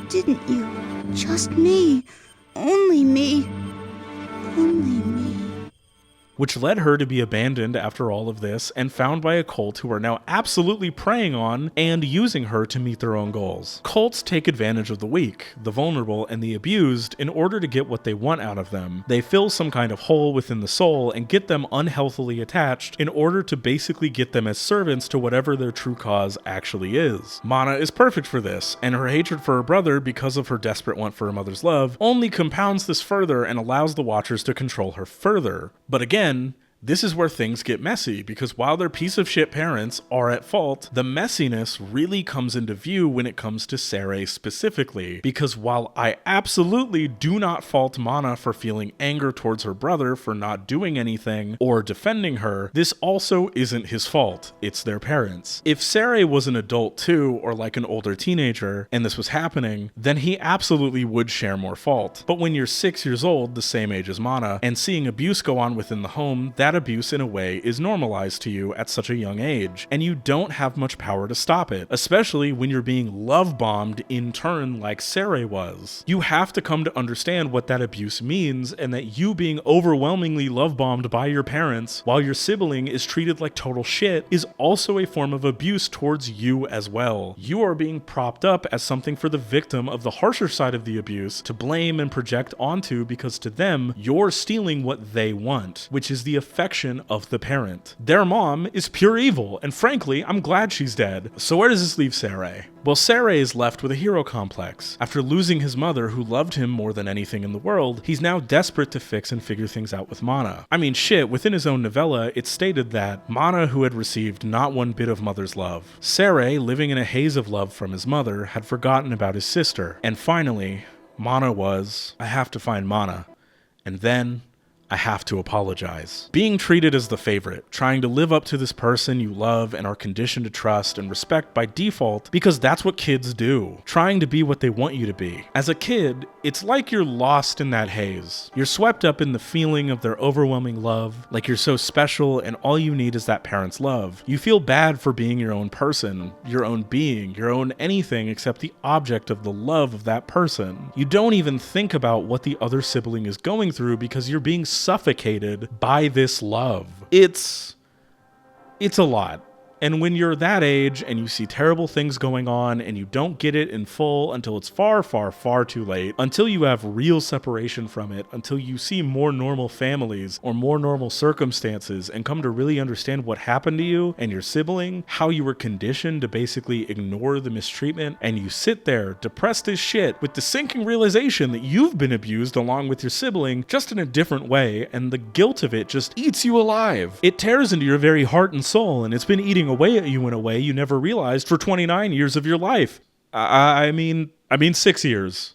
didn't you? Just me. Only me. Only me. Which led her to be abandoned after all of this and found by a cult who are now absolutely preying on and using her to meet their own goals. Cults take advantage of the weak, the vulnerable, and the abused in order to get what they want out of them. They fill some kind of hole within the soul and get them unhealthily attached in order to basically get them as servants to whatever their true cause actually is. Mana is perfect for this, and her hatred for her brother because of her desperate want for her mother's love only compounds this further and allows the Watchers to control her further. But again, this is where things get messy, because while their piece of shit parents are at fault, the messiness really comes into view when it comes to Saray specifically, because while I absolutely do not fault Mana for feeling anger towards her brother for not doing anything or defending her, this also isn't his fault, it's their parents. If Saray was an adult too, or like an older teenager, and this was happening, then he absolutely would share more fault. But when you're 6 years old, the same age as Mana, and seeing abuse go on within the home, that that abuse in a way is normalized to you at such a young age, and you don't have much power to stop it, especially when you're being love-bombed in turn like Sere was. You have to come to understand what that abuse means, and that you being overwhelmingly love-bombed by your parents while your sibling is treated like total shit is also a form of abuse towards you as well. You are being propped up as something for the victim of the harsher side of the abuse to blame and project onto, because to them, you're stealing what they want, which is the affection of the parent. Their mom is pure evil, and frankly, I'm glad she's dead. So where does this leave Sere? Well, Sere is left with a hero complex. After losing his mother, who loved him more than anything in the world, he's now desperate to fix and figure things out with Mana. I mean, shit, within his own novella, it's stated that Mana, who had received not one bit of mother's love. Sere, living in a haze of love from his mother, had forgotten about his sister. And finally, Mana was, I have to find Mana. And then, I have to apologize. Being treated as the favorite, trying to live up to this person you love and are conditioned to trust and respect by default because that's what kids do, trying to be what they want you to be. As a kid, it's like you're lost in that haze. You're swept up in the feeling of their overwhelming love, like you're so special and all you need is that parent's love. You feel bad for being your own person, your own being, your own anything except the object of the love of that person. You don't even think about what the other sibling is going through because you're being suffocated by this love. It's a lot. And when you're that age and you see terrible things going on and you don't get it in full until it's far, far, far too late, until you have real separation from it, until you see more normal families or more normal circumstances and come to really understand what happened to you and your sibling, how you were conditioned to basically ignore the mistreatment, and you sit there depressed as shit with the sinking realization that you've been abused along with your sibling, just in a different way, and the guilt of it just eats you alive. It tears into your very heart and soul, and it's been eating away at you in a way you never realized for 29 years of your life. I mean 6 years.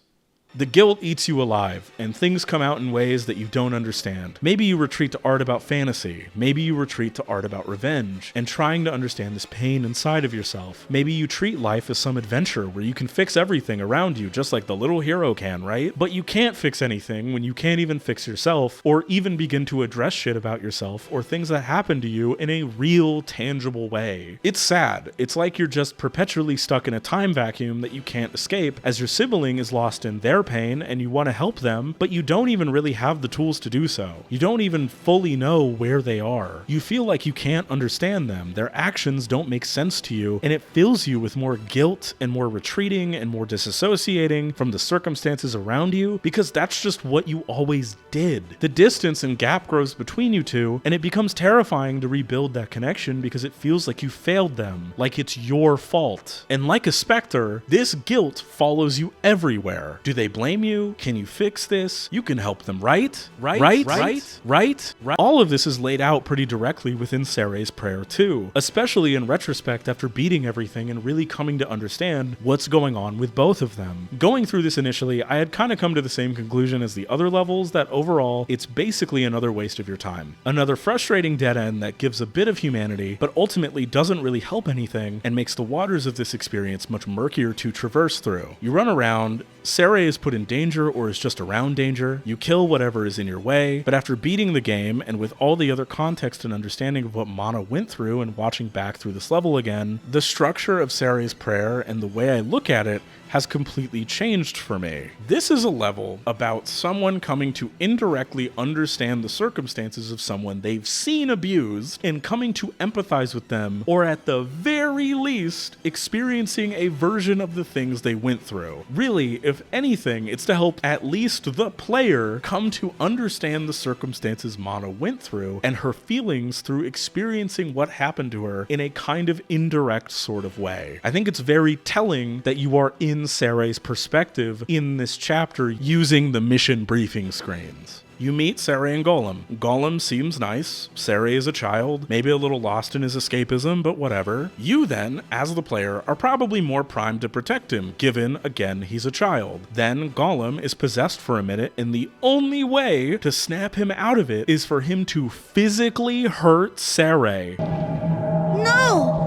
The guilt eats you alive, and things come out in ways that you don't understand. Maybe you retreat to art about fantasy. Maybe you retreat to art about revenge, and trying to understand this pain inside of yourself. Maybe you treat life as some adventure where you can fix everything around you, just like the little hero can, right? But you can't fix anything when you can't even fix yourself, or even begin to address shit about yourself, or things that happen to you in a real, tangible way. It's sad. It's like you're just perpetually stuck in a time vacuum that you can't escape, as your sibling is lost in their pain and you want to help them, but you don't even really have the tools to do so. You don't even fully know where they are. You feel like you can't understand them. Their actions don't make sense to you, and it fills you with more guilt and more retreating and more disassociating from the circumstances around you, because that's just what you always did. The distance and gap grows between you two, and it becomes terrifying to rebuild that connection because it feels like you failed them, like it's your fault. And like a specter, this guilt follows you everywhere. Do they blame you? Can you fix this? You can help them, right? Right? All of this is laid out pretty directly within Sere's prayer too, especially in retrospect after beating everything and really coming to understand what's going on with both of them. Going through this initially, I had kind of come to the same conclusion as the other levels, that overall, it's basically another waste of your time. Another frustrating dead end that gives a bit of humanity, but ultimately doesn't really help anything and makes the waters of this experience much murkier to traverse through. You run around, Sere is put in danger or is just around danger, you kill whatever is in your way, but after beating the game and with all the other context and understanding of what Mana went through and watching back through this level again, the structure of Sere's prayer and the way I look at it has completely changed for me. This is a level about someone coming to indirectly understand the circumstances of someone they've seen abused and coming to empathize with them, or at the very least, experiencing a version of the things they went through. Really, if anything, it's to help at least the player come to understand the circumstances Mana went through and her feelings through experiencing what happened to her in a kind of indirect sort of way. I think it's very telling that you are in Sere's perspective in this chapter using the mission briefing screens. You meet Sere and Golem. Golem seems nice. Sere is a child, maybe a little lost in his escapism, but whatever. You then, as the player, are probably more primed to protect him, given, again, he's a child. Then Golem is possessed for a minute, and the only way to snap him out of it is for him to physically hurt Sere. No!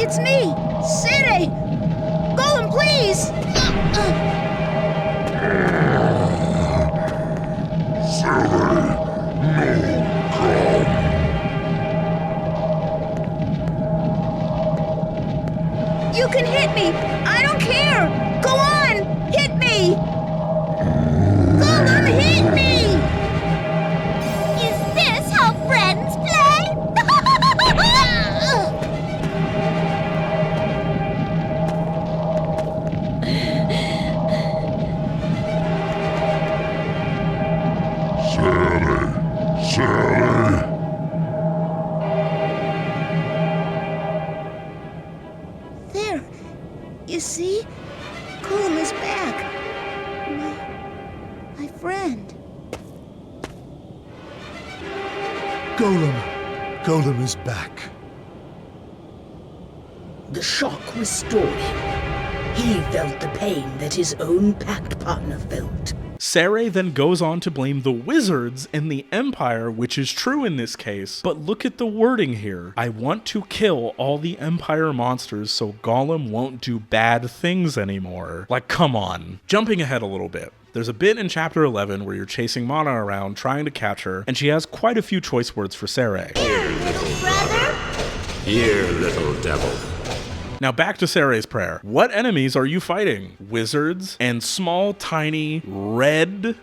It's me, Sere! Golem, please! can hit me! I don't care! Go on! Hit me! Golem, hit me! Is this how friends play? Sally! There. You see? Golem is back. My friend. Golem is back. The shock restored him. He felt the pain that his own pact partner felt. Sarai then goes on to blame the wizards and the Empire, which is true in this case, but look at the wording here. I want to kill all the Empire monsters so Gollum won't do bad things anymore. Like, come on. Jumping ahead a little bit. There's a bit in chapter 11 where you're chasing Mana around trying to catch her, and she has quite a few choice words for Sarai. Here, little brother. Here, little devil. Now back to Sarai's prayer. What enemies are you fighting? Wizards and small, tiny, red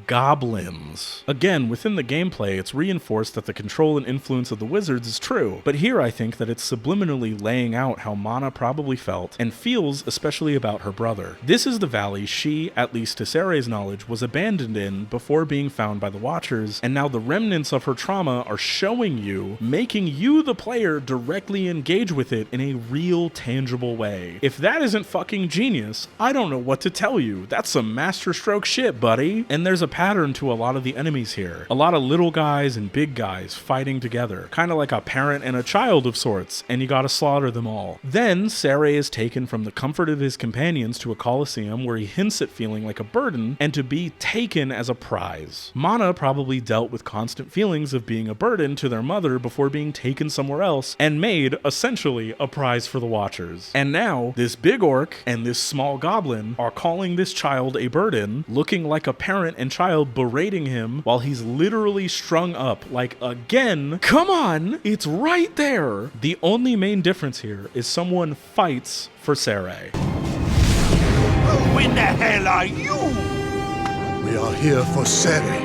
goblins. Again, within the gameplay, it's reinforced that the control and influence of the wizards is true, but here I think that it's subliminally laying out how Mana probably felt and feels, especially about her brother. This is the valley she, at least to Sarai's knowledge, was abandoned in before being found by the Watchers, and now the remnants of her trauma are showing you, making you, the player, directly engage with it in a real, tangible way. If that isn't fucking genius, I don't know what to tell you. That's some masterstroke shit, buddy. And there's a pattern to a lot of the enemies here. A lot of little guys and big guys fighting together, kind of like a parent and a child of sorts, and you gotta slaughter them all. Then Sarai is taken from the comfort of his companions to a coliseum where he hints at feeling like a burden and to be taken as a prize. Mana probably dealt with constant feelings of being a burden to their mother before being taken somewhere else and made, essentially, a prize for the Watchers. And now, this big orc and this small goblin are calling this child a burden, looking like a parent and child berating him while he's literally strung up. Like, again, come on, it's right there. The only main difference here is someone fights for Sarai. Who in the hell are you? We are here for Sarai.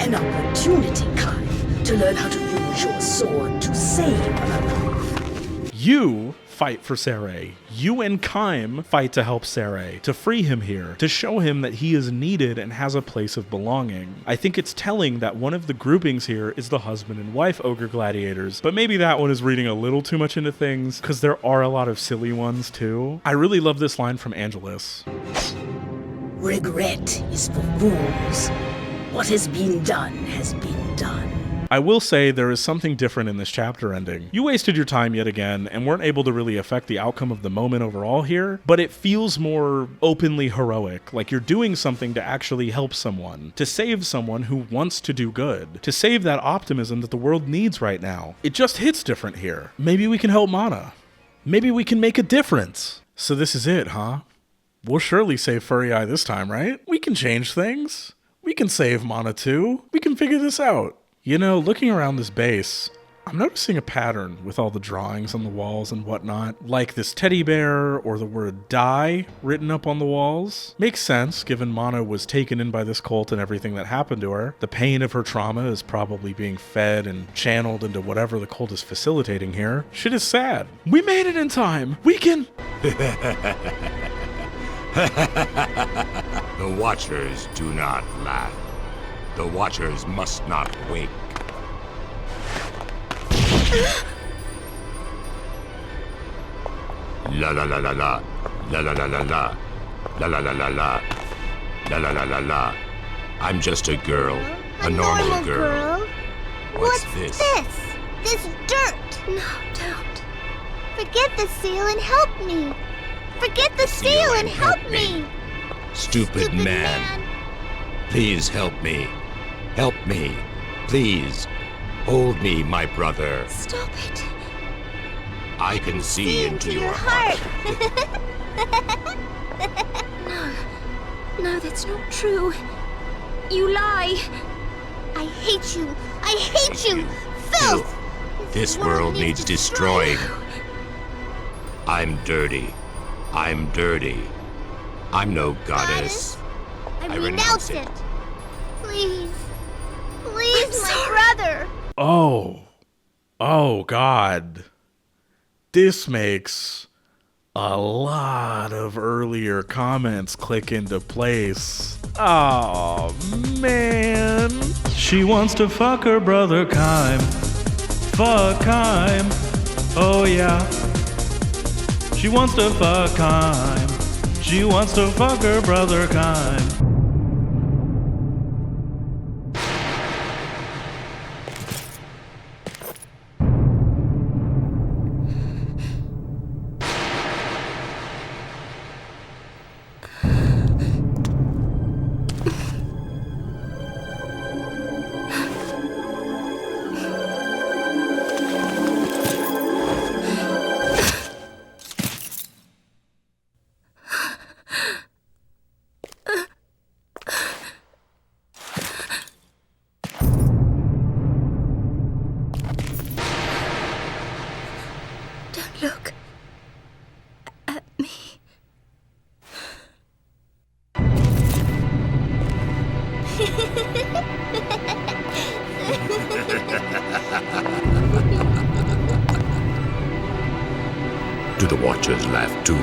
An opportunity, Kai, to learn how to use your sword to save a life. You fight for Sarai. You and Kaim fight to help Sarai, to free him here, to show him that he is needed and has a place of belonging. I think it's telling that one of the groupings here is the husband and wife ogre gladiators, but maybe that one is reading a little too much into things, because there are a lot of silly ones too. I really love this line from Angelus. Regret is for fools. What has been done has been done. I will say there is something different in this chapter ending. You wasted your time yet again and weren't able to really affect the outcome of the moment overall here, but it feels more openly heroic, like you're doing something to actually help someone, to save someone who wants to do good, to save that optimism that the world needs right now. It just hits different here. Maybe we can help Mana. Maybe we can make a difference. So this is it, huh? We'll surely save Furry Eye this time, right? We can change things. We can save Mana too. We can figure this out. You know, looking around this base, I'm noticing a pattern with all the drawings on the walls and whatnot, like this teddy bear or the word die written up on the walls. Makes sense, given Mana was taken in by this cult and everything that happened to her. The pain of her trauma is probably being fed and channeled into whatever the cult is facilitating here. Shit is sad. We made it in time. We can... The Watchers do not laugh. The Watchers must not wake. La la la la la, la la la la la, la la la la la, la la la la la. I'm just a girl, a normal girl. What's this? This dirt. No, don't. Forget the seal and help me. Forget the seal and help me. Stupid man. Please help me. Help me. Please. Hold me, my brother. Stop it. I can see into your heart. No, that's not true. You lie. I hate you. I hate you. Filth. This world needs destroying. I'm dirty. I'm dirty. I'm no goddess. I renounce it. Please. Please, my brother. Oh God. This makes a lot of earlier comments click into place. Oh man. She wants to fuck her brother Kime. Fuck Kime. Oh yeah. She wants to fuck Kime. She wants to fuck her brother Kime. Do the Watchers laugh too?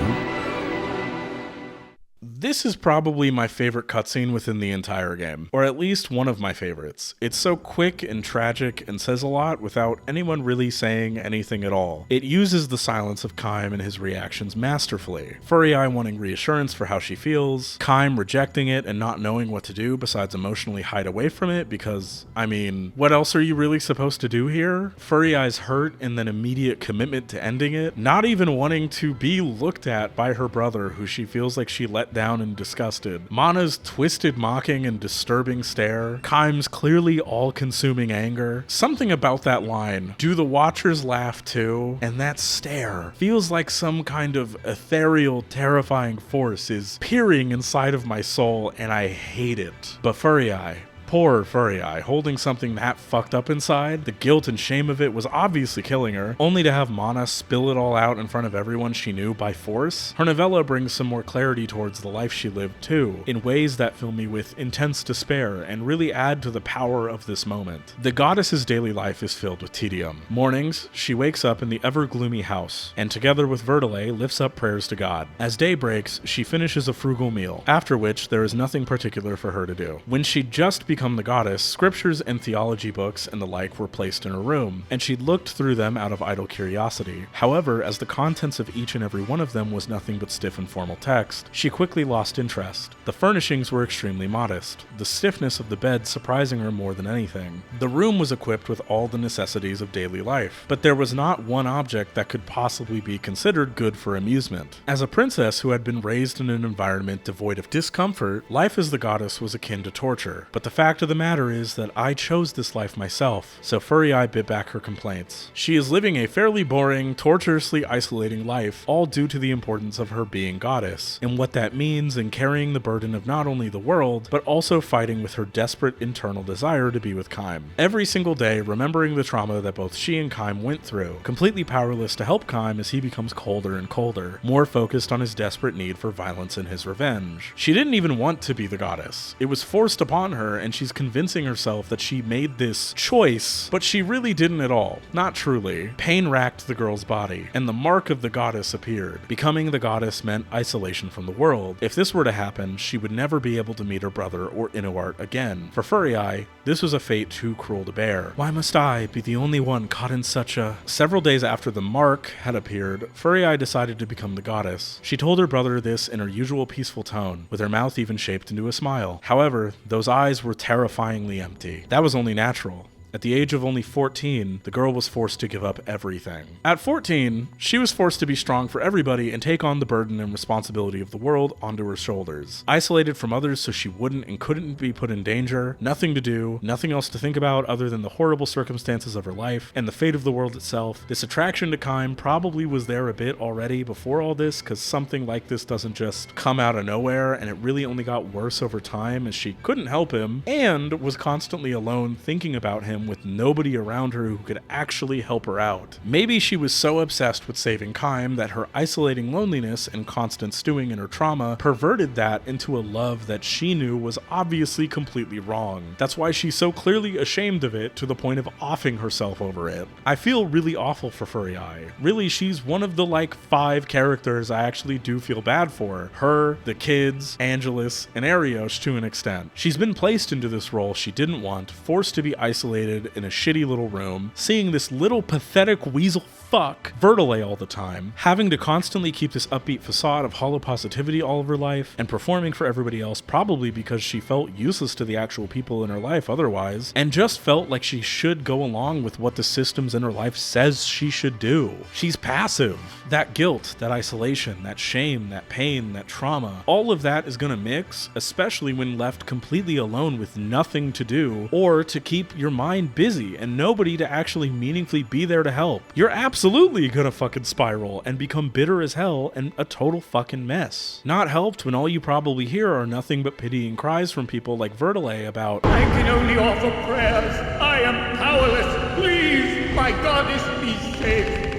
This is probably my favorite cutscene within the entire game, or at least one of my favorites. It's so quick and tragic and says a lot without anyone really saying anything at all. It uses the silence of Kime and his reactions masterfully. Furry Eye wanting reassurance for how she feels, Kime rejecting it and not knowing what to do besides emotionally hide away from it because, I mean, what else are you really supposed to do here? Furry Eye's hurt and then immediate commitment to ending it, not even wanting to be looked at by her brother who she feels like she let down and disgusted. Mana's twisted mocking and disturbing stare. Kime's clearly all-consuming anger. Something about that line, do the Watchers laugh too? And that stare feels like some kind of ethereal, terrifying force is peering inside of my soul, and I hate it. But Furry Eye, poor Furry Eye, holding something that fucked up inside, the guilt and shame of it was obviously killing her, only to have Mana spill it all out in front of everyone she knew by force. Her novella brings some more clarity towards the life she lived too, in ways that fill me with intense despair and really add to the power of this moment. The goddess's daily life is filled with tedium. Mornings, she wakes up in the ever-gloomy house, and together with Verdelet lifts up prayers to God. As day breaks, she finishes a frugal meal, after which there is nothing particular for her to do. When she'd just become the goddess, scriptures and theology books and the like were placed in her room, and she looked through them out of idle curiosity. However, as the contents of each and every one of them was nothing but stiff and formal text, she quickly lost interest. The furnishings were extremely modest, the stiffness of the bed surprising her more than anything. The room was equipped with all the necessities of daily life, but there was not one object that could possibly be considered good for amusement. As a princess who had been raised in an environment devoid of discomfort, life as the goddess was akin to torture. But the fact of the matter is that I chose this life myself, so Furry Eye bit back her complaints. She is living a fairly boring, torturously isolating life, all due to the importance of her being goddess, and what that means in carrying the burden of not only the world, but also fighting with her desperate internal desire to be with Kime. Every single day, remembering the trauma that both she and Kime went through, completely powerless to help Kime as he becomes colder and colder, more focused on his desperate need for violence and his revenge. She didn't even want to be the goddess. It was forced upon her, and she's convincing herself that she made this choice, but she really didn't at all. Not truly. Pain racked the girl's body, and the mark of the goddess appeared. Becoming the goddess meant isolation from the world. If this were to happen, she would never be able to meet her brother or Inuart again. For Furry Eye, this was a fate too cruel to bear. Why must I be the only one caught in such a... Several days after the mark had appeared, Furry Eye decided to become the goddess. She told her brother this in her usual peaceful tone, with her mouth even shaped into a smile. However, those eyes were terrifyingly empty. That was only natural. At the age of only 14, the girl was forced to give up everything. At 14, she was forced to be strong for everybody and take on the burden and responsibility of the world onto her shoulders. Isolated from others so she wouldn't and couldn't be put in danger, nothing to do, nothing else to think about other than the horrible circumstances of her life and the fate of the world itself. This attraction to Kime probably was there a bit already before all this, because something like this doesn't just come out of nowhere, and it really only got worse over time as she couldn't help him and was constantly alone thinking about him time with nobody around her who could actually help her out. Maybe she was so obsessed with saving Kaim that her isolating loneliness and constant stewing in her trauma perverted that into a love that she knew was obviously completely wrong. That's why she's so clearly ashamed of it to the point of offing herself over it. I feel really awful for Furry Eye. Really, she's one of the like 5 characters I actually do feel bad for. Her, the kids, Angelus, and Arios to an extent. She's been placed into this role she didn't want, forced to be isolated in a shitty little room, seeing this little pathetic weasel fuck Verdelet all the time, having to constantly keep this upbeat facade of hollow positivity all of her life, and performing for everybody else probably because she felt useless to the actual people in her life otherwise, and just felt like she should go along with what the systems in her life says she should do. She's passive. That guilt, that isolation, that shame, that pain, that trauma, all of that is gonna mix, especially when left completely alone with nothing to do, or to keep your mind busy and nobody to actually meaningfully be there to help. You're absolutely gonna fucking spiral and become bitter as hell and a total fucking mess. Not helped when all you probably hear are nothing but pitying cries from people like Verdelet about, I can only offer prayers. I am powerless. Please, my goddess, be safe.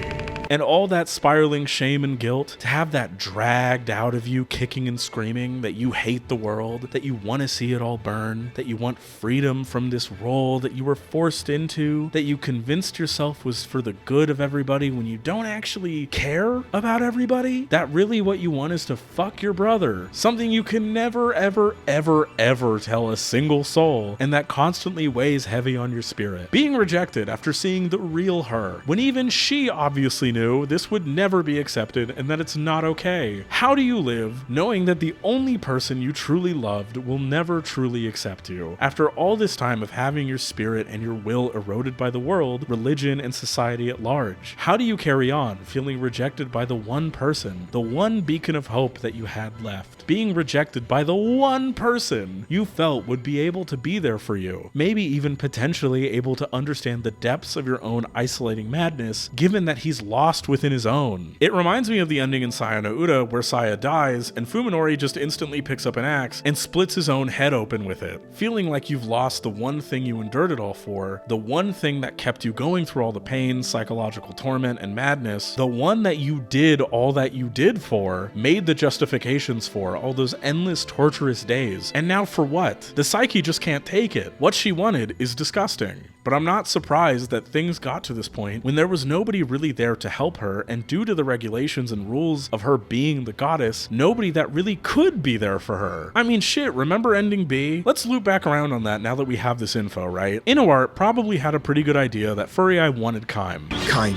and all that spiraling shame and guilt, to have that dragged out of you kicking and screaming that you hate the world, that you want to see it all burn, that you want freedom from this role that you were forced into, that you convinced yourself was for the good of everybody when you don't actually care about everybody, that really what you want is to fuck your brother. Something you can never, ever, ever, ever tell a single soul, and that constantly weighs heavy on your spirit. Being rejected after seeing the real her, when even she obviously knew this would never be accepted and that it's not okay. How do you live knowing that the only person you truly loved will never truly accept you? After all this time of having your spirit and your will eroded by the world, religion, and society at large, how do you carry on feeling rejected by the one person, the one beacon of hope that you had left? Being rejected by the one person you felt would be able to be there for you, maybe even potentially able to understand the depths of your own isolating madness, given that he's lost within his own. It reminds me of the ending in Saya no Uta where Saya dies and Fuminori just instantly picks up an axe and splits his own head open with it, feeling like you've lost the one thing you endured it all for, the one thing that kept you going through all the pain, psychological torment, and madness, the one that you did all that you did for, made the justifications for all those endless torturous days, and now for what? The psyche just can't take it. What she wanted is disgusting. But I'm not surprised that things got to this point when there was nobody really there to help her, and due to the regulations and rules of her being the goddess, nobody that really could be there for her. I mean shit, remember ending B? Let's loop back around on that now that we have this info, right? Inuart probably had a pretty good idea that Furry Eye wanted Kaim. Kaim?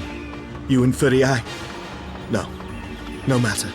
You and Furry Eye? No. No matter.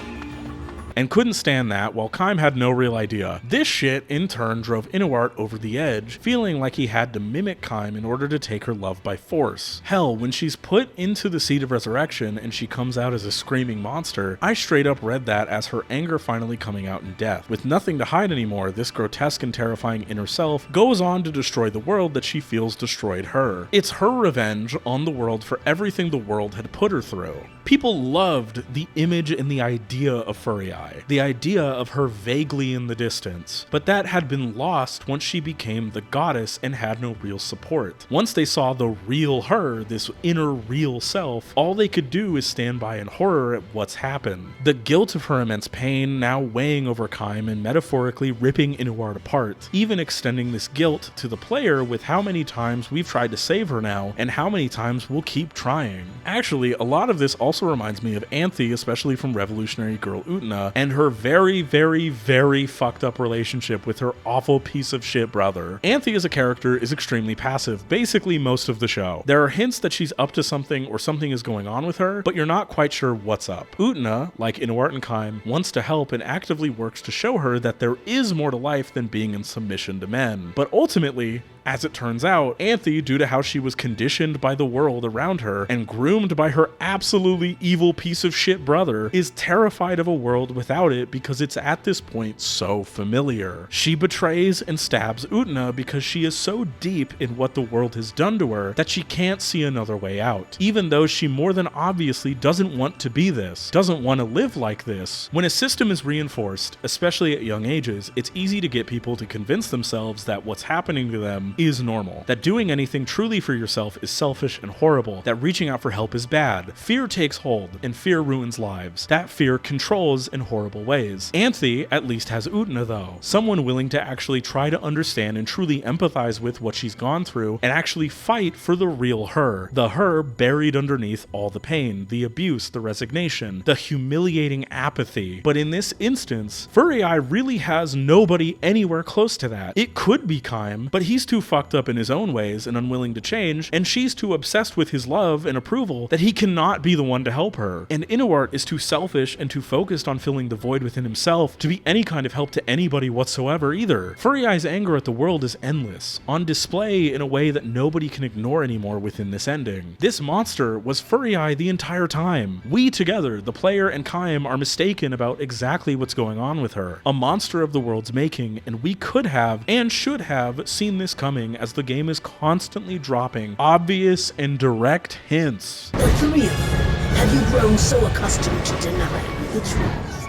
And couldn't stand that, while Kaim had no real idea. This shit, in turn, drove Inuart over the edge, feeling like he had to mimic Kaim in order to take her love by force. Hell, when she's put into the Seed of Resurrection and she comes out as a screaming monster, I straight up read that as her anger finally coming out in death. With nothing to hide anymore, this grotesque and terrifying inner self goes on to destroy the world that she feels destroyed her. It's her revenge on the world for everything the world had put her through. People loved the image and the idea of Furry Eye, the idea of her vaguely in the distance, but that had been lost once she became the goddess and had no real support. Once they saw the real her, this inner real self, all they could do is stand by in horror at what's happened. The guilt of her immense pain now weighing over Kaim and metaphorically ripping Inuart apart, even extending this guilt to the player with how many times we've tried to save her now and how many times we'll keep trying. Actually, a lot of this also reminds me of Anthe, especially from Revolutionary Girl Utena, and her very, very, very fucked up relationship with her awful piece of shit brother. Anthe as a character is extremely passive, basically most of the show. There are hints that she's up to something or something is going on with her, but you're not quite sure what's up. Utena, like Inuart and Kaim, wants to help and actively works to show her that there is more to life than being in submission to men. But ultimately, as it turns out, Anthe, due to how she was conditioned by the world around her and groomed by her absolutely evil piece of shit brother, is terrified of a world without it because it's at this point so familiar. She betrays and stabs Utena because she is so deep in what the world has done to her that she can't see another way out, even though she more than obviously doesn't want to be this, doesn't want to live like this. When a system is reinforced, especially at young ages, it's easy to get people to convince themselves that what's happening to them them is normal. That doing anything truly for yourself is selfish and horrible. That reaching out for help is bad. Fear takes hold, and fear ruins lives. That fear controls in horrible ways. Anthe at least has Utena though. Someone willing to actually try to understand and truly empathize with what she's gone through, and actually fight for the real her. The her buried underneath all the pain, the abuse, the resignation, the humiliating apathy. But in this instance, Furry Eye really has nobody anywhere close to that. It could be Kaim, but he's too fucked up in his own ways and unwilling to change, and she's too obsessed with his love and approval that he cannot be the one to help her. And Inuart is too selfish and too focused on filling the void within himself to be any kind of help to anybody whatsoever either. Furry Eye's anger at the world is endless, on display in a way that nobody can ignore anymore within this ending. This monster was Furry Eye the entire time. We together, the player and Kaim, are mistaken about exactly what's going on with her. A monster of the world's making, and we could have and should have seen this coming, as the game is constantly dropping obvious and direct hints. The three of you, have you grown so accustomed to denying the truth?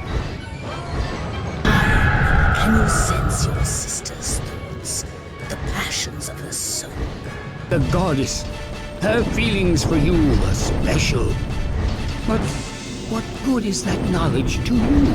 Can you sense your sister's thoughts, the passions of her soul? The goddess, her feelings for you are special. But what good is that knowledge to you?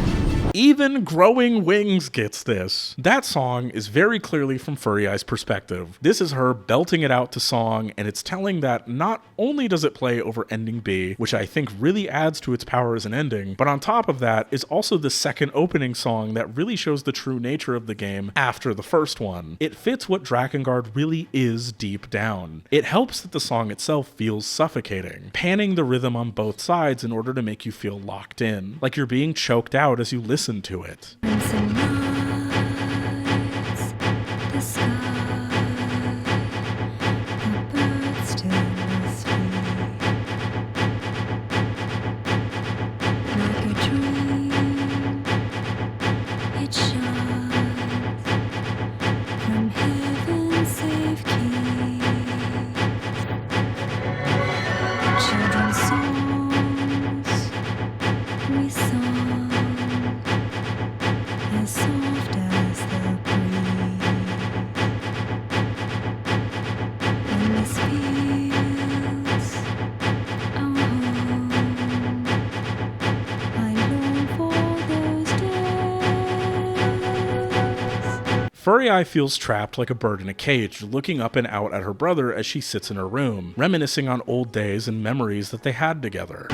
Even Growing Wings gets this. That song is very clearly from Furry Eye's perspective. This is her belting it out to song, and it's telling that not only does it play over ending B, which I think really adds to its power as an ending, but on top of that is also the second opening song that really shows the true nature of the game after the first one. It fits what Drakengard really is deep down. It helps that the song itself feels suffocating, panning the rhythm on both sides in order to make you feel locked in, like you're being choked out as you listen to it. Furry Eye feels trapped like a bird in a cage, looking up and out at her brother as she sits in her room, reminiscing on old days and memories that they had together.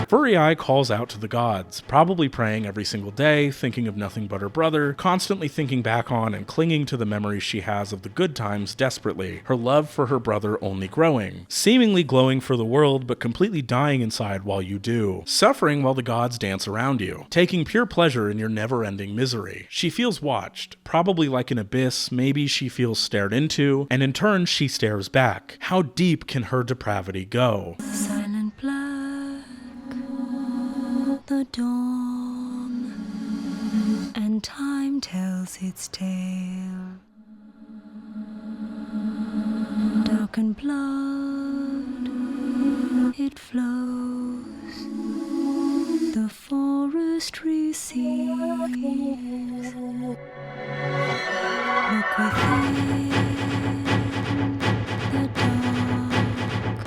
Furry Eye calls out to the gods, probably praying every single day, thinking of nothing but her brother, constantly thinking back on and clinging to the memories she has of the good times desperately, her love for her brother only growing, seemingly glowing for the world but completely dying inside while you do, suffering while the gods dance around you, taking pure pleasure in your never-ending misery. She feels watched, probably like an abyss, maybe she feels stared into, and in turn she stares back. How deep can her depravity go? Silent black, the dawn, and time tells its tale. Dark and blood, it flows. The forest recedes. Look within the dark,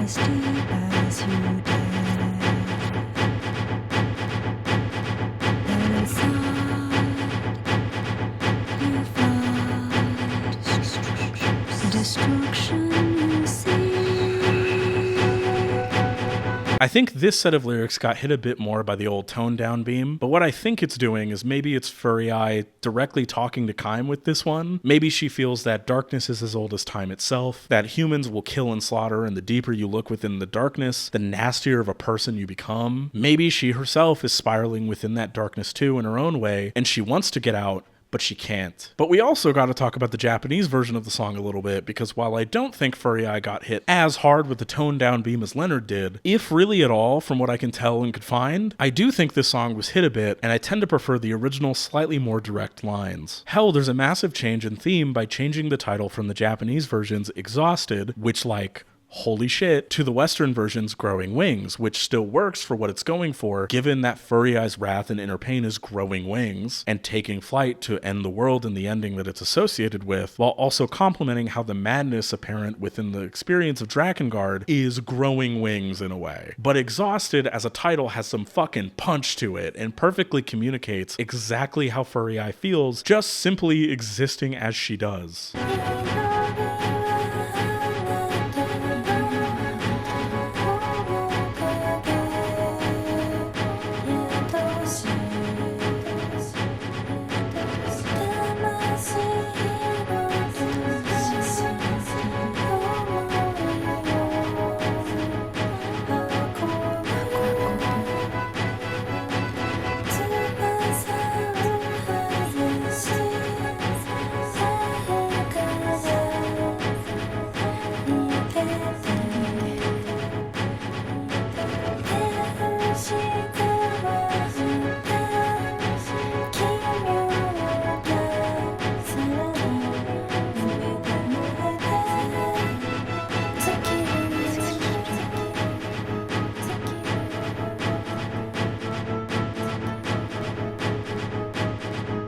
as deep as you dare. There inside you find destruction you see. I think this set of lyrics got hit a bit more by the old tone down beam, but what I think it's doing is maybe it's Furry Eye directly talking to Kaim with this one. Maybe she feels that darkness is as old as time itself, that humans will kill and slaughter, and the deeper you look within the darkness, the nastier of a person you become. Maybe she herself is spiraling within that darkness too in her own way, and she wants to get out, but she can't. But we also got to talk about the Japanese version of the song a little bit, because while I don't think Furry Eye got hit as hard with the toned down beam as Leonard did, if really at all from what I can tell and could find, I do think this song was hit a bit, and I tend to prefer the original slightly more direct lines. Hell, there's a massive change in theme by changing the title from the Japanese version's Exhausted, which like, holy shit, to the Western version's Growing Wings, which still works for what it's going for, given that Furry Eye's wrath and inner pain is growing wings and taking flight to end the world and the ending that it's associated with, while also complementing how the madness apparent within the experience of Drakengard is growing wings in a way. But Exhausted as a title has some fucking punch to it and perfectly communicates exactly how Furry Eye feels, just simply existing as she does.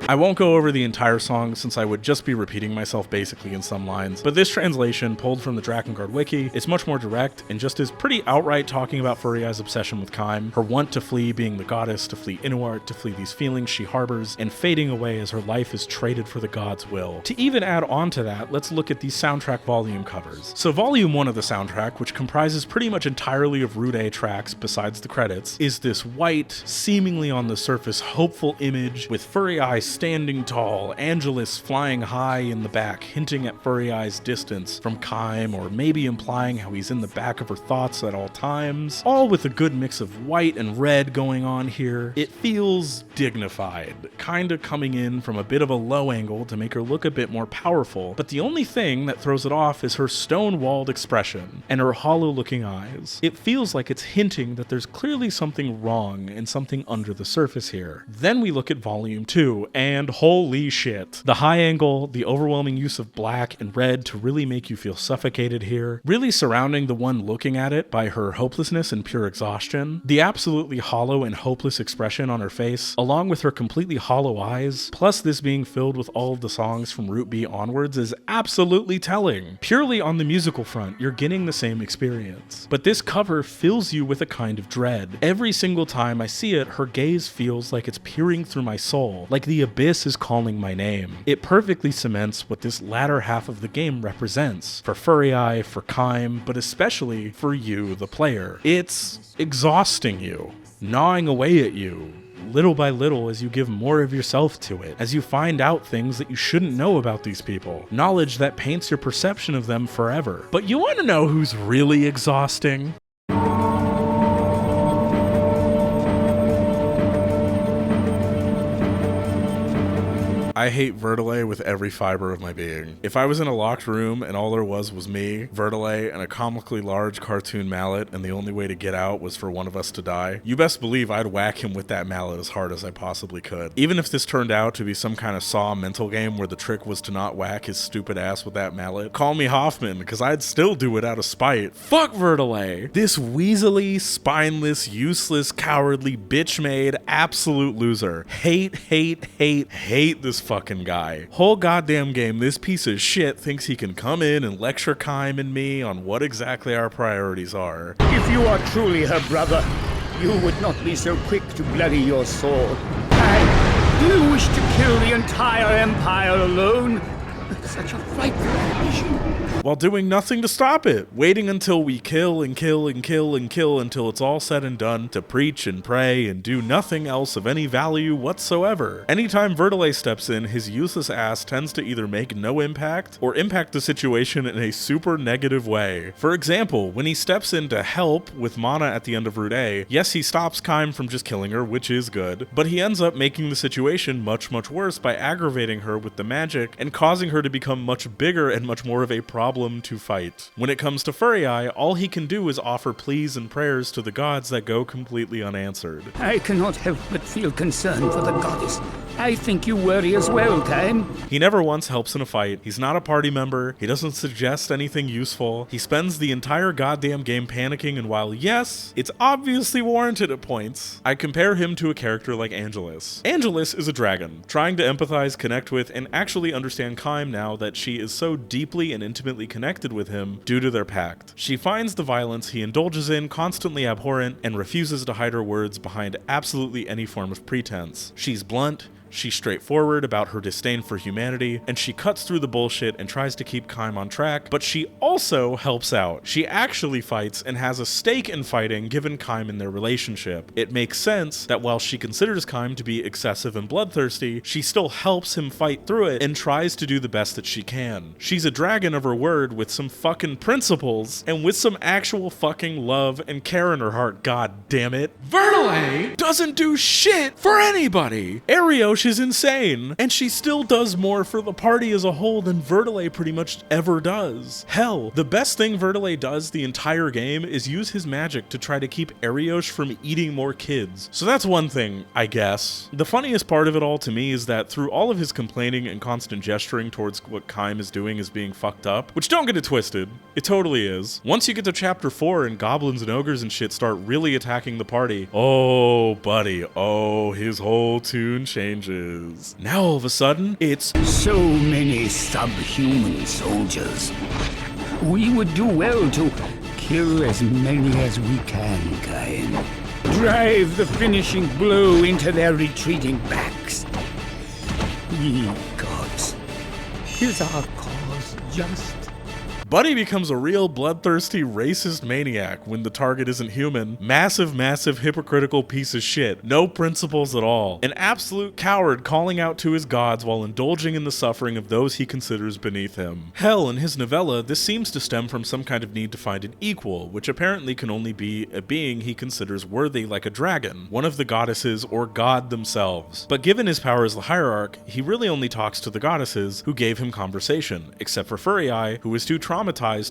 I won't go over the entire song since I would just be repeating myself basically in some lines, but this translation, pulled from the Drakengard wiki, is much more direct and just is pretty outright talking about Furry Eye's obsession with Kaim, her want to flee being the goddess, to flee Inuart, to flee these feelings she harbors, and fading away as her life is traded for the god's will. To even add on to that, let's look at these soundtrack volume covers. So volume 1 of the soundtrack, which comprises pretty much entirely of Route A tracks besides the credits, is this white, seemingly on the surface hopeful image with Furry Eye standing tall, Angelus flying high in the back, hinting at Furry Eye's distance from Kaim, or maybe implying how he's in the back of her thoughts at all times, all with a good mix of white and red going on here. It feels dignified, kinda coming in from a bit of a low angle to make her look a bit more powerful, but the only thing that throws it off is her stone-walled expression and her hollow-looking eyes. It feels like it's hinting that there's clearly something wrong and something under the surface here. Then we look at volume 2, and holy shit. The high angle, the overwhelming use of black and red to really make you feel suffocated here, really surrounding the one looking at it by her hopelessness and pure exhaustion, the absolutely hollow and hopeless expression on her face, along with her completely hollow eyes, plus this being filled with all of the songs from Route B onwards is absolutely telling. Purely on the musical front, you're getting the same experience. But this cover fills you with a kind of dread. Every single time I see it, her gaze feels like it's peering through my soul, like the abyss is calling my name. It perfectly cements what this latter half of the game represents, for Furry Eye, for Kaim, but especially for you, the player. It's exhausting you, gnawing away at you, little by little as you give more of yourself to it, as you find out things that you shouldn't know about these people, knowledge that paints your perception of them forever. But you want to know who's really exhausting? I hate Verdelet with every fiber of my being. If I was in a locked room and all there was me, Verdelet, and a comically large cartoon mallet, and the only way to get out was for one of us to die, you best believe I'd whack him with that mallet as hard as I possibly could. Even if this turned out to be some kind of Saw mental game where the trick was to not whack his stupid ass with that mallet, call me Hoffman, because I'd still do it out of spite. Fuck Verdelet! This weaselly, spineless, useless, cowardly, bitch-made, absolute loser. Hate this fucking guy. Whole goddamn game, this piece of shit thinks he can come in and lecture Kaim and me on what exactly our priorities are. If you are truly her brother, you would not be so quick to bloody your sword. And do you wish to kill the entire empire alone? Such a frightful condition. While doing nothing to stop it, waiting until we kill and kill and kill and kill until it's all said and done to preach and pray and do nothing else of any value whatsoever. Anytime Verdelet steps in, his useless ass tends to either make no impact or impact the situation in a super negative way. For example, when he steps in to help with Mana at the end of Route A, yes, he stops Kaim from just killing her, which is good, but he ends up making the situation much worse by aggravating her with the magic and causing her to become much bigger and much more of a problem to fight. When it comes to Furry Eye, all he can do is offer pleas and prayers to the gods that go completely unanswered. I cannot help but feel concern for the goddess. I think you worry as well, Kaim. He never once helps in a fight, he's not a party member, he doesn't suggest anything useful, he spends the entire goddamn game panicking, and while yes, it's obviously warranted at points, I compare him to a character like Angelus. Angelus is a dragon, trying to empathize, connect with, and actually understand Kaim now that she is so deeply and intimately connected with him due to their pact. She finds the violence he indulges in constantly abhorrent and refuses to hide her words behind absolutely any form of pretense. She's blunt, she's straightforward about her disdain for humanity, and she cuts through the bullshit and tries to keep Kaim on track, but she also helps out. She actually fights and has a stake in fighting given Kaim in their relationship. It makes sense that while she considers Kaim to be excessive and bloodthirsty, she still helps him fight through it and tries to do the best that she can. She's a dragon of her word with some fucking principles and with some actual fucking love and care in her heart, god damn it. Verdelet doesn't do shit for anybody! Arios is insane, and she still does more for the party as a whole than Verdelet pretty much ever does. Hell, the best thing Verdelet does the entire game is use his magic to try to keep Arios from eating more kids. So that's one thing, I guess. The funniest part of it all to me is that through all of his complaining and constant gesturing towards what Kaim is doing as being fucked up, which don't get it twisted, it totally is. Once you get to chapter 4 and goblins and ogres and shit start really attacking the party, oh buddy, oh, his whole tune changes. Now all of a sudden, it's so many subhuman soldiers. We would do well to kill as many as we can, Kaim. Drive the finishing blow into their retreating backs. Ye gods, is our cause just? Buddy becomes a real bloodthirsty racist maniac when the target isn't human. Massive hypocritical piece of shit. No principles at all. An absolute coward calling out to his gods while indulging in the suffering of those he considers beneath him. Hell, in his novella, this seems to stem from some kind of need to find an equal, which apparently can only be a being he considers worthy like a dragon, one of the goddesses or god themselves. But given his power as the hierarch, he really only talks to the goddesses who gave him conversation, except for Furry Eye, who was too traumatized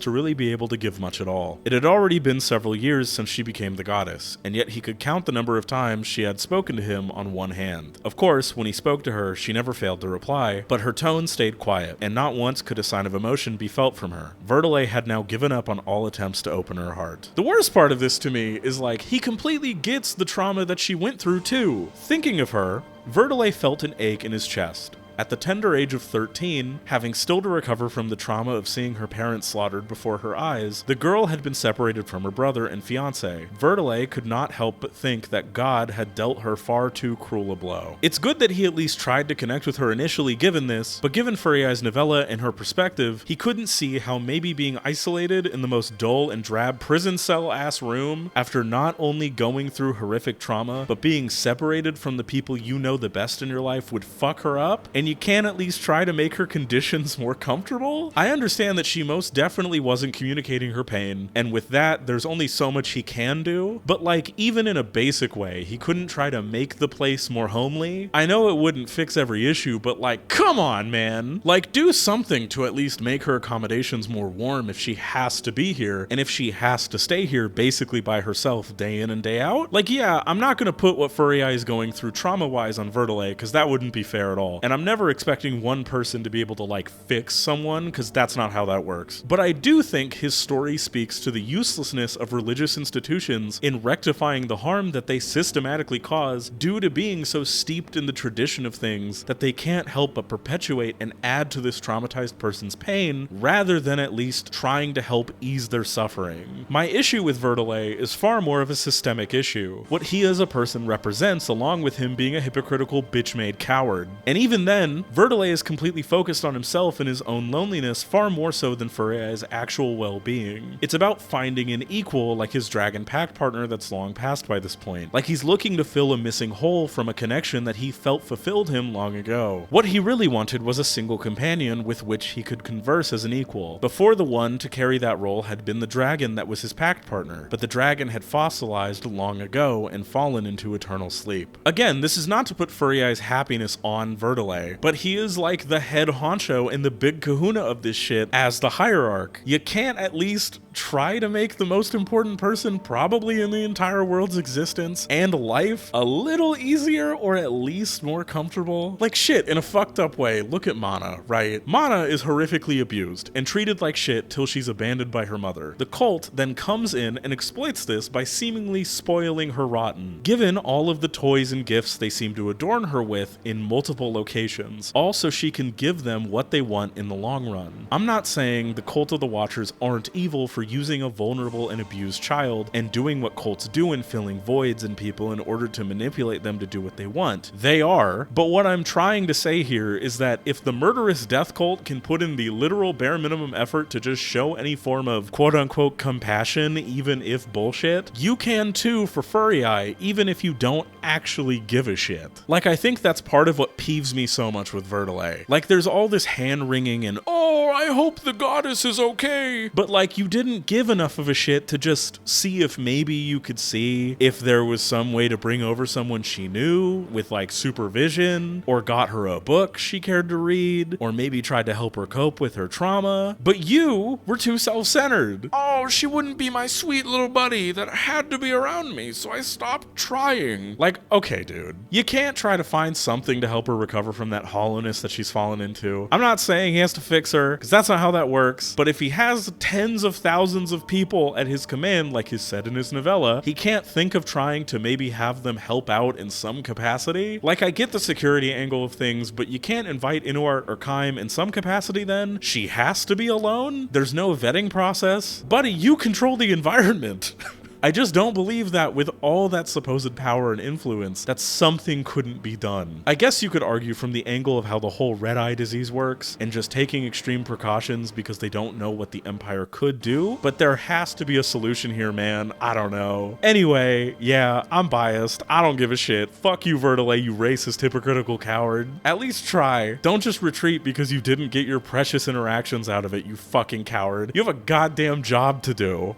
to really be able to give much at all. It had already been several years since she became the goddess, and yet he could count the number of times she had spoken to him on one hand. Of course, when he spoke to her, she never failed to reply, but her tone stayed quiet, and not once could a sign of emotion be felt from her. Verdelet had now given up on all attempts to open her heart. The worst part of this to me is like, he completely gets the trauma that she went through too. Thinking of her, Verdelet felt an ache in his chest. At the tender age of 13, having still to recover from the trauma of seeing her parents slaughtered before her eyes, the girl had been separated from her brother and fiancé. Verdelet could not help but think that God had dealt her far too cruel a blow. It's good that he at least tried to connect with her initially given this, but given Furry Eye's novella and her perspective, he couldn't see how maybe being isolated in the most dull and drab prison cell-ass room, after not only going through horrific trauma, but being separated from the people you know the best in your life would fuck her up, and you can't at least try to make her conditions more comfortable? I understand that she most definitely wasn't communicating her pain, and with that, there's only so much he can do, but like, even in a basic way, he couldn't try to make the place more homely. I know it wouldn't fix every issue, but like, come on, man! Like, do something to at least make her accommodations more warm if she has to be here, and if she has to stay here basically by herself day in and day out. Like, yeah, I'm not gonna put what Furry Eye is going through trauma-wise on Verdelet, because that wouldn't be fair at all, and I'm never expecting one person to be able to like fix someone, because that's not how that works. But I do think his story speaks to the uselessness of religious institutions in rectifying the harm that they systematically cause due to being so steeped in the tradition of things that they can't help but perpetuate and add to this traumatized person's pain, rather than at least trying to help ease their suffering. My issue with Verdelet is far more of a systemic issue, what he as a person represents, along with him being a hypocritical bitch-made coward. And even then, again, Verdelet is completely focused on himself and his own loneliness far more so than Furia's actual well-being. It's about finding an equal like his Dragon Pact partner that's long passed by this point. Like he's looking to fill a missing hole from a connection that he felt fulfilled him long ago. What he really wanted was a single companion with which he could converse as an equal. Before, the one to carry that role had been the dragon that was his pact partner, but the dragon had fossilized long ago and fallen into eternal sleep. Again, this is not to put Furia's happiness on Verdelet, but he is like the head honcho and the big kahuna of this shit as the hierarch. You can't at least try to make the most important person probably in the entire world's existence and life a little easier or at least more comfortable? Like shit, in a fucked up way, look at Mana, right? Mana is horrifically abused and treated like shit till she's abandoned by her mother. The cult then comes in and exploits this by seemingly spoiling her rotten, given all of the toys and gifts they seem to adorn her with in multiple locations, all so she can give them what they want in the long run. I'm not saying the Cult of the Watchers aren't evil for using a vulnerable and abused child and doing what cults do in filling voids in people in order to manipulate them to do what they want. They are, but what I'm trying to say here is that if the murderous death cult can put in the literal bare minimum effort to just show any form of quote-unquote compassion, even if bullshit, you can too for Furiae, even if you don't actually give a shit. Like, I think that's part of what peeves me so much with Verdelet. Like, there's all this hand-wringing and, oh, I hope the goddess is okay, but like, you didn't give enough of a shit to just see if maybe you could see if there was some way to bring over someone she knew with like supervision, or got her a book she cared to read, or maybe tried to help her cope with her trauma. But you were too self-centered. Oh, she wouldn't be my sweet little buddy that had to be around me, so I stopped trying. Like, okay, dude, you can't try to find something to help her recover from that hollowness that she's fallen into. I'm not saying he has to fix her, because that's not how that works, but if he has tens of thousands of people at his command, like he said in his novella, he can't think of trying to maybe have them help out in some capacity. Like, I get the security angle of things, but you can't invite Inuart or Kaim in some capacity then? She has to be alone? There's no vetting process? Buddy, you control the environment. I just don't believe that with all that supposed power and influence, that something couldn't be done. I guess you could argue from the angle of how the whole red eye disease works, and just taking extreme precautions because they don't know what the Empire could do, but there has to be a solution here, man. I don't know. Anyway, yeah, I'm biased. I don't give a shit. Fuck you, Verdelet, you racist, hypocritical coward. At least try. Don't just retreat because you didn't get your precious interactions out of it, you fucking coward. You have a goddamn job to do.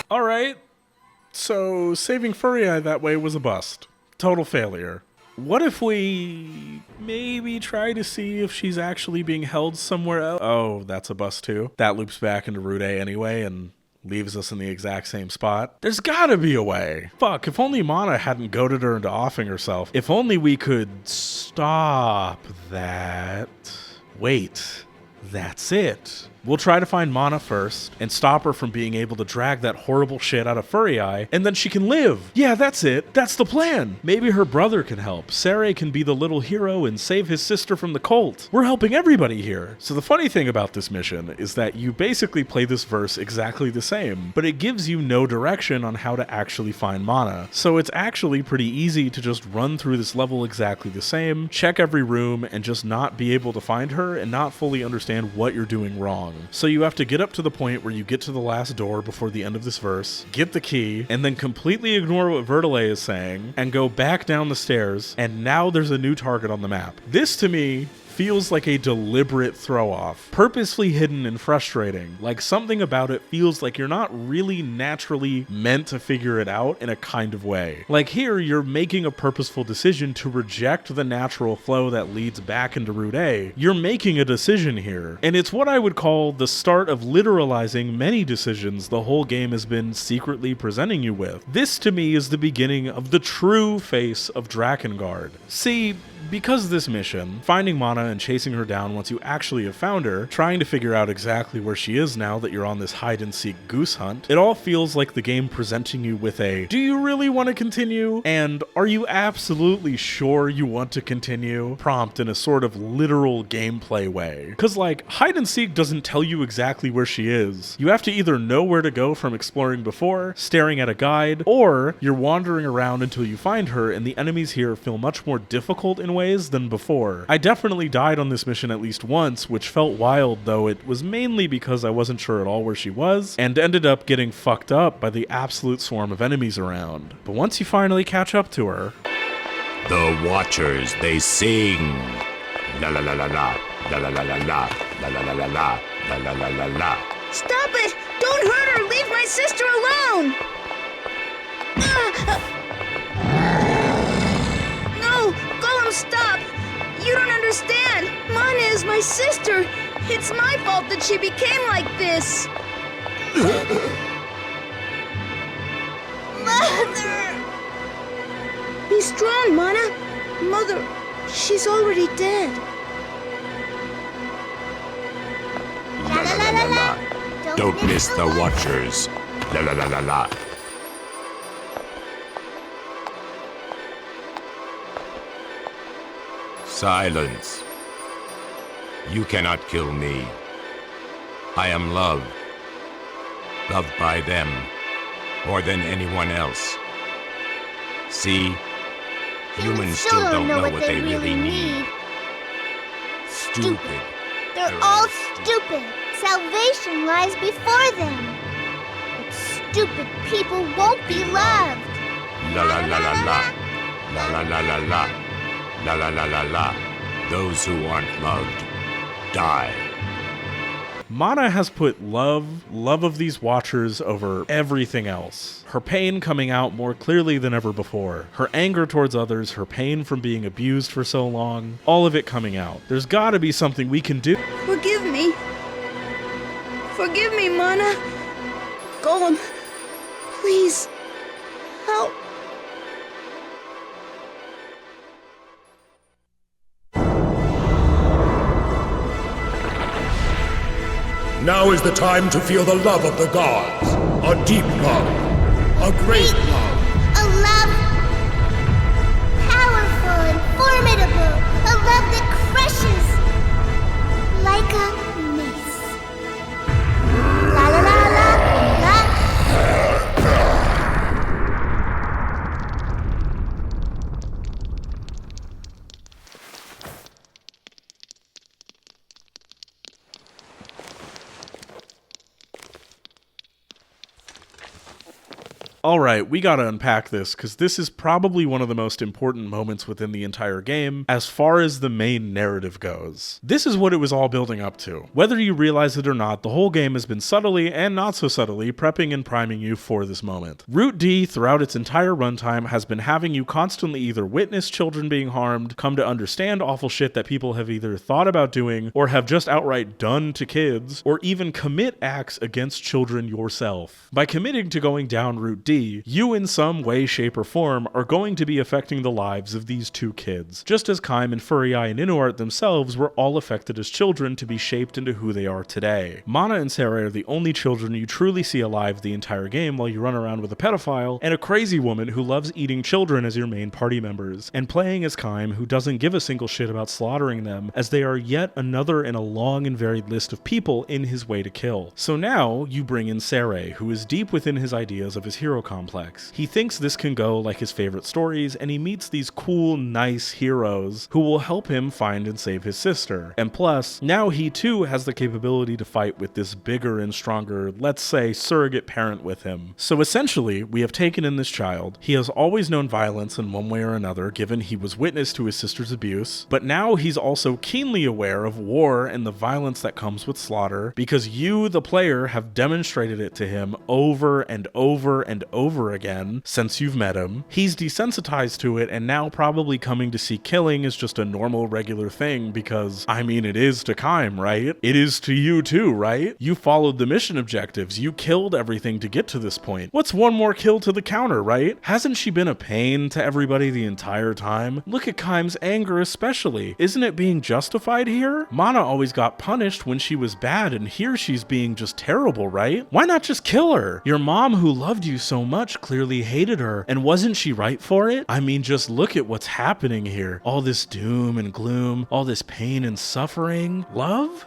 Alright, so saving Furiae that way was a bust. Total failure. What if we maybe try to see if she's actually being held somewhere else? Oh, that's a bust too. That loops back into Rude anyway and leaves us in the exact same spot. There's gotta be a way. Fuck, if only Mana hadn't goaded her into offing herself. If only we could stop that. Wait, that's it. We'll try to find Mana first and stop her from being able to drag that horrible shit out of Furiae, and then she can live. Yeah, that's it. That's the plan. Maybe her brother can help. Sere can be the little hero and save his sister from the cult. We're helping everybody here. So the funny thing about this mission is that you basically play this verse exactly the same, but it gives you no direction on how to actually find Mana. So it's actually pretty easy to just run through this level exactly the same, check every room, and just not be able to find her and not fully understand what you're doing wrong. So you have to get up to the point where you get to the last door before the end of this verse, get the key, and then completely ignore what Verdelet is saying, and go back down the stairs, and now there's a new target on the map. This, to me, feels like a deliberate throw-off, purposefully hidden and frustrating. Like, something about it feels like you're not really naturally meant to figure it out in a kind of way. Like here, you're making a purposeful decision to reject the natural flow that leads back into Route A. You're making a decision here, and it's what I would call the start of literalizing many decisions the whole game has been secretly presenting you with. This, to me, is the beginning of the true face of Drakengard. See, Because this mission, finding Mana and chasing her down once you actually have found her, trying to figure out exactly where she is now that you're on this hide-and-seek goose hunt, it all feels like the game presenting you with a, do you really want to continue? And are you absolutely sure you want to continue? Prompt in a sort of literal gameplay way. Cause like, hide-and-seek doesn't tell you exactly where she is. You have to either know where to go from exploring before, staring at a guide, or you're wandering around until you find her, and the enemies here feel much more difficult in ways than before. I definitely died on this mission at least once, which felt wild, though it was mainly because I wasn't sure at all where she was, and ended up getting fucked up by the absolute swarm of enemies around. But once you finally catch up to her... The Watchers, they sing. La la la la la, la la la la la, la la la la la, la la la la la. Stop it! Don't hurt her! Leave my sister alone! No! Golem, stop! You don't understand! Mana is my sister! It's my fault that she became like this! Mother! Be strong, Mana! Mother, she's already dead. La la la la la. Don't miss the Watchers. La la la la la. Silence. You cannot kill me. I am love. Loved by them, more than anyone else. See? Humans still don't know what they really need. Stupid. They're all stupid. Salvation lies before them. But stupid people won't be loved. La la la la la. La la la la la. La la la la la. Those who aren't loved die. Mana has put love of these Watchers over everything else. Her pain coming out more clearly than ever before. Her anger towards others, her pain from being abused for so long, all of it coming out. There's gotta be something we can do. Forgive me. Forgive me, Mana. Golem, please, help. Now is the time to feel the love of the gods. A deep love. A great love. A love powerful and formidable. A love that crushes like a mace. La la la la la. Alright, we gotta unpack this, because this is probably one of the most important moments within the entire game, as far as the main narrative goes. This is what it was all building up to. Whether you realize it or not, the whole game has been subtly, and not so subtly, prepping and priming you for this moment. Route D, throughout its entire runtime, has been having you constantly either witness children being harmed, come to understand awful shit that people have either thought about doing, or have just outright done to kids, or even commit acts against children yourself. By committing to going down Route D, you in some way, shape, or form are going to be affecting the lives of these two kids, just as Kaim and Furiai and Inuart themselves were all affected as children to be shaped into who they are today. Mana and Sarah are the only children you truly see alive the entire game while you run around with a pedophile and a crazy woman who loves eating children as your main party members, and playing as Kaim, who doesn't give a single shit about slaughtering them, as they are yet another in a long and varied list of people in his way to kill. So now you bring in Sarai, who is deep within his ideas of his hero complex. He thinks this can go like his favorite stories, and he meets these cool, nice heroes who will help him find and save his sister. And plus, now he too has the capability to fight with this bigger and stronger, let's say, surrogate parent with him. So essentially, we have taken in this child. He has always known violence in one way or another, given he was witness to his sister's abuse, but now he's also keenly aware of war and the violence that comes with slaughter, because you, the player, have demonstrated it to him over and over and over over again since you've met him. He's desensitized to it and now probably coming to see killing is just a normal, regular thing because, I mean, it is to Kaim, right? It is to you too, right? You followed the mission objectives. You killed everything to get to this point. What's one more kill to the counter, right? Hasn't she been a pain to everybody the entire time? Look at Kaim's anger especially. Isn't it being justified here? Mana always got punished when she was bad, and here she's being just terrible, right? Why not just kill her? Your mom, who loved you so much, clearly hated her, and wasn't she right for it? I mean, just look at what's happening here. All this doom and gloom, all this pain and suffering. Love?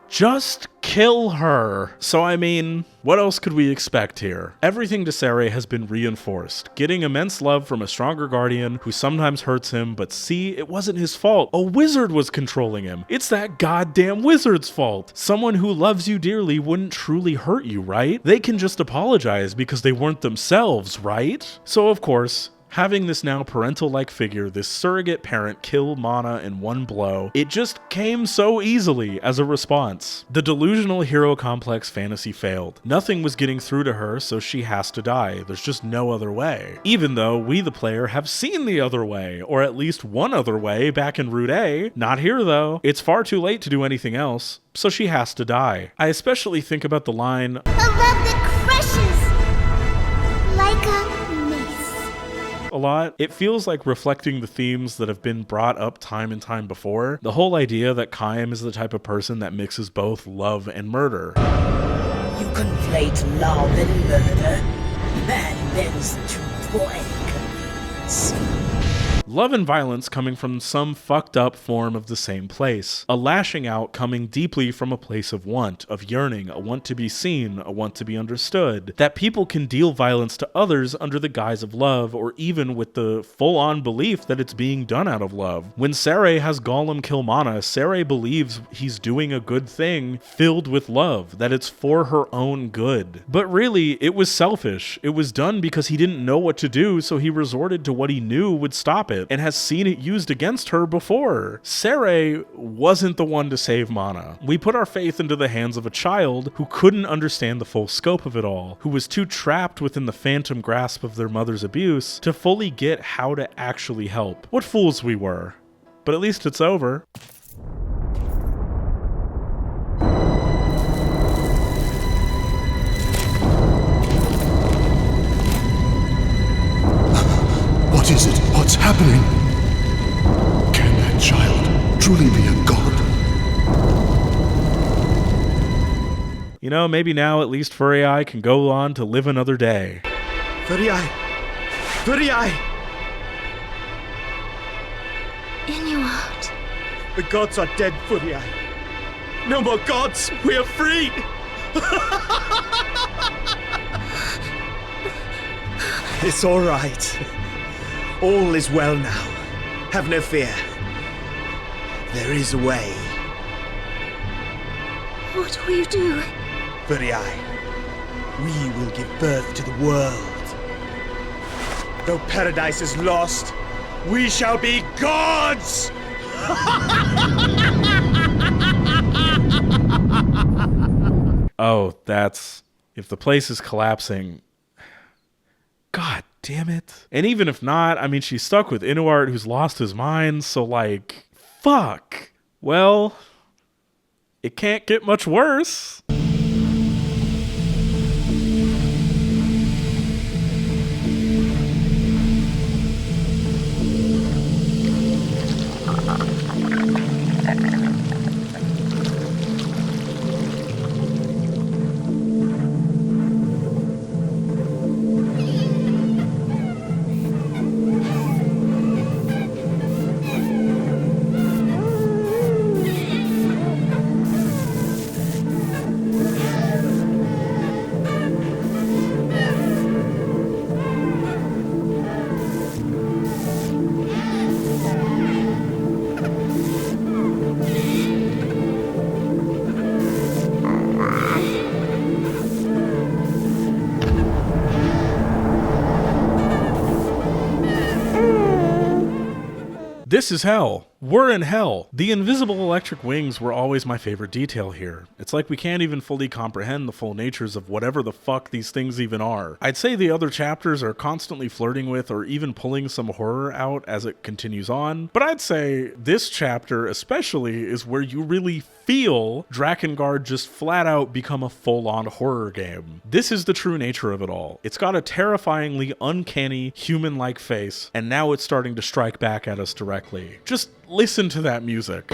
Just kill her. So I mean, what else could we expect here? Everything to Sere has been reinforced, getting immense love from a stronger guardian who sometimes hurts him, but see, it wasn't his fault. A wizard was controlling him. It's that goddamn wizard's fault. Someone who loves you dearly wouldn't truly hurt you, right? They can just apologize because they weren't themselves, right? So of course, having this now parental-like figure, this surrogate parent, kill Mana in one blow, it just came so easily as a response. The delusional hero complex fantasy failed. Nothing was getting through to her, so she has to die. There's just no other way. Even though we, the player, have seen the other way, or at least one other way back in Route A. Not here though. It's far too late to do anything else, so she has to die. I especially think about the line, "A love that crushes like a a lot. It feels like reflecting the themes that have been brought up time and time before. The whole idea that Kaim is the type of person that mixes both love and murder. You conflate love and murder. Man bends the truth for any convenience. Love and violence coming from some fucked up form of the same place. A lashing out coming deeply from a place of want, of yearning, a want to be seen, a want to be understood. That people can deal violence to others under the guise of love, or even with the full-on belief that it's being done out of love. When Sere has Gollum kill Mana, Sere believes he's doing a good thing filled with love, that it's for her own good. But really, it was selfish. It was done because he didn't know what to do, so he resorted to what he knew would stop it, and has seen it used against her before. Sere wasn't the one to save Mana. We put our faith into the hands of a child who couldn't understand the full scope of it all, who was too trapped within the phantom grasp of their mother's abuse to fully get how to actually help. What fools we were. But at least it's over. What is it? What's happening? Can that child truly be a god? You know, maybe now at least Furiai can go on to live another day. Furiai! Furiai! Inuart. The gods are dead, Furiai. No more gods! We are free! It's all right. All is well now. Have no fear. There is a way. What will you do? Furiai, we will give birth to the world. Though paradise is lost, we shall be gods! Oh, that's... if the place is collapsing... God damn it. And even if not, I mean, she's stuck with Inuart, who's lost his mind, so like, fuck. Well, it can't get much worse. This is hell. We're in hell. The invisible electric wings were always my favorite detail here. It's like we can't even fully comprehend the full natures of whatever the fuck these things even are. I'd say the other chapters are constantly flirting with or even pulling some horror out as it continues on, but I'd say this chapter especially is where you really feel Drakengard just flat out become a full-on horror game. This is the true nature of it all. It's got a terrifyingly uncanny, human-like face, and now it's starting to strike back at us directly. Just listen to that music.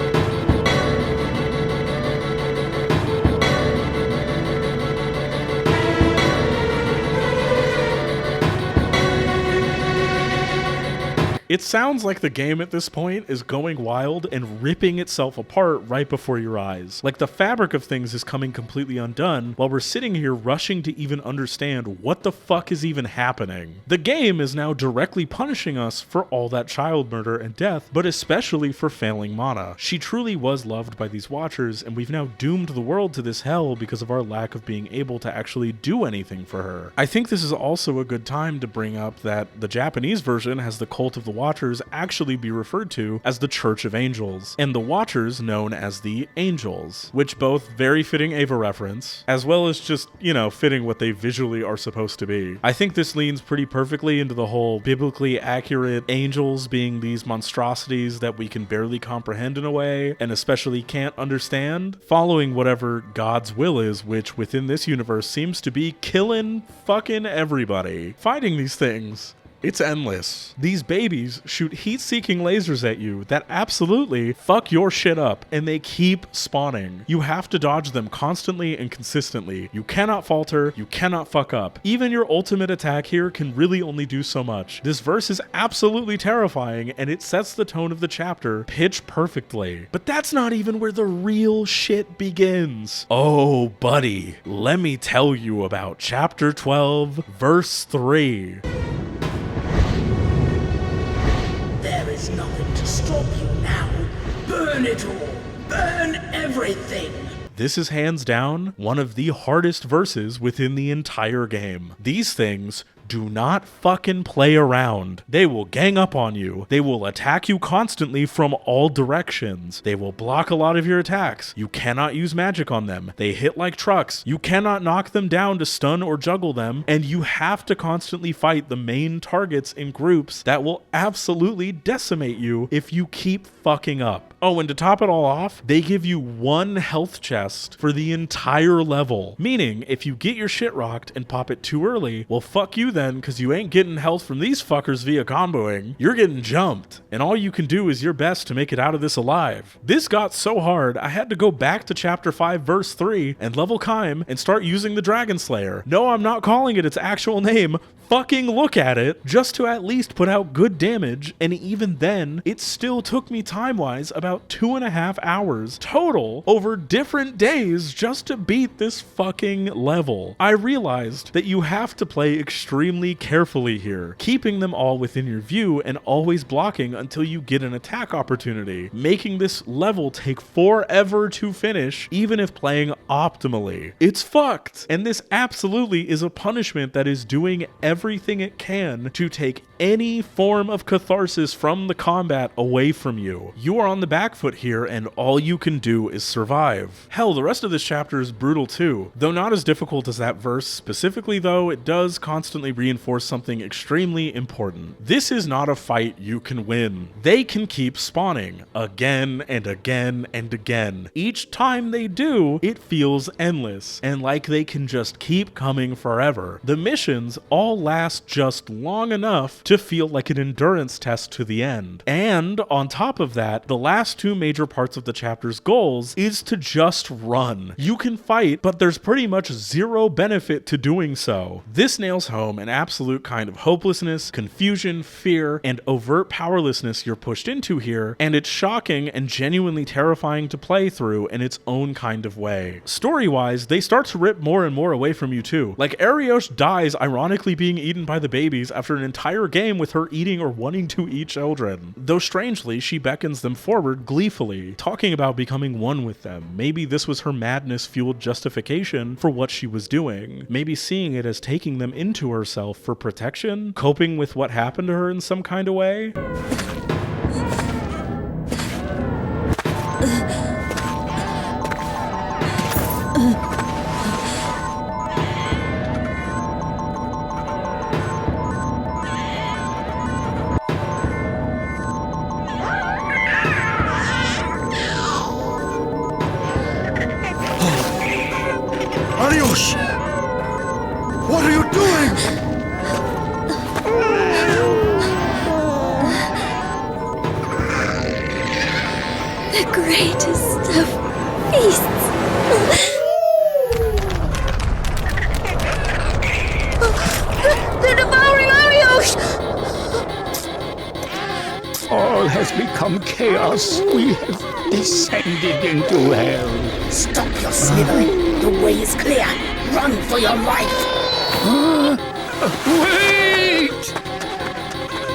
It sounds like the game at this point is going wild and ripping itself apart right before your eyes. Like the fabric of things is coming completely undone while we're sitting here rushing to even understand what the fuck is even happening. The game is now directly punishing us for all that child murder and death, but especially for failing Mana. She truly was loved by these watchers, and we've now doomed the world to this hell because of our lack of being able to actually do anything for her. I think this is also a good time to bring up that the Japanese version has the Cult of the Watchers actually be referred to as the Church of Angels, and the Watchers known as the Angels, which both very fitting Eva reference, as well as just, you know, fitting what they visually are supposed to be. I think this leans pretty perfectly into the whole biblically accurate angels being these monstrosities that we can barely comprehend in a way, and especially can't understand, following whatever God's will is, which within this universe seems to be killing fucking everybody. Fighting these things, it's endless. These babies shoot heat-seeking lasers at you that absolutely fuck your shit up, and they keep spawning. You have to dodge them constantly and consistently. You cannot falter, you cannot fuck up. Even your ultimate attack here can really only do so much. This verse is absolutely terrifying, and it sets the tone of the chapter pitch perfectly. But that's not even where the real shit begins. Oh, buddy, let me tell you about chapter 12, verse 3. There is nothing to stop you now. Burn it all. Burn everything. This is hands down one of the hardest verses within the entire game. These things do not fucking play around. They will gang up on you. They will attack you constantly from all directions. They will block a lot of your attacks. You cannot use magic on them. They hit like trucks. You cannot knock them down to stun or juggle them, and you have to constantly fight the main targets in groups that will absolutely decimate you if you keep fucking up. Oh, and to top it all off, they give you one health chest for the entire level. Meaning, if you get your shit rocked and pop it too early, well, fuck you then, because you ain't getting health from these fuckers via comboing. You're getting jumped, and all you can do is your best to make it out of this alive. This got so hard, I had to go back to chapter 5 verse 3 and level Kaim and start using the Dragon Slayer. No, I'm not calling it its actual name. Fucking look at it, just to at least put out good damage, and even then, it still took me time-wise about 2.5 hours total over different days just to beat this fucking level. I realized that you have to play extremely carefully here, keeping them all within your view and always blocking until you get an attack opportunity, making this level take forever to finish, even if playing optimally. It's fucked, and this absolutely is a punishment that is doing everything it can to take any form of catharsis from the combat away from you. You are on the back foot here, and all you can do is survive. Hell, the rest of this chapter is brutal too. Though not as difficult as that verse specifically, though, it does constantly reinforce something extremely important. This is not a fight you can win. They can keep spawning again and again and again. Each time they do, it feels endless, and like they can just keep coming forever. The missions all last just long enough to feel like an endurance test to the end. And on top of that, the last two major parts of the chapter's goals is to just run. You can fight, but there's pretty much zero benefit to doing so. This nails home an absolute kind of hopelessness, confusion, fear, and overt powerlessness you're pushed into here, and it's shocking and genuinely terrifying to play through in its own kind of way. Story-wise, they start to rip more and more away from you too. Like Arios dies ironically being eaten by the babies after an entire game with her eating or wanting to eat children. Though strangely, she beckons them forward gleefully, talking about becoming one with them. Maybe this was her madness-fueled justification for what she was doing. Maybe seeing it as taking them into herself for protection, coping with what happened to her in some kind of way. Arios! What are you doing? The greatest of feasts. They're devouring Arios! All has become chaos. We have descended into hell. Stop your slithering. The way is clear. Run for your life. Wait!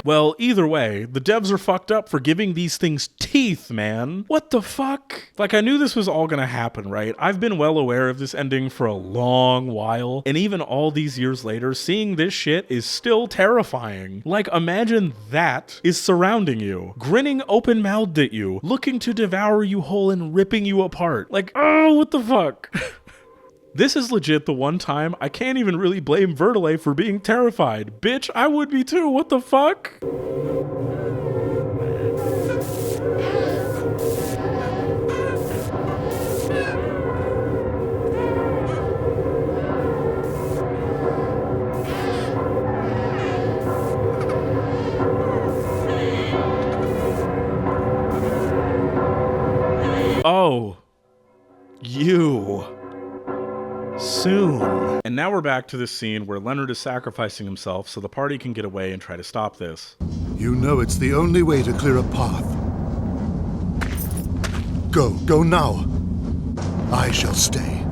Well, either way, the devs are fucked up for giving these things teeth, man. What the fuck? Like, I knew this was all gonna happen, right? I've been well aware of this ending for a long while, and even all these years later, seeing this shit is still terrifying. Like, imagine that is surrounding you, grinning open-mouthed at you, looking to devour you whole and ripping you apart. Like, oh, what the fuck? This is legit the one time I can't even really blame Verdelet for being terrified. Bitch, I would be too, what the fuck? Oh, you. Soon. And now we're back to this scene where Leonard is sacrificing himself so the party can get away and try to stop this. You know it's the only way to clear a path. Go now. I shall stay.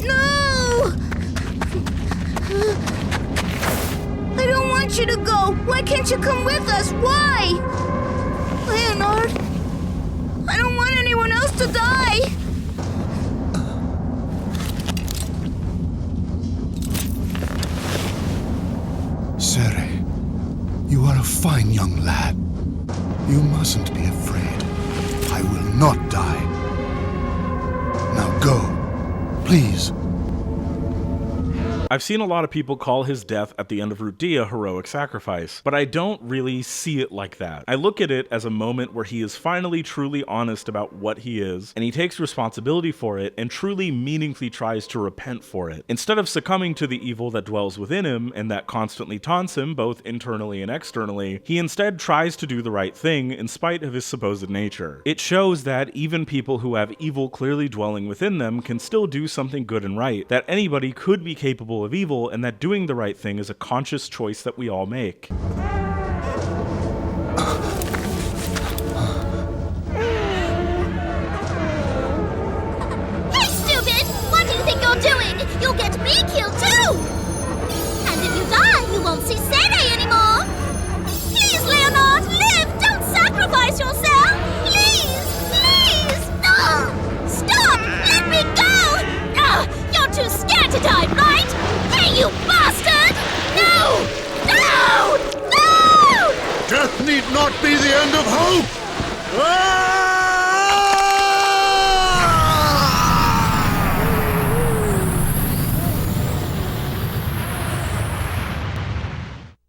No! I don't want you to go. Why can't you come with us? Why? Leonard, I don't want anyone else to die. Sere, you are a fine young lad. You mustn't be afraid. I will not die. Now go, please. I've seen a lot of people call his death at the end of Route D a heroic sacrifice, but I don't really see it like that. I look at it as a moment where he is finally truly honest about what he is, and he takes responsibility for it and truly meaningfully tries to repent for it. Instead of succumbing to the evil that dwells within him and that constantly taunts him both internally and externally, he instead tries to do the right thing in spite of his supposed nature. It shows that even people who have evil clearly dwelling within them can still do something good and right, that anybody could be capable of evil, and that doing the right thing is a conscious choice that we all make. Hey, stupid! What do you think you're doing? You'll get me killed too! And if you die, you won't see Sere anymore! Please, Leonard, live! Don't sacrifice yourself! Please! Please! Stop! Let me go! You're too scared to die, right? Hey, you bastard! No! No! No! Death need not be the end of hope!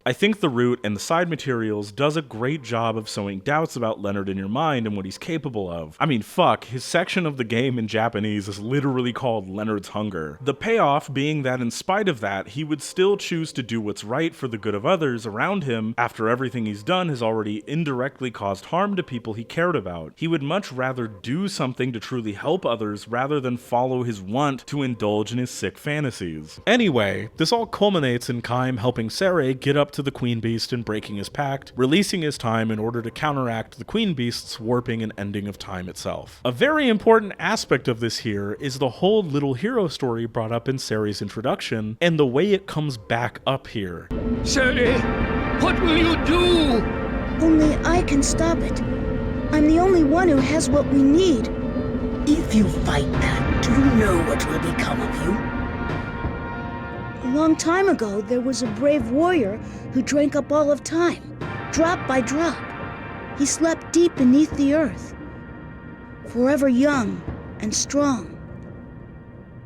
I think the route and the side materials does a great job of sowing doubts about Leonard in your mind and what he's capable of. I mean, fuck, his section of the game in Japanese is literally called Leonard's Hunger. The payoff being that in spite of that, he would still choose to do what's right for the good of others around him after everything he's done has already indirectly caused harm to people he cared about. He would much rather do something to truly help others rather than follow his want to indulge in his sick fantasies. Anyway, this all culminates in Kaim helping Sere get up to the Queen Beast and breaking his pact, releasing his time in order to counteract the Queen Beast's warping and ending of time itself. A very important aspect of this here is the whole little hero story brought up in Sere's introduction, and the way it comes back up here. Sere, what will you do? Only I can stop it. I'm the only one who has what we need. If you fight that, do you know what will become of you? A long time ago, there was a brave warrior who drank up all of time, drop by drop. He slept deep beneath the earth. forever young and strong.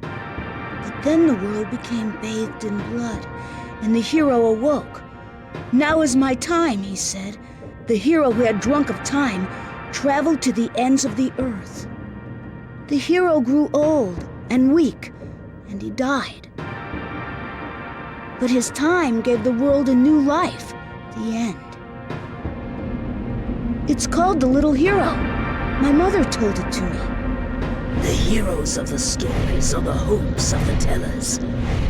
But then the world became bathed in blood, and the hero awoke. Now is my time, he said. The hero who had drunk of time traveled to the ends of the earth. The hero grew old and weak, and he died. But his time gave the world a new life, the end. It's called The Little Hero. My mother told it to me. The heroes of the stories are the hopes of the tellers.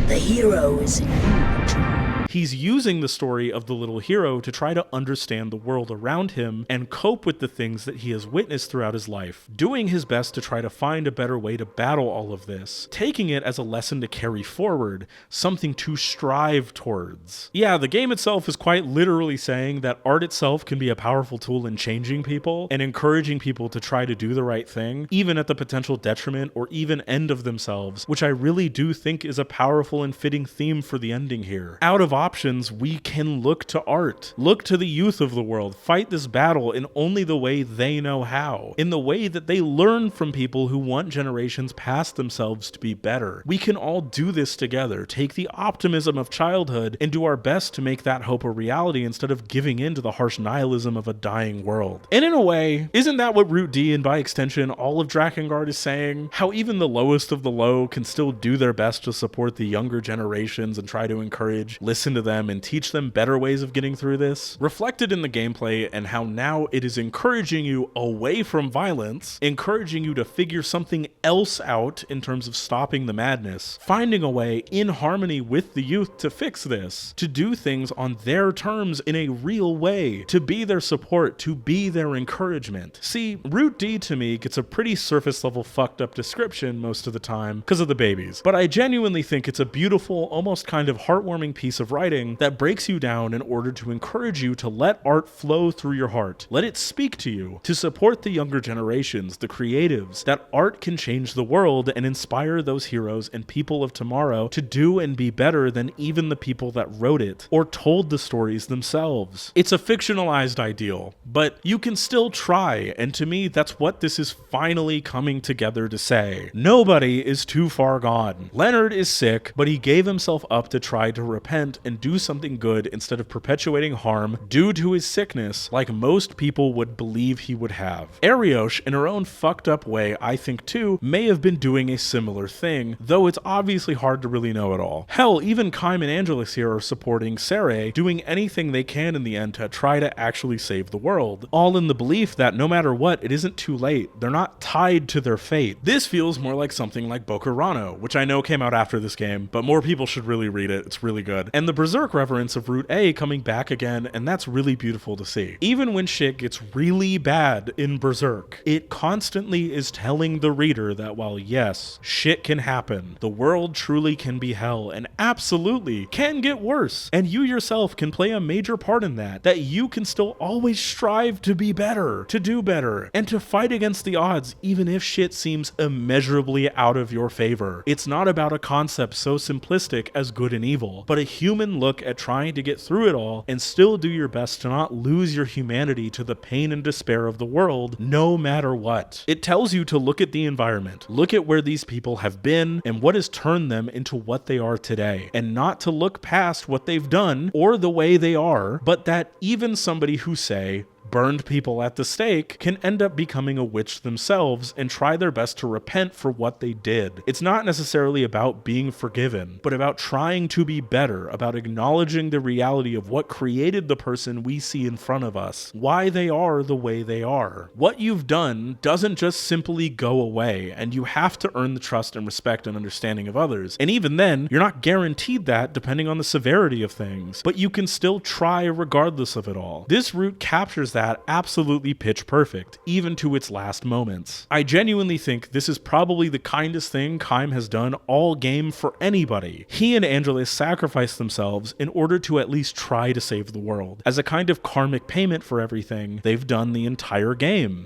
The hero is in you. He's using the story of the little hero to try to understand the world around him and cope with the things that he has witnessed throughout his life, doing his best to try to find a better way to battle all of this, taking it as a lesson to carry forward, something to strive towards. Yeah, the game itself is quite literally saying that art itself can be a powerful tool in changing people and encouraging people to try to do the right thing, even at the potential detriment or even end of themselves, which I really do think is a powerful and fitting theme for the ending here. Out of options, we can look to art. Look to the youth of the world. Fight this battle in only the way they know how. In the way that they learn from people who want generations past themselves to be better. We can all do this together. Take the optimism of childhood and do our best to make that hope a reality instead of giving in to the harsh nihilism of a dying world. And in a way, isn't that what Route D and by extension all of Drakengard is saying? How even the lowest of the low can still do their best to support the younger generations and try to encourage, listen to them, and teach them better ways of getting through this? Reflected in the gameplay and how now it is encouraging you away from violence, encouraging you to figure something else out in terms of stopping the madness, finding a way in harmony with the youth to fix this, to do things on their terms in a real way, to be their support, to be their encouragement. See, Route D to me gets a pretty surface level fucked up description most of the time because of the babies, but I genuinely think it's a beautiful, almost kind of heartwarming piece of writing that breaks you down in order to encourage you to let art flow through your heart. Let it speak to you, to support the younger generations, the creatives, that art can change the world and inspire those heroes and people of tomorrow to do and be better than even the people that wrote it or told the stories themselves. It's a fictionalized ideal, but you can still try, and to me that's what this is finally coming together to say. Nobody is too far gone. Leonard is sick, but he gave himself up to try to repent and do something good instead of perpetuating harm due to his sickness like most people would believe he would have. Ariosh, in her own fucked up way, I think too, may have been doing a similar thing, though it's obviously hard to really know it all. Hell, even Kaim and Angelus here are supporting Sere, doing anything they can in the end to try to actually save the world, all in the belief that no matter what, it isn't too late. They're not tied to their fate. This feels more like something like Bokurano, which I know came out after this game, but more people should really read it. It's really good. And the Berserk reference of Route A coming back again, and that's really beautiful to see. Even when shit gets really bad in Berserk, it constantly is telling the reader that while yes, shit can happen, the world truly can be hell, and absolutely can get worse, and you yourself can play a major part in that you can still always strive to be better, to do better, and to fight against the odds even if shit seems immeasurably out of your favor. It's not about a concept so simplistic as good and evil, but a human look at trying to get through it all and still do your best to not lose your humanity to the pain and despair of the world, no matter what. It tells you to look at the environment, look at where these people have been and what has turned them into what they are today, and not to look past what they've done or the way they are, but that even somebody who, say, burned people at the stake can end up becoming a witch themselves and try their best to repent for what they did. It's not necessarily about being forgiven, but about trying to be better, about acknowledging the reality of what created the person we see in front of us, why they are the way they are. What you've done doesn't just simply go away, and you have to earn the trust and respect and understanding of others. And even then, you're not guaranteed that depending on the severity of things, but you can still try regardless of it all. This route captures that absolutely pitch perfect, even to its last moments. I genuinely think this is probably the kindest thing Kaim has done all game for anybody. He and Angelus sacrificed themselves in order to at least try to save the world, as a kind of karmic payment for everything they've done the entire game.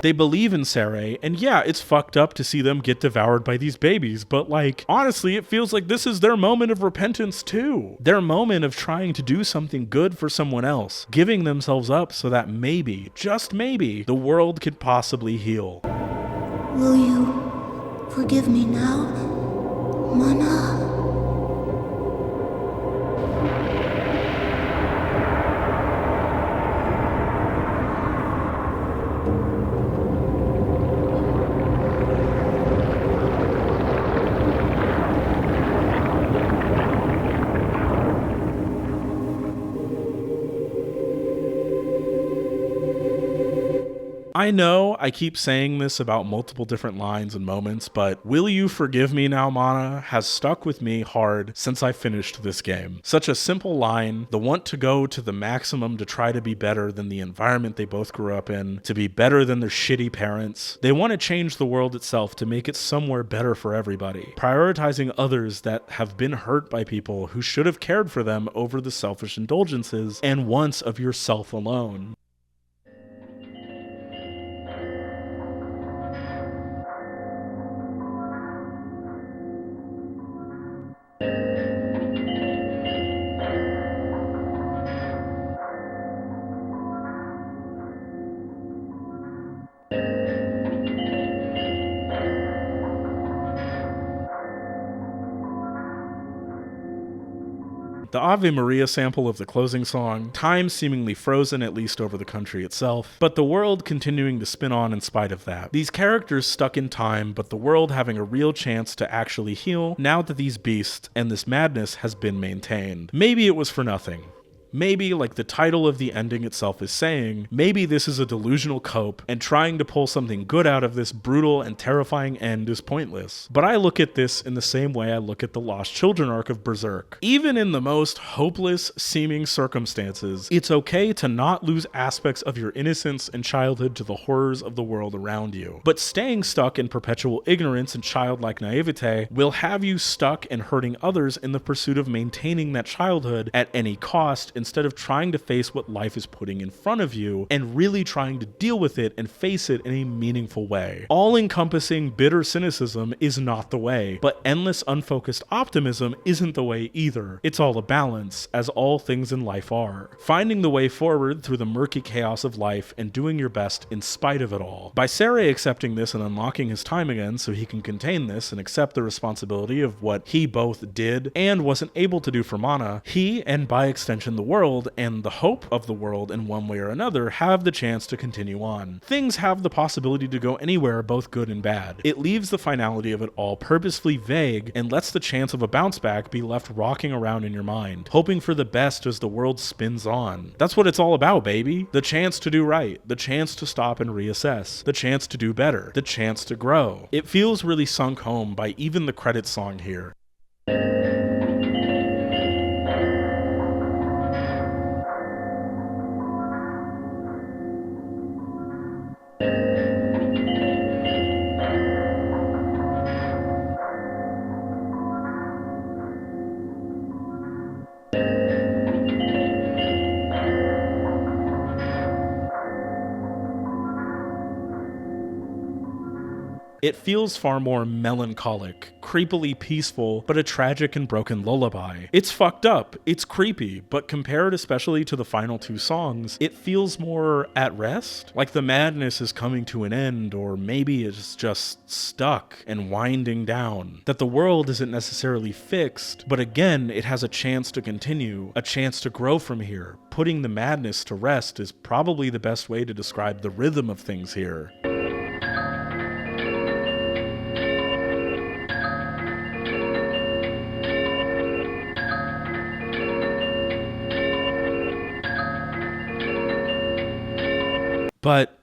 They believe in Sere, and yeah, it's fucked up to see them get devoured by these babies, but like, honestly, it feels like this is their moment of repentance too. Their moment of trying to do something good for someone else, giving themselves up so that maybe, just maybe, the world could possibly heal. Will you forgive me now, Mana? I know I keep saying this about multiple different lines and moments, but "Will you forgive me now, Mana?" has stuck with me hard since I finished this game. Such a simple line, the want to go to the maximum to try to be better than the environment they both grew up in, to be better than their shitty parents. They want to change the world itself to make it somewhere better for everybody, prioritizing others that have been hurt by people who should have cared for them over the selfish indulgences and wants of yourself alone. The Ave Maria sample of the closing song, time seemingly frozen at least over the country itself, but the world continuing to spin on in spite of that. These characters stuck in time, but the world having a real chance to actually heal now that these beasts and this madness has been maintained. Maybe it was for nothing. Maybe, like the title of the ending itself is saying, maybe this is a delusional cope, and trying to pull something good out of this brutal and terrifying end is pointless. But I look at this in the same way I look at the Lost Children arc of Berserk. Even in the most hopeless seeming circumstances, it's okay to not lose aspects of your innocence and childhood to the horrors of the world around you. But staying stuck in perpetual ignorance and childlike naivete will have you stuck and hurting others in the pursuit of maintaining that childhood at any cost, instead of trying to face what life is putting in front of you and really trying to deal with it and face it in a meaningful way. All-encompassing bitter cynicism is not the way, but endless unfocused optimism isn't the way either. It's all a balance, as all things in life are. Finding the way forward through the murky chaos of life and doing your best in spite of it all. By Sere accepting this and unlocking his time again so he can contain this and accept the responsibility of what he both did and wasn't able to do for Mana, he, and by extension the world, and the hope of the world in one way or another, have the chance to continue on. Things have the possibility to go anywhere, both good and bad. It leaves the finality of it all purposefully vague and lets the chance of a bounce back be left rocking around in your mind, hoping for the best as the world spins on. That's what it's all about, baby. The chance to do right, the chance to stop and reassess, the chance to do better, the chance to grow. It feels really sunk home by even the credits song here. It feels far more melancholic, creepily peaceful, but a tragic and broken lullaby. It's fucked up, it's creepy, but compared especially to the final two songs, it feels more at rest. Like the madness is coming to an end, or maybe it's just stuck and winding down. That the world isn't necessarily fixed, but again, it has a chance to continue, a chance to grow from here. Putting the madness to rest is probably the best way to describe the rhythm of things here. But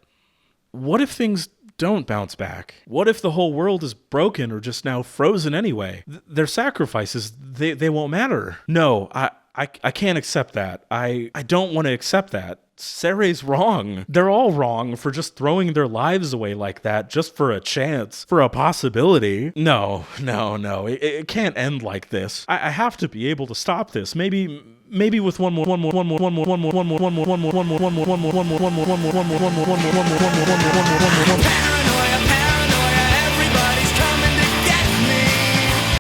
what if things don't bounce back? What if the whole world is broken or just now frozen anyway? Their sacrifices, they won't matter. No, I can't accept that. I don't want to accept that. Serei's wrong. They're all wrong for just throwing their lives away like that just for a chance, for a possibility. No. It can't end like this. I have to be able to stop this. Maybe with one more.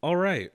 All right.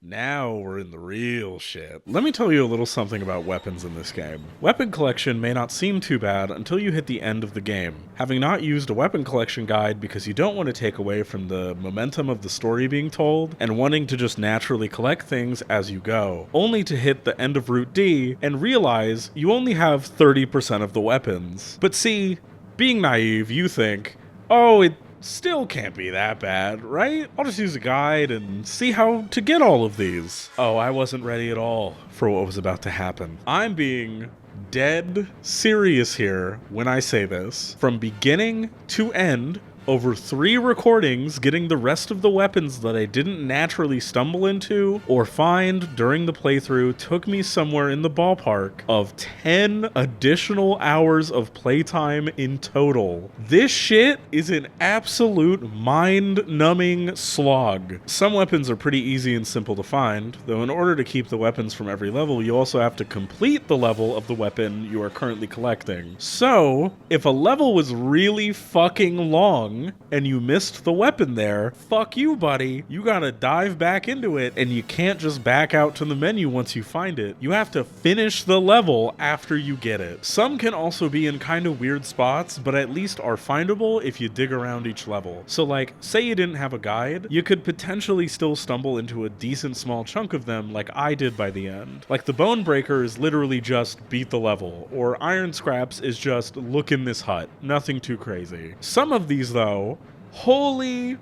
Now we're in the real shit. Let me tell you a little something about weapons in this game. Weapon collection may not seem too bad until you hit the end of the game. Having not used a weapon collection guide because you don't want to take away from the momentum of the story being told, and wanting to just naturally collect things as you go, only to hit the end of Route D and realize you only have 30% of the weapons. But see, being naive, you think, oh, it still can't be that bad, right? I'll just use a guide and see how to get all of these. Oh, I wasn't ready at all for what was about to happen. I'm being dead serious here when I say this. From beginning to end, over 3 recordings, getting the rest of the weapons that I didn't naturally stumble into or find during the playthrough took me somewhere in the ballpark of 10 additional hours of playtime in total. This shit is an absolute mind-numbing slog. Some weapons are pretty easy and simple to find, though in order to keep the weapons from every level, you also have to complete the level of the weapon you are currently collecting. So, if a level was really fucking long, and you missed the weapon there, fuck you, buddy. You gotta dive back into it, and you can't just back out to the menu once you find it. You have to finish the level after you get it. Some can also be in kind of weird spots, but at least are findable if you dig around each level. So like, say you didn't have a guide, you could potentially still stumble into a decent small chunk of them like I did by the end. Like the Bone Breaker is literally just beat the level, or Iron Scraps is just look in this hut. Nothing too crazy. Some of these though, holy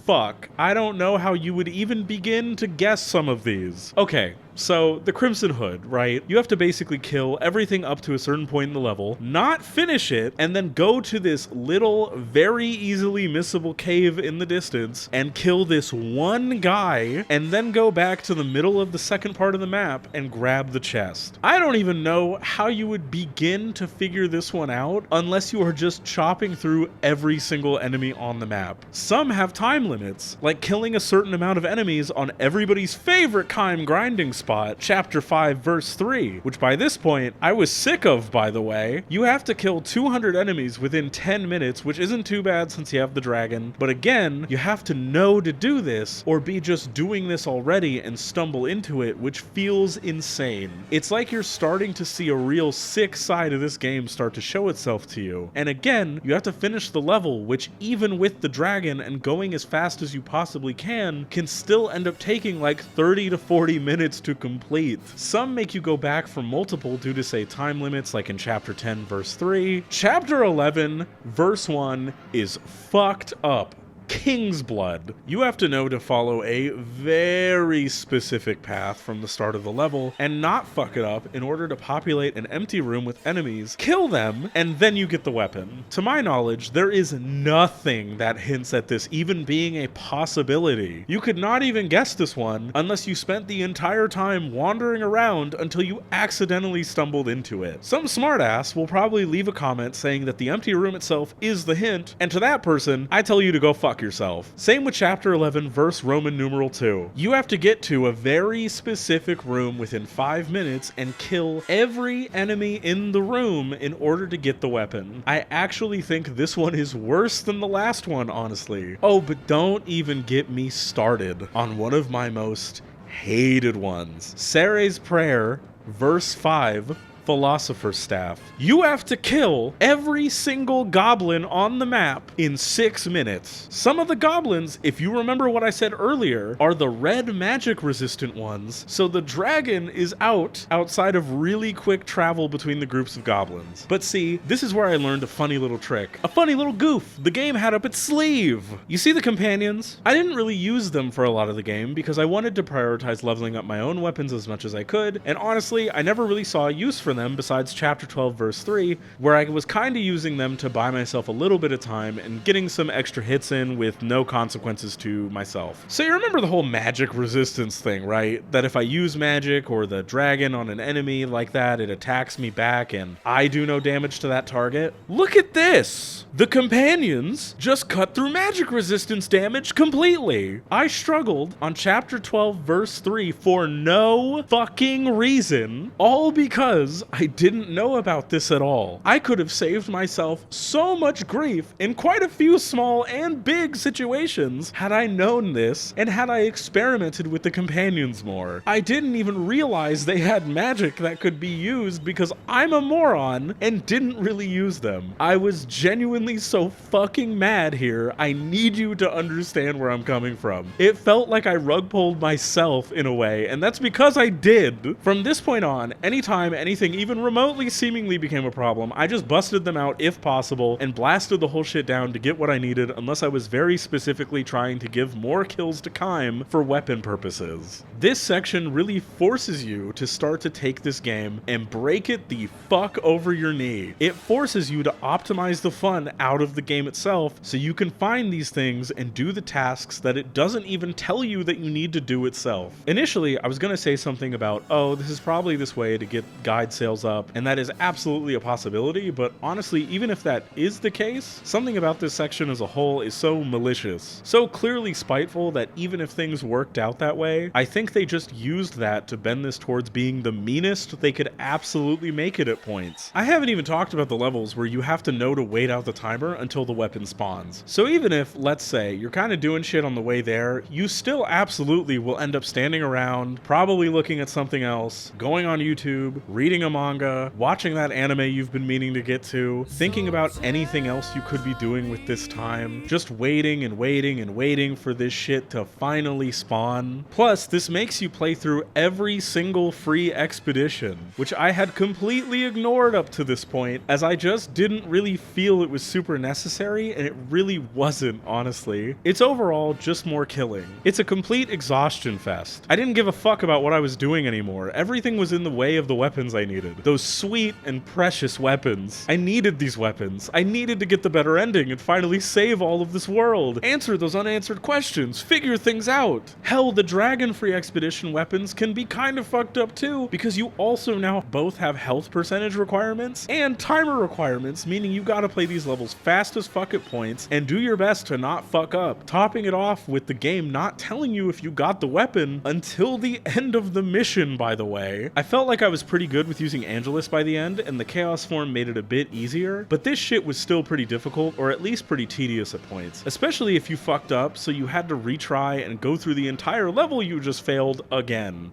fuck, I don't know how you would even begin to guess some of these. Okay, so the Crimson Hood, right? You have to basically kill everything up to a certain point in the level, not finish it, and then go to this little, very easily missable cave in the distance and kill this one guy, and then go back to the middle of the second part of the map and grab the chest. I don't even know how you would begin to figure this one out unless you are just chopping through every single enemy on the map. Some have time limits, like killing a certain amount of enemies on everybody's favorite time grinding spot, Chapter 5, Verse 3, which by this point, I was sick of, by the way. You have to kill 200 enemies within 10 minutes, which isn't too bad since you have the dragon, but again, you have to know to do this, or be just doing this already and stumble into it, which feels insane. It's like you're starting to see a real sick side of this game start to show itself to you. And again, you have to finish the level, which even with the dragon and going as fast as you possibly can still end up taking like 30 to 40 minutes to complete. Some make you go back for multiple due to, say, time limits, like in Chapter 10, Verse 3. Chapter 11, Verse 1 is fucked up. King's Blood. You have to know to follow a very specific path from the start of the level and not fuck it up in order to populate an empty room with enemies, kill them, and then you get the weapon. To my knowledge, there is nothing that hints at this even being a possibility. You could not even guess this one unless you spent the entire time wandering around until you accidentally stumbled into it. Some smartass will probably leave a comment saying that the empty room itself is the hint, and to that person, I tell you to go fuck yourself. Same with Chapter 11, verse Roman numeral 2. You have to get to a very specific room within 5 minutes and kill every enemy in the room in order to get the weapon. I actually think this one is worse than the last one, honestly. Oh, but don't even get me started on one of my most hated ones. Serei's Prayer, verse 5, Philosopher's Staff. You have to kill every single goblin on the map in 6 minutes. Some of the goblins, if you remember what I said earlier, are the red magic resistant ones, so the dragon is outside of really quick travel between the groups of goblins. But see, this is where I learned a funny little trick. A funny little goof the game had up its sleeve. You see the companions? I didn't really use them for a lot of the game because I wanted to prioritize leveling up my own weapons as much as I could, and honestly, I never really saw a use for for them besides chapter 12 verse 3, where I was kinda using them to buy myself a little bit of time and getting some extra hits in with no consequences to myself. So you remember the whole magic resistance thing, right? That if I use magic or the dragon on an enemy like that, it attacks me back and I do no damage to that target? Look at this! The companions just cut through magic resistance damage completely. I struggled on chapter 12 verse 3 for no fucking reason, all because I didn't know about this at all. I could have saved myself so much grief in quite a few small and big situations had I known this and had I experimented with the companions more. I didn't even realize they had magic that could be used because I'm a moron and didn't really use them. I was genuinely so fucking mad here. I need you to understand where I'm coming from. It felt like I rug pulled myself in a way, and that's because I did. From this point on, anytime anything even remotely seemingly became a problem, I just busted them out if possible and blasted the whole shit down to get what I needed, unless I was very specifically trying to give more kills to Kaim for weapon purposes. This section really forces you to start to take this game and break it the fuck over your knee. It forces you to optimize the fun out of the game itself so you can find these things and do the tasks that it doesn't even tell you that you need to do itself. Initially, I was going to say something about, oh, this is probably this way to get guide sales up, and that is absolutely a possibility, but honestly, even if that is the case, something about this section as a whole is so malicious, so clearly spiteful that even if things worked out that way, I think they just used that to bend this towards being the meanest they could absolutely make it at points. I haven't even talked about the levels where you have to know to wait out the timer until the weapon spawns. So even if, let's say, you're kind of doing shit on the way there, you still absolutely will end up standing around, probably looking at something else, going on YouTube, reading a manga, watching that anime you've been meaning to get to, thinking about anything else you could be doing with this time, just waiting and waiting and waiting for this shit to finally spawn. Plus, this makes you play through every single free expedition, which I had completely ignored up to this point, as I just didn't really feel it was super necessary, and it really wasn't, honestly. It's overall just more killing. It's a complete exhaustion fest. I didn't give a fuck about what I was doing anymore. Everything was in the way of the weapons I needed. Those sweet and precious weapons. I needed these weapons. I needed to get the better ending and finally save all of this world. Answer those unanswered questions. Figure things out. Hell, the dragon-free expedition weapons can be kind of fucked up too, because you also now both have health percentage requirements and timer requirements, meaning you gotta play these levels fast as fuck at points and do your best to not fuck up, topping it off with the game not telling you if you got the weapon until the end of the mission, by the way. I felt like I was pretty good with using Angelus by the end, and the Chaos form made it a bit easier, but this shit was still pretty difficult, or at least pretty tedious at points, especially if you fucked up, so you had to retry and go through the entire level you just failed again.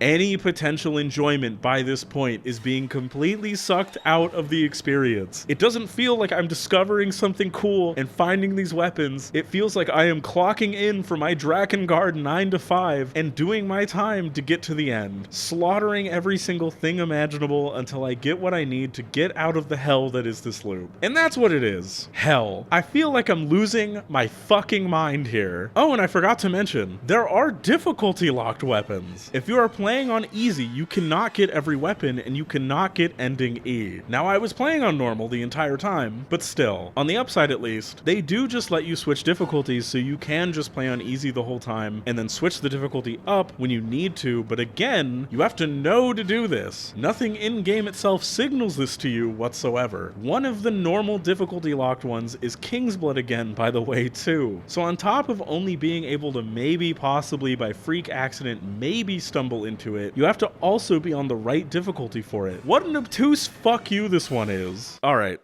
Any potential enjoyment by this point is being completely sucked out of the experience. It doesn't feel like I'm discovering something cool and finding these weapons. It feels like I am clocking in for my Drakengard 9 to 5 and doing my time to get to the end, slaughtering every single thing imaginable until I get what I need to get out of the hell that is this loop. And that's what it is. Hell. I feel like I'm losing my fucking mind here. Oh, and I forgot to mention, there are difficulty locked weapons. If you are playing on easy, you cannot get every weapon and you cannot get ending E. Now, I was playing on normal the entire time, but still, on the upside at least, they do just let you switch difficulties so you can just play on easy the whole time and then switch the difficulty up when you need to, but again, you have to know to do this. Nothing in-game itself signals this to you whatsoever. One of the normal difficulty locked ones is King's Blood again, by the way, too. So on top of only being able to maybe possibly by freak accident maybe stumble into it, you have to also be on the right difficulty for it. What an obtuse fuck you this one is. Alright,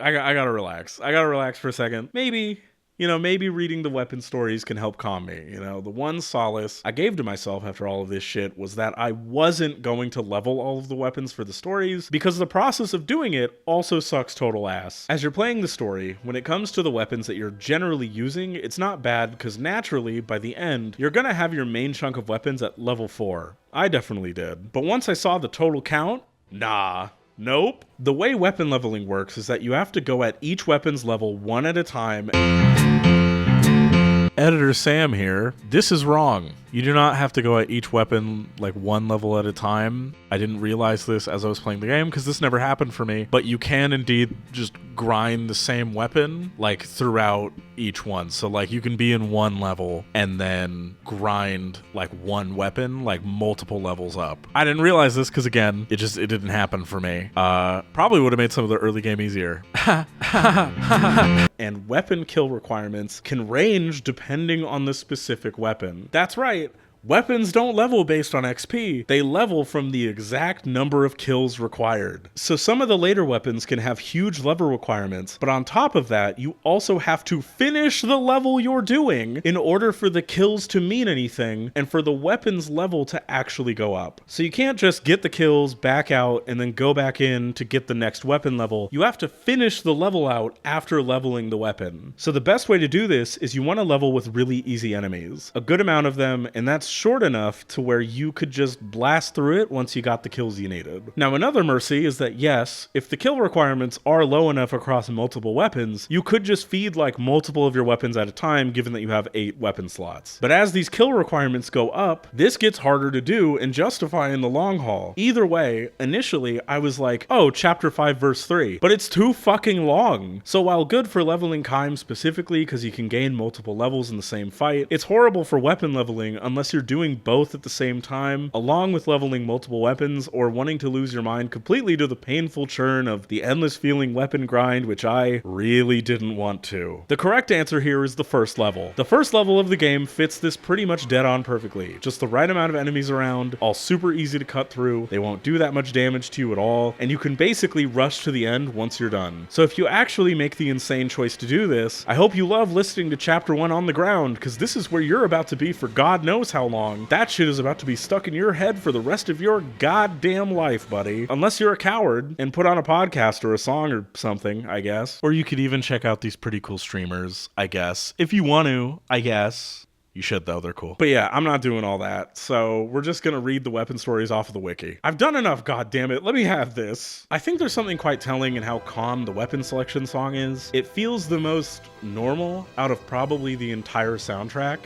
I gotta relax. I gotta relax for a second. Maybe reading the weapon stories can help calm me. The one solace I gave to myself after all of this shit was that I wasn't going to level all of the weapons for the stories, because the process of doing it also sucks total ass. As you're playing the story, when it comes to the weapons that you're generally using, it's not bad, because naturally, by the end, you're gonna have your main chunk of weapons at level 4. I definitely did. But once I saw the total count, nah. Nope. The way weapon leveling works is that you have to go at each weapon's level one at a time. Editor Sam here. This is wrong. You do not have to go at each weapon like one level at a time. I didn't realize this as I was playing the game because this never happened for me, but you can indeed just grind the same weapon like throughout each one. So like you can be in one level and then grind like one weapon like multiple levels up. I didn't realize this because again, it didn't happen for me. Probably would have made some of the early game easier. And weapon kill requirements can range depending on the specific weapon. That's right. Weapons don't level based on XP, they level from the exact number of kills required. So some of the later weapons can have huge level requirements, but on top of that, you also have to finish the level you're doing in order for the kills to mean anything and for the weapon's level to actually go up. So you can't just get the kills, back out, and then go back in to get the next weapon level. You have to finish the level out after leveling the weapon. So the best way to do this is you want to level with really easy enemies. A good amount of them, and that's short enough to where you could just blast through it once you got the kills you needed. Now another mercy is that yes, if the kill requirements are low enough across multiple weapons, you could just feed like multiple of your weapons at a time given that you have 8 weapon slots. But as these kill requirements go up, this gets harder to do and justify in the long haul. Either way, initially I was like, oh, chapter 5 verse 3, but it's too fucking long. So while good for leveling Kaim specifically because you can gain multiple levels in the same fight, it's horrible for weapon leveling unless you're doing both at the same time, along with leveling multiple weapons or wanting to lose your mind completely to the painful churn of the endless feeling weapon grind, which I really didn't want to. The correct answer here is the first level. The first level of the game fits this pretty much dead on perfectly. Just the right amount of enemies around, all super easy to cut through, they won't do that much damage to you at all, and you can basically rush to the end once you're done. So if you actually make the insane choice to do this, I hope you love listening to chapter 1 on the ground, because this is where you're about to be for God knows how long. That shit is about to be stuck in your head for the rest of your goddamn life, buddy. Unless you're a coward and put on a podcast or a song or something, I guess. Or you could even check out these pretty cool streamers, I guess. If you want to, I guess. You should though, they're cool. But yeah, I'm not doing all that, so we're just gonna read the weapon stories off of the wiki. I've done enough, goddammit, let me have this. I think there's something quite telling in how calm the weapon selection song is. It feels the most normal out of probably the entire soundtrack.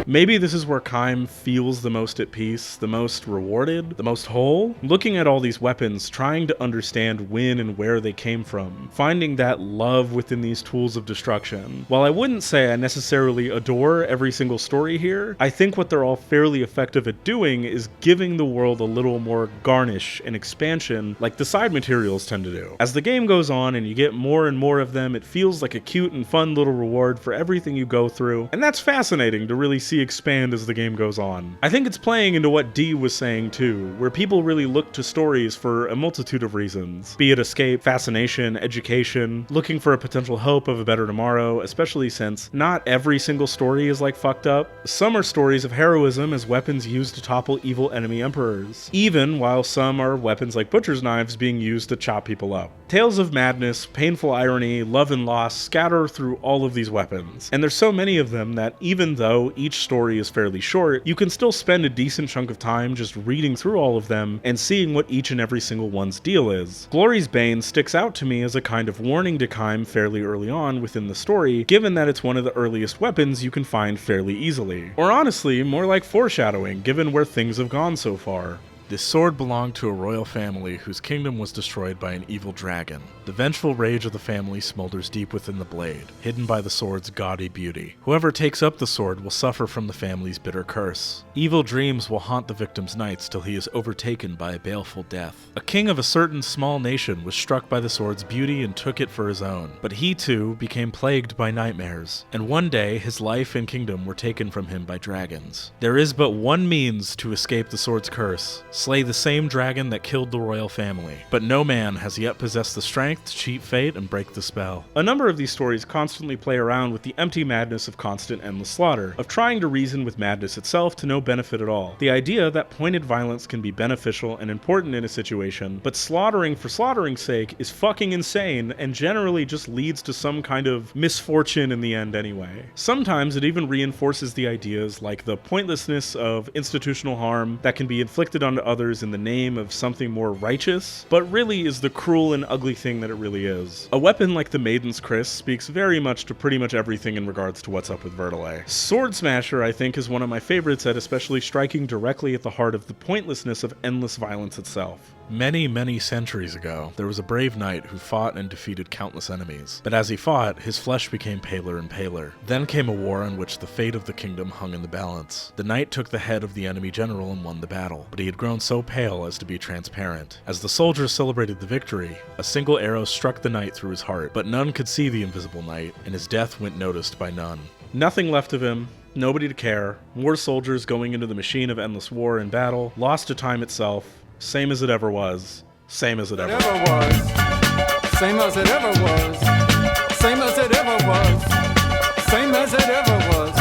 Maybe this is where Kaim feels the most at peace, the most rewarded, the most whole. Looking at all these weapons, trying to understand when and where they came from, finding that love within these tools of destruction. While I wouldn't say I necessarily adore every single story here, I think what they're all fairly effective at doing is giving the world a little more garnish and expansion like the side materials tend to do. As the game goes on and you get more and more of them, it feels like a cute and fun little reward for everything you go through, and that's fascinating to really see expand as the game goes on. I think it's playing into what D was saying too, where people really look to stories for a multitude of reasons, be it escape, fascination, education, looking for a potential hope of a better tomorrow, especially since not every single story is like fucked up. Some are stories of heroism as weapons used to topple evil enemy emperors, even while some are weapons like butcher's knives being used to chop people up. Tales of madness, painful irony, love and loss scatter through all of these weapons, and there's so many of them that even though each story is fairly short, you can still spend a decent chunk of time just reading through all of them and seeing what each and every single one's deal is. Glory's Bane sticks out to me as a kind of warning to Kaim fairly early on within the story, given that it's one of the earliest weapons you can find fairly easily. Or honestly, more like foreshadowing, given where things have gone so far. This sword belonged to a royal family whose kingdom was destroyed by an evil dragon. The vengeful rage of the family smolders deep within the blade, hidden by the sword's gaudy beauty. Whoever takes up the sword will suffer from the family's bitter curse. Evil dreams will haunt the victim's nights till he is overtaken by a baleful death. A king of a certain small nation was struck by the sword's beauty and took it for his own, but he too became plagued by nightmares, and one day his life and kingdom were taken from him by dragons. There is but one means to escape the sword's curse: slay the same dragon that killed the royal family. But no man has yet possessed the strength to cheat fate and break the spell. A number of these stories constantly play around with the empty madness of constant endless slaughter, of trying to reason with madness itself to no benefit at all. The idea that pointed violence can be beneficial and important in a situation, but slaughtering for slaughter's sake is fucking insane and generally just leads to some kind of misfortune in the end anyway. Sometimes it even reinforces the ideas like the pointlessness of institutional harm that can be inflicted on others in the name of something more righteous, but really is the cruel and ugly thing that it really is. A weapon like the Maiden's Kriss speaks very much to pretty much everything in regards to what's up with Verdelet. Sword Smasher, I think, is one of my favorites at especially striking directly at the heart of the pointlessness of endless violence itself. Many, many centuries ago, there was a brave knight who fought and defeated countless enemies. But as he fought, his flesh became paler and paler. Then came a war in which the fate of the kingdom hung in the balance. The knight took the head of the enemy general and won the battle, but he had grown so pale as to be transparent. As the soldiers celebrated the victory, a single arrow struck the knight through his heart, but none could see the invisible knight, and his death went noticed by none. Nothing left of him, nobody to care, more soldiers going into the machine of endless war and battle, lost to time itself, same as it ever was, same as it ever was. Same as it ever was, same as it ever was, same as it ever was.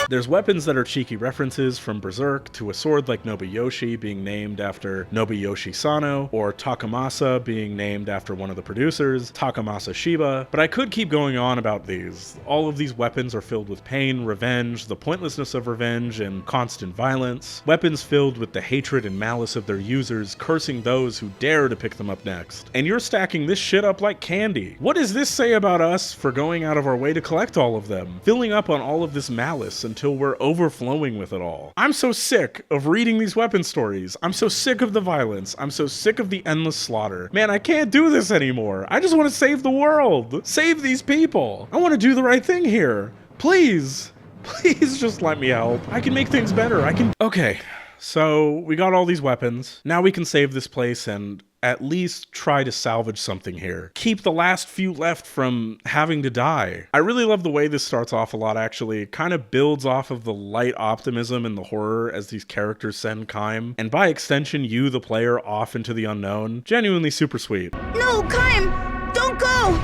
There's weapons that are cheeky references, from Berserk to a sword like Nobuyoshi being named after Nobuyoshi Sano, or Takamasa being named after one of the producers, Takamasa Shiba, but I could keep going on about these. All of these weapons are filled with pain, revenge, the pointlessness of revenge, and constant violence. Weapons filled with the hatred and malice of their users, cursing those who dare to pick them up next. And you're stacking this shit up like candy. What does this say about us for going out of our way to collect all of them, filling up on all of this malice until we're overflowing with it all? I'm so sick of reading these weapon stories. I'm so sick of the violence. I'm so sick of the endless slaughter. Man, I can't do this anymore. I just want to save the world. Save these people. I want to do the right thing here. Please. Please just let me help. I can make things better. Okay, so we got all these weapons. Now we can save this place and at least try to salvage something here. Keep the last few left from having to die. I really love the way this starts off a lot, actually. It kind of builds off of the light optimism and the horror as these characters send Kaim, and by extension, you, the player, off into the unknown. Genuinely super sweet. No, Kaim! Don't go!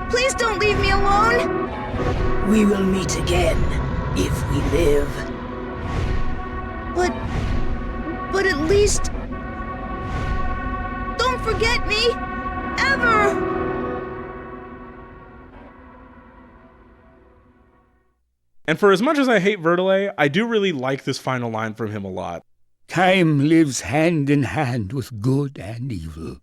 Please don't leave me alone! We will meet again, if we live. But at least... don't forget me! Ever! And for as much as I hate Verdelet, I do really like this final line from him a lot. Time lives hand in hand with good and evil.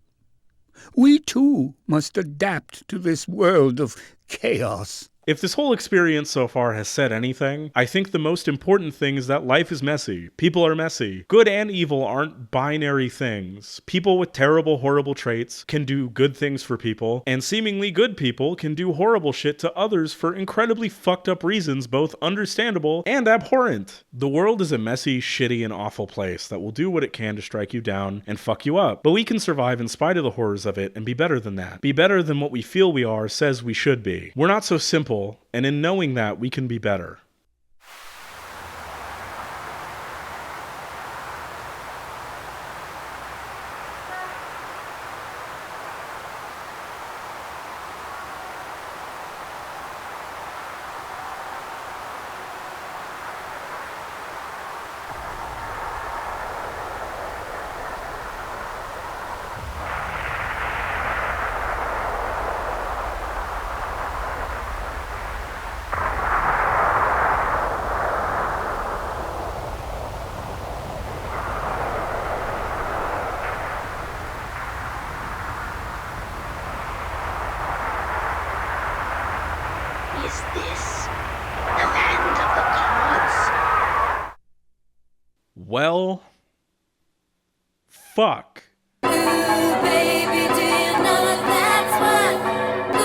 We too must adapt to this world of chaos. If this whole experience so far has said anything, I think the most important thing is that life is messy. People are messy. Good and evil aren't binary things. People with terrible, horrible traits can do good things for people, and seemingly good people can do horrible shit to others for incredibly fucked up reasons, both understandable and abhorrent. The world is a messy, shitty, and awful place that will do what it can to strike you down and fuck you up. But we can survive in spite of the horrors of it and be better than that. Be better than what we feel we are says we should be. We're not so simple, and in knowing that, we can be better. Is this the land of the gods? Well, fuck. Baby, do you know that's what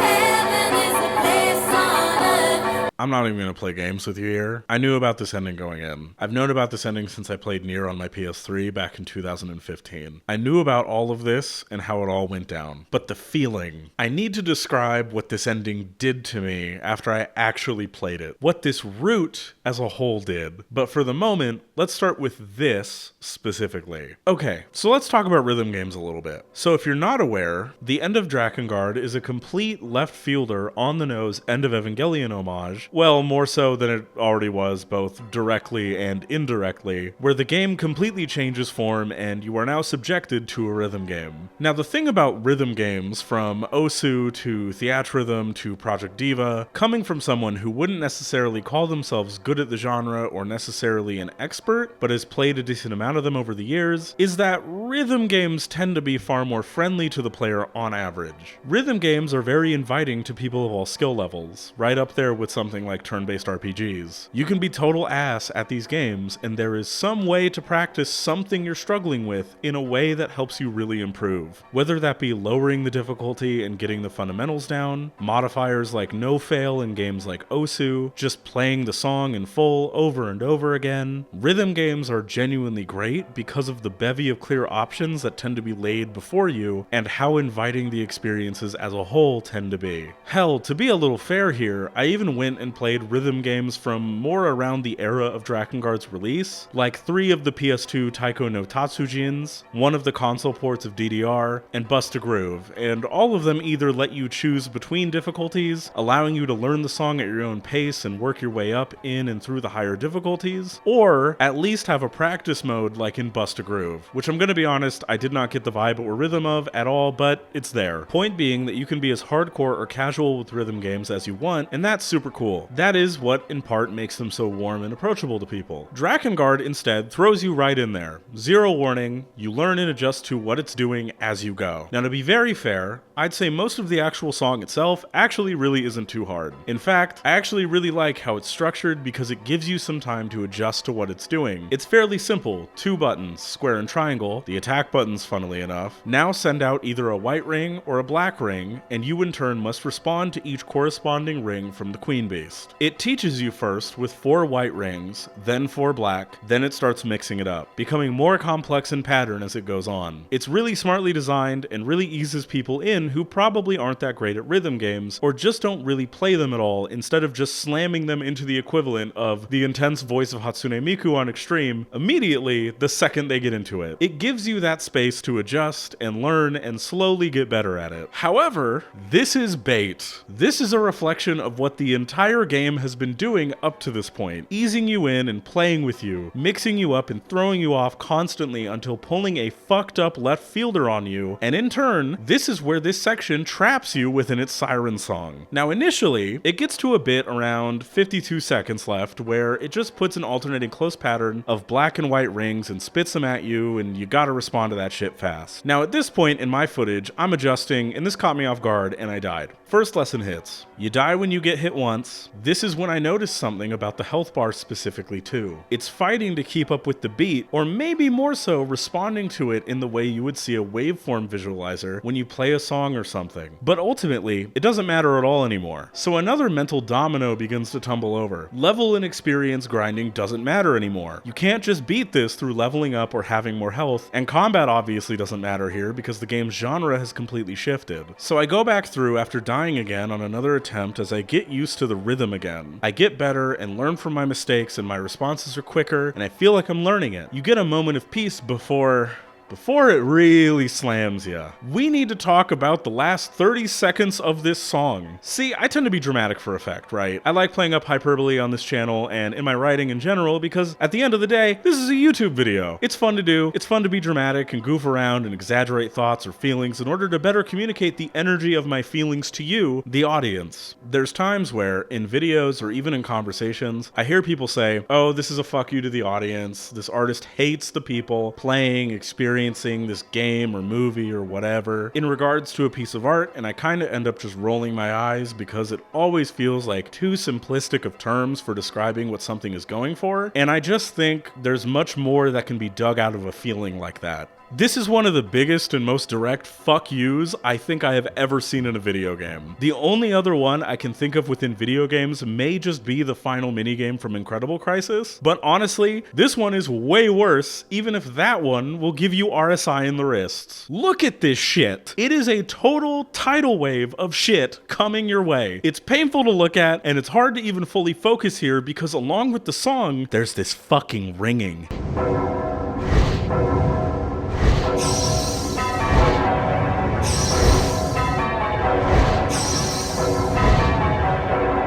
heaven is a place on earth? I'm not even going to play games with you here. I knew about this ending going in. I've known about this ending since I played Nier on my PS3 back in 2015. I knew about all of this and how it all went down. But the feeling. I need to describe what this ending did to me after I actually played it. What this route as a whole did. But for the moment, let's start with this specifically. Okay, so let's talk about rhythm games a little bit. So if you're not aware, the End of Drakengard is a complete left fielder on the nose End of Evangelion homage change. Well, more so than it already was, both directly and indirectly, where the game completely changes form and you are now subjected to a rhythm game. Now, the thing about rhythm games, from Osu to Theatrhythm to Project Diva, coming from someone who wouldn't necessarily call themselves good at the genre or necessarily an expert, but has played a decent amount of them over the years, is that rhythm games tend to be far more friendly to the player on average. Rhythm games are very inviting to people of all skill levels, right up there with something like turn-based RPGs. You can be total ass at these games, and there is some way to practice something you're struggling with in a way that helps you really improve. Whether that be lowering the difficulty and getting the fundamentals down, modifiers like no-fail in games like Osu, just playing the song in full over and over again. Rhythm games are genuinely great because of the bevy of clear options that tend to be laid before you and how inviting the experiences as a whole tend to be. Hell, to be a little fair here, I even went and played rhythm games from more around the era of Drakengard's release, like 3 of the PS2 Taiko no Tatsujins, 1 of the console ports of DDR, and Bust a Groove, and all of them either let you choose between difficulties, allowing you to learn the song at your own pace and work your way up in and through the higher difficulties, or at least have a practice mode like in Bust a Groove, which I'm gonna be honest, I did not get the vibe or rhythm of at all, but it's there. Point being that you can be as hardcore or casual with rhythm games as you want, and that's super cool. That is what, in part, makes them so warm and approachable to people. Drakengard, instead, throws you right in there. Zero warning, you learn and adjust to what it's doing as you go. Now, to be very fair, I'd say most of the actual song itself actually really isn't too hard. In fact, I actually really like how it's structured because it gives you some time to adjust to what it's doing. It's fairly simple, 2 buttons, square and triangle, the attack buttons funnily enough, now send out either a white ring or a black ring, and you in turn must respond to each corresponding ring from the Queen Beast. It teaches you first with 4 white rings, then 4 black, then it starts mixing it up, becoming more complex in pattern as it goes on. It's really smartly designed and really eases people in who probably aren't that great at rhythm games or just don't really play them at all, instead of just slamming them into the equivalent of the intense voice of Hatsune Miku on Extreme immediately the second they get into it. It gives you that space to adjust and learn and slowly get better at it. However, this is bait. This is a reflection of what the entire game has been doing up to this point, easing you in and playing with you, mixing you up and throwing you off constantly until pulling a fucked up left fielder on you, and in turn, this is where this section traps you within its siren song. Now initially, it gets to a bit around 52 seconds left where it just puts an alternating close pattern of black and white rings and spits them at you, and you gotta respond to that shit fast. Now at this point in my footage, I'm adjusting, and this caught me off guard, and I died. First lesson hits. You die when you get hit once. This is when I noticed something about the health bar specifically too. It's fighting to keep up with the beat, or maybe more so responding to it in the way you would see a waveform visualizer when you play a song or something. But ultimately, it doesn't matter at all anymore. So another mental domino begins to tumble over. Level and experience grinding doesn't matter anymore. You can't just beat this through leveling up or having more health, and combat obviously doesn't matter here because the game's genre has completely shifted. So I go back through after dying again on another attempt as I get used to the rhythm again. I get better and learn from my mistakes, and my responses are quicker, and I feel like I'm learning it. You get a moment of peace before it really slams ya. We need to talk about the last 30 seconds of this song. See, I tend to be dramatic for effect, right? I like playing up hyperbole on this channel and in my writing in general because at the end of the day, this is a YouTube video. It's fun to do. It's fun to be dramatic and goof around and exaggerate thoughts or feelings in order to better communicate the energy of my feelings to you, the audience. There's times where, in videos or even in conversations, I hear people say, oh, this is a fuck you to the audience. This artist hates the people playing, experiencing this game or movie or whatever in regards to a piece of art, and I kind of end up just rolling my eyes because it always feels like too simplistic of terms for describing what something is going for, and I just think there's much more that can be dug out of a feeling like that. This is one of the biggest and most direct fuck yous I think I have ever seen in a video game. The only other one I can think of within video games may just be the final minigame from Incredible Crisis, but honestly, this one is way worse, even if that one will give you RSI in the wrists. Look at this shit. It is a total tidal wave of shit coming your way. It's painful to look at, and it's hard to even fully focus here because along with the song, there's this fucking ringing.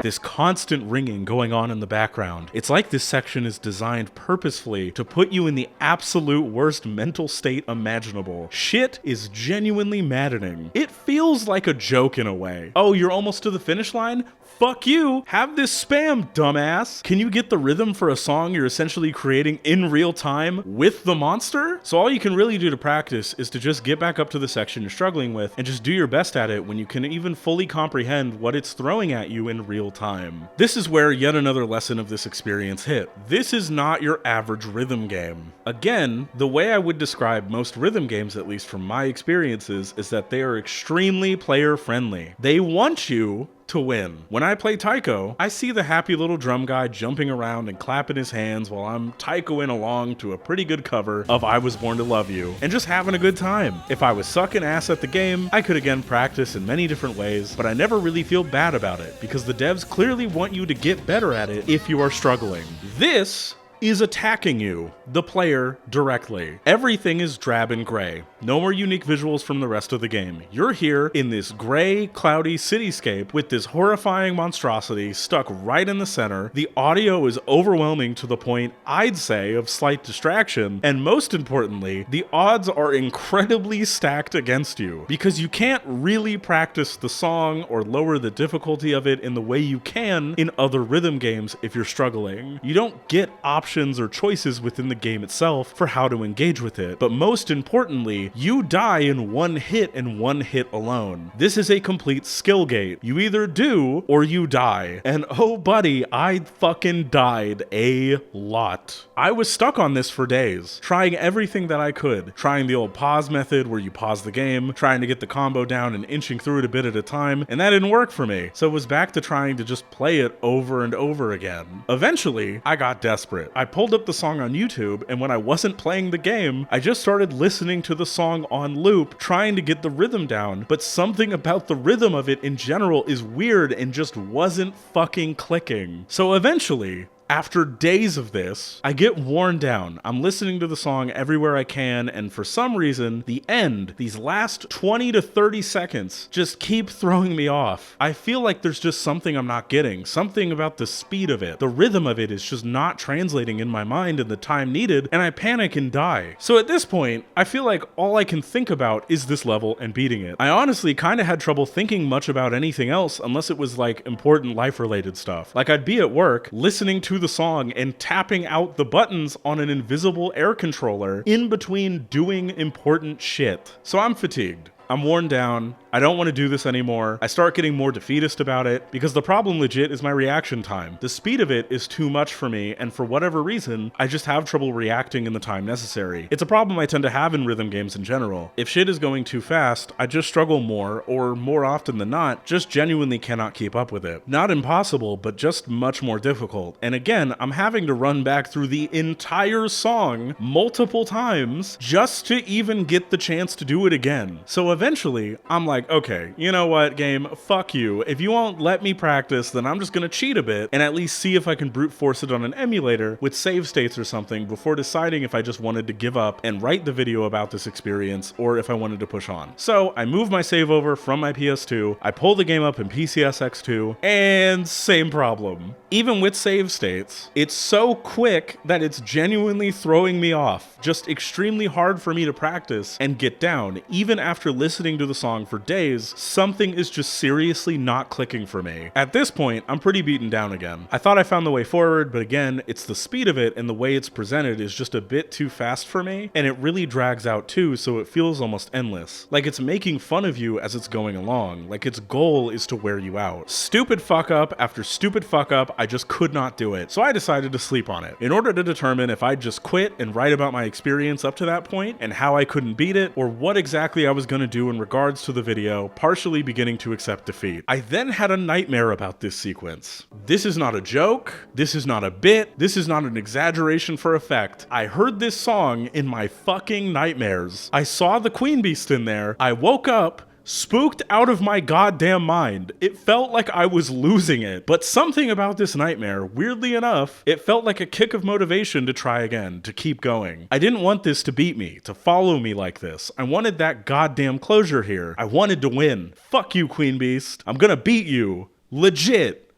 This constant ringing going on in the background. It's like this section is designed purposefully to put you in the absolute worst mental state imaginable. Shit is genuinely maddening. It feels like a joke in a way. Oh, you're almost to the finish line? Fuck you! Have this spam, dumbass! Can you get the rhythm for a song you're essentially creating in real time with the monster? So all you can really do to practice is to just get back up to the section you're struggling with and just do your best at it when you can even fully comprehend what it's throwing at you in real time. This is where yet another lesson of this experience hit. This is not your average rhythm game. Again, the way I would describe most rhythm games, at least from my experiences, is that they are extremely player friendly. They want you to win. When I play Taiko, I see the happy little drum guy jumping around and clapping his hands while I'm taikoing along to a pretty good cover of I Was Born to Love You and just having a good time. If I was sucking ass at the game, I could again practice in many different ways, but I never really feel bad about it because the devs clearly want you to get better at it if you are struggling. This is attacking you, the player, directly. Everything is drab and gray. No more unique visuals from the rest of the game. You're here in this gray, cloudy cityscape with this horrifying monstrosity stuck right in the center. The audio is overwhelming to the point, I'd say, of slight distraction, and most importantly, the odds are incredibly stacked against you, because you can't really practice the song or lower the difficulty of it in the way you can in other rhythm games if you're struggling. You don't get options or choices within the game itself for how to engage with it, but most importantly, you die in one hit and one hit alone. This is a complete skill gate. You either do or you die. And oh buddy, I fucking died a lot. I was stuck on this for days, trying everything that I could, trying the old pause method where you pause the game, trying to get the combo down and inching through it a bit at a time, and that didn't work for me. So it was back to trying to just play it over and over again. Eventually, I got desperate. I pulled up the song on YouTube, and when I wasn't playing the game, I just started listening to the song on loop, trying to get the rhythm down, but something about the rhythm of it in general is weird and just wasn't fucking clicking. So eventually, after days of this, I get worn down. I'm listening to the song everywhere I can, and for some reason, the end, these last 20 to 30 seconds, just keep throwing me off. I feel like there's just something I'm not getting, something about the speed of it. The rhythm of it is just not translating in my mind in the time needed, and I panic and die. So at this point, I feel like all I can think about is this level and beating it. I honestly kind of had trouble thinking much about anything else unless it was like important life-related stuff. Like I'd be at work, listening to the song and tapping out the buttons on an invisible air controller in between doing important shit. So I'm fatigued. I'm worn down. I don't want to do this anymore. I start getting more defeatist about it because the problem legit is my reaction time. The speed of it is too much for me, and for whatever reason, I just have trouble reacting in the time necessary. It's a problem I tend to have in rhythm games in general. If shit is going too fast, I just struggle more, or more often than not, just genuinely cannot keep up with it. Not impossible, but just much more difficult. And again, I'm having to run back through the entire song multiple times just to even get the chance to do it again. So eventually, I'm like, okay, you know what, game, fuck you. If you won't let me practice, then I'm just gonna cheat a bit and at least see if I can brute force it on an emulator with save states or something before deciding if I just wanted to give up and write the video about this experience or if I wanted to push on. So I move my save over from my PS2, I pull the game up in PCSX2, and same problem. Even with save states, it's so quick that it's genuinely throwing me off. Just extremely hard for me to practice and get down. Even after listening to the song for days, something is just seriously not clicking for me. At this point, I'm pretty beaten down again. I thought I found the way forward, but again, it's the speed of it and the way it's presented is just a bit too fast for me, and it really drags out too, so it feels almost endless. Like it's making fun of you as it's going along, like its goal is to wear you out. Stupid fuck up after stupid fuck up, I just could not do it, so I decided to sleep on it, in order to determine if I'd just quit and write about my experience up to that point, and how I couldn't beat it, or what exactly I was gonna do in regards to the video, partially beginning to accept defeat. I then had a nightmare about this sequence. This is not a joke, this is not a bit, this is not an exaggeration for effect. I heard this song in my fucking nightmares. I saw the Queen Beast in there, I woke up, spooked out of my goddamn mind. It felt like I was losing it. But something about this nightmare, weirdly enough, it felt like a kick of motivation to try again, to keep going. I didn't want this to beat me, to follow me like this. I wanted that goddamn closure here. I wanted to win. Fuck you, Queen Beast. I'm gonna beat you. Legit.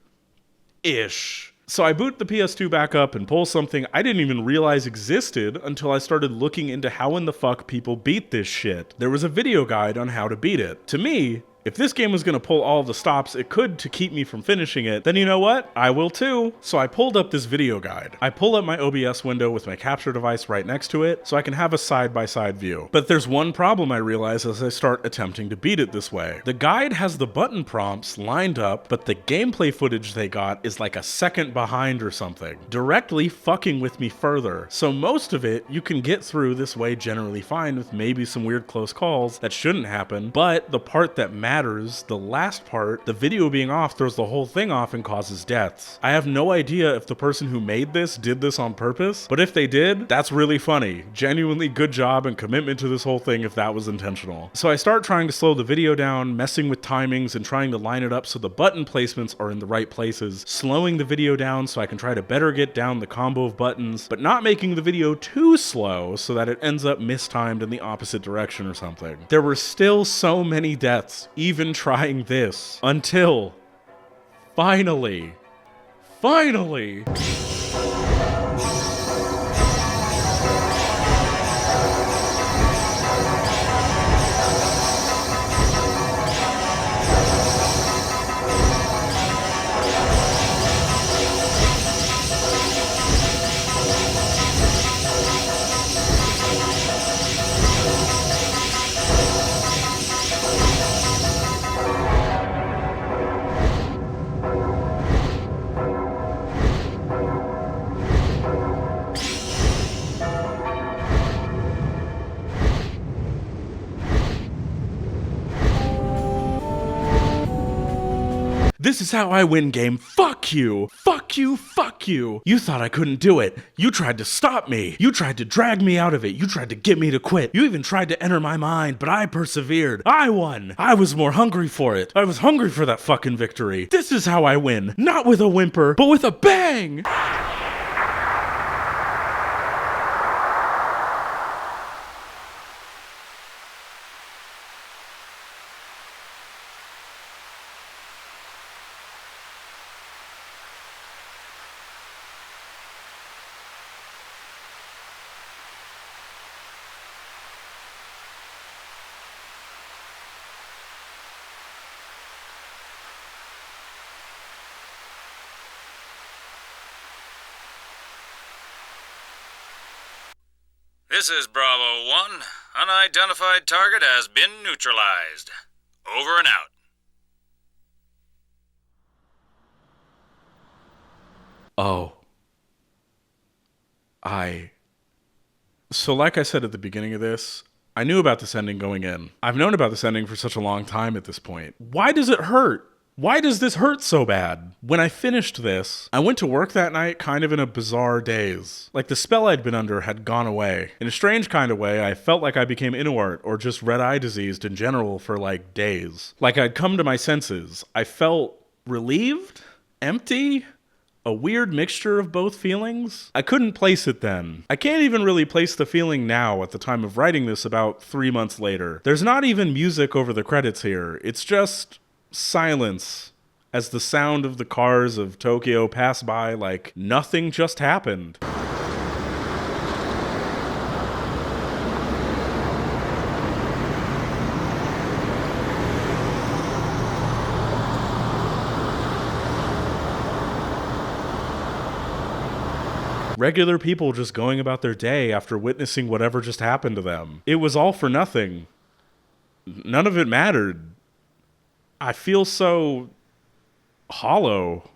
Ish. So I boot the PS2 back up and pull something I didn't even realize existed until I started looking into how in the fuck people beat this shit. There was a video guide on how to beat it. To me, if this game was going to pull all the stops it could to keep me from finishing it, then you know what? I will too. So I pulled up this video guide. I pull up my OBS window with my capture device right next to it so I can have a side-by-side view. But there's one problem I realize as I start attempting to beat it this way. The guide has the button prompts lined up, but the gameplay footage they got is like a second behind or something, directly fucking with me further. So most of it you can get through this way generally fine with maybe some weird close calls that shouldn't happen, but the part that matters, the last part, the video being off throws the whole thing off and causes deaths. I have no idea if the person who made this did this on purpose, but if they did, that's really funny. Genuinely good job and commitment to this whole thing if that was intentional. So I start trying to slow the video down, messing with timings and trying to line it up so the button placements are in the right places, slowing the video down so I can try to better get down the combo of buttons, but not making the video too slow so that it ends up mistimed in the opposite direction or something. There were still so many deaths, even trying this, until finally. This is how I win, game. Fuck you. Fuck you. Fuck you. You thought I couldn't do it. You tried to stop me. You tried to drag me out of it. You tried to get me to quit. You even tried to enter my mind, but I persevered. I won. I was more hungry for it. I was hungry for that fucking victory. This is how I win. Not with a whimper, but with a bang. This is Bravo 1. Unidentified target has been neutralized. Over and out. Oh. So like I said at the beginning of this, I knew about this ending going in. I've known about this ending for such a long time at this point. Why does it hurt? Why does this hurt so bad? When I finished this, I went to work that night kind of in a bizarre daze. Like the spell I'd been under had gone away. In a strange kind of way, I felt like I became inward or just red-eye diseased in general for like days. Like I'd come to my senses. I felt relieved? Empty? A weird mixture of both feelings? I couldn't place it then. I can't even really place the feeling now at the time of writing this about 3 months later. There's not even music over the credits here. It's just silence as the sound of the cars of Tokyo pass by like nothing just happened. Regular people just going about their day after witnessing whatever just happened to them. It was all for nothing. None of it mattered. I feel so hollow.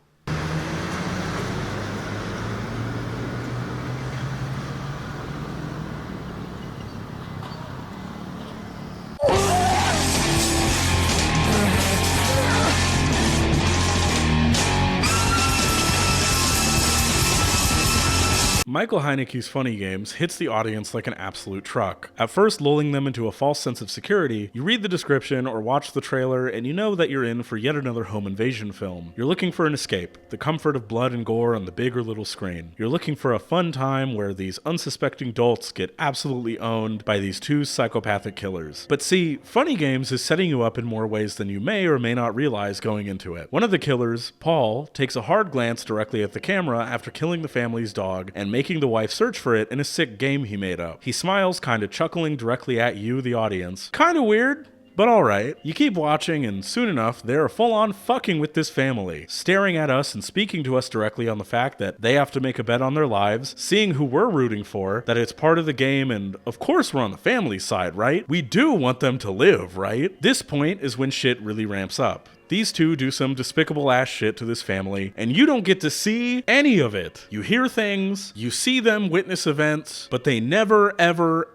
Michael Heineke's Funny Games hits the audience like an absolute truck. At first lulling them into a false sense of security, you read the description or watch the trailer and you know that you're in for yet another home invasion film. You're looking for an escape, the comfort of blood and gore on the big or little screen. You're looking for a fun time where these unsuspecting dolts get absolutely owned by these two psychopathic killers. But see, Funny Games is setting you up in more ways than you may or may not realize going into it. One of the killers, Paul, takes a hard glance directly at the camera after killing the family's dog and making the wife search for it in a sick game he made up. He smiles, kinda chuckling directly at you, the audience. Kinda weird, but alright. You keep watching and soon enough, they're full on fucking with this family, staring at us and speaking to us directly on the fact that they have to make a bet on their lives, seeing who we're rooting for, that it's part of the game, and of course we're on the family side, right? We do want them to live, right? This point is when shit really ramps up. These two do some despicable ass shit to this family, and you don't get to see any of it. You hear things, you see them witness events, but they never, ever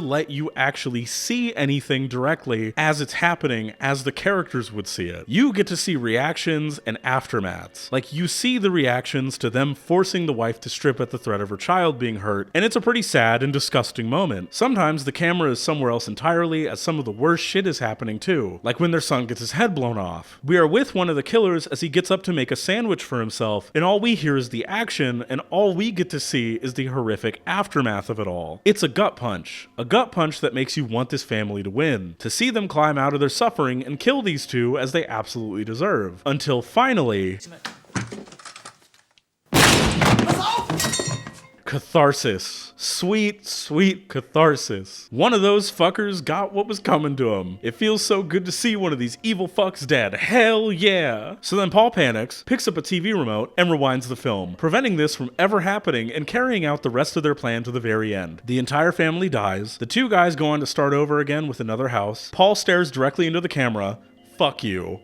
let you actually see anything directly as it's happening, as the characters would see it. You get to see reactions and aftermaths. Like, you see the reactions to them forcing the wife to strip at the threat of her child being hurt, and it's a pretty sad and disgusting moment. Sometimes the camera is somewhere else entirely, as some of the worst shit is happening too, like when their son gets his head blown off. We are with one of the killers as he gets up to make a sandwich for himself, and all we hear is the action, and all we get to see is the horrific aftermath of it all. It's a gut punch. A gut punch that makes you want this family to win, to see them climb out of their suffering and kill these two as they absolutely deserve. Until finally... catharsis. Sweet, sweet catharsis. One of those fuckers got what was coming to him. It feels so good to see one of these evil fucks dead. Hell yeah. So then Paul panics, picks up a TV remote, and rewinds the film, preventing this from ever happening and carrying out the rest of their plan to the very end. The entire family dies. The two guys go on to start over again with another house. Paul stares directly into the camera. Fuck you.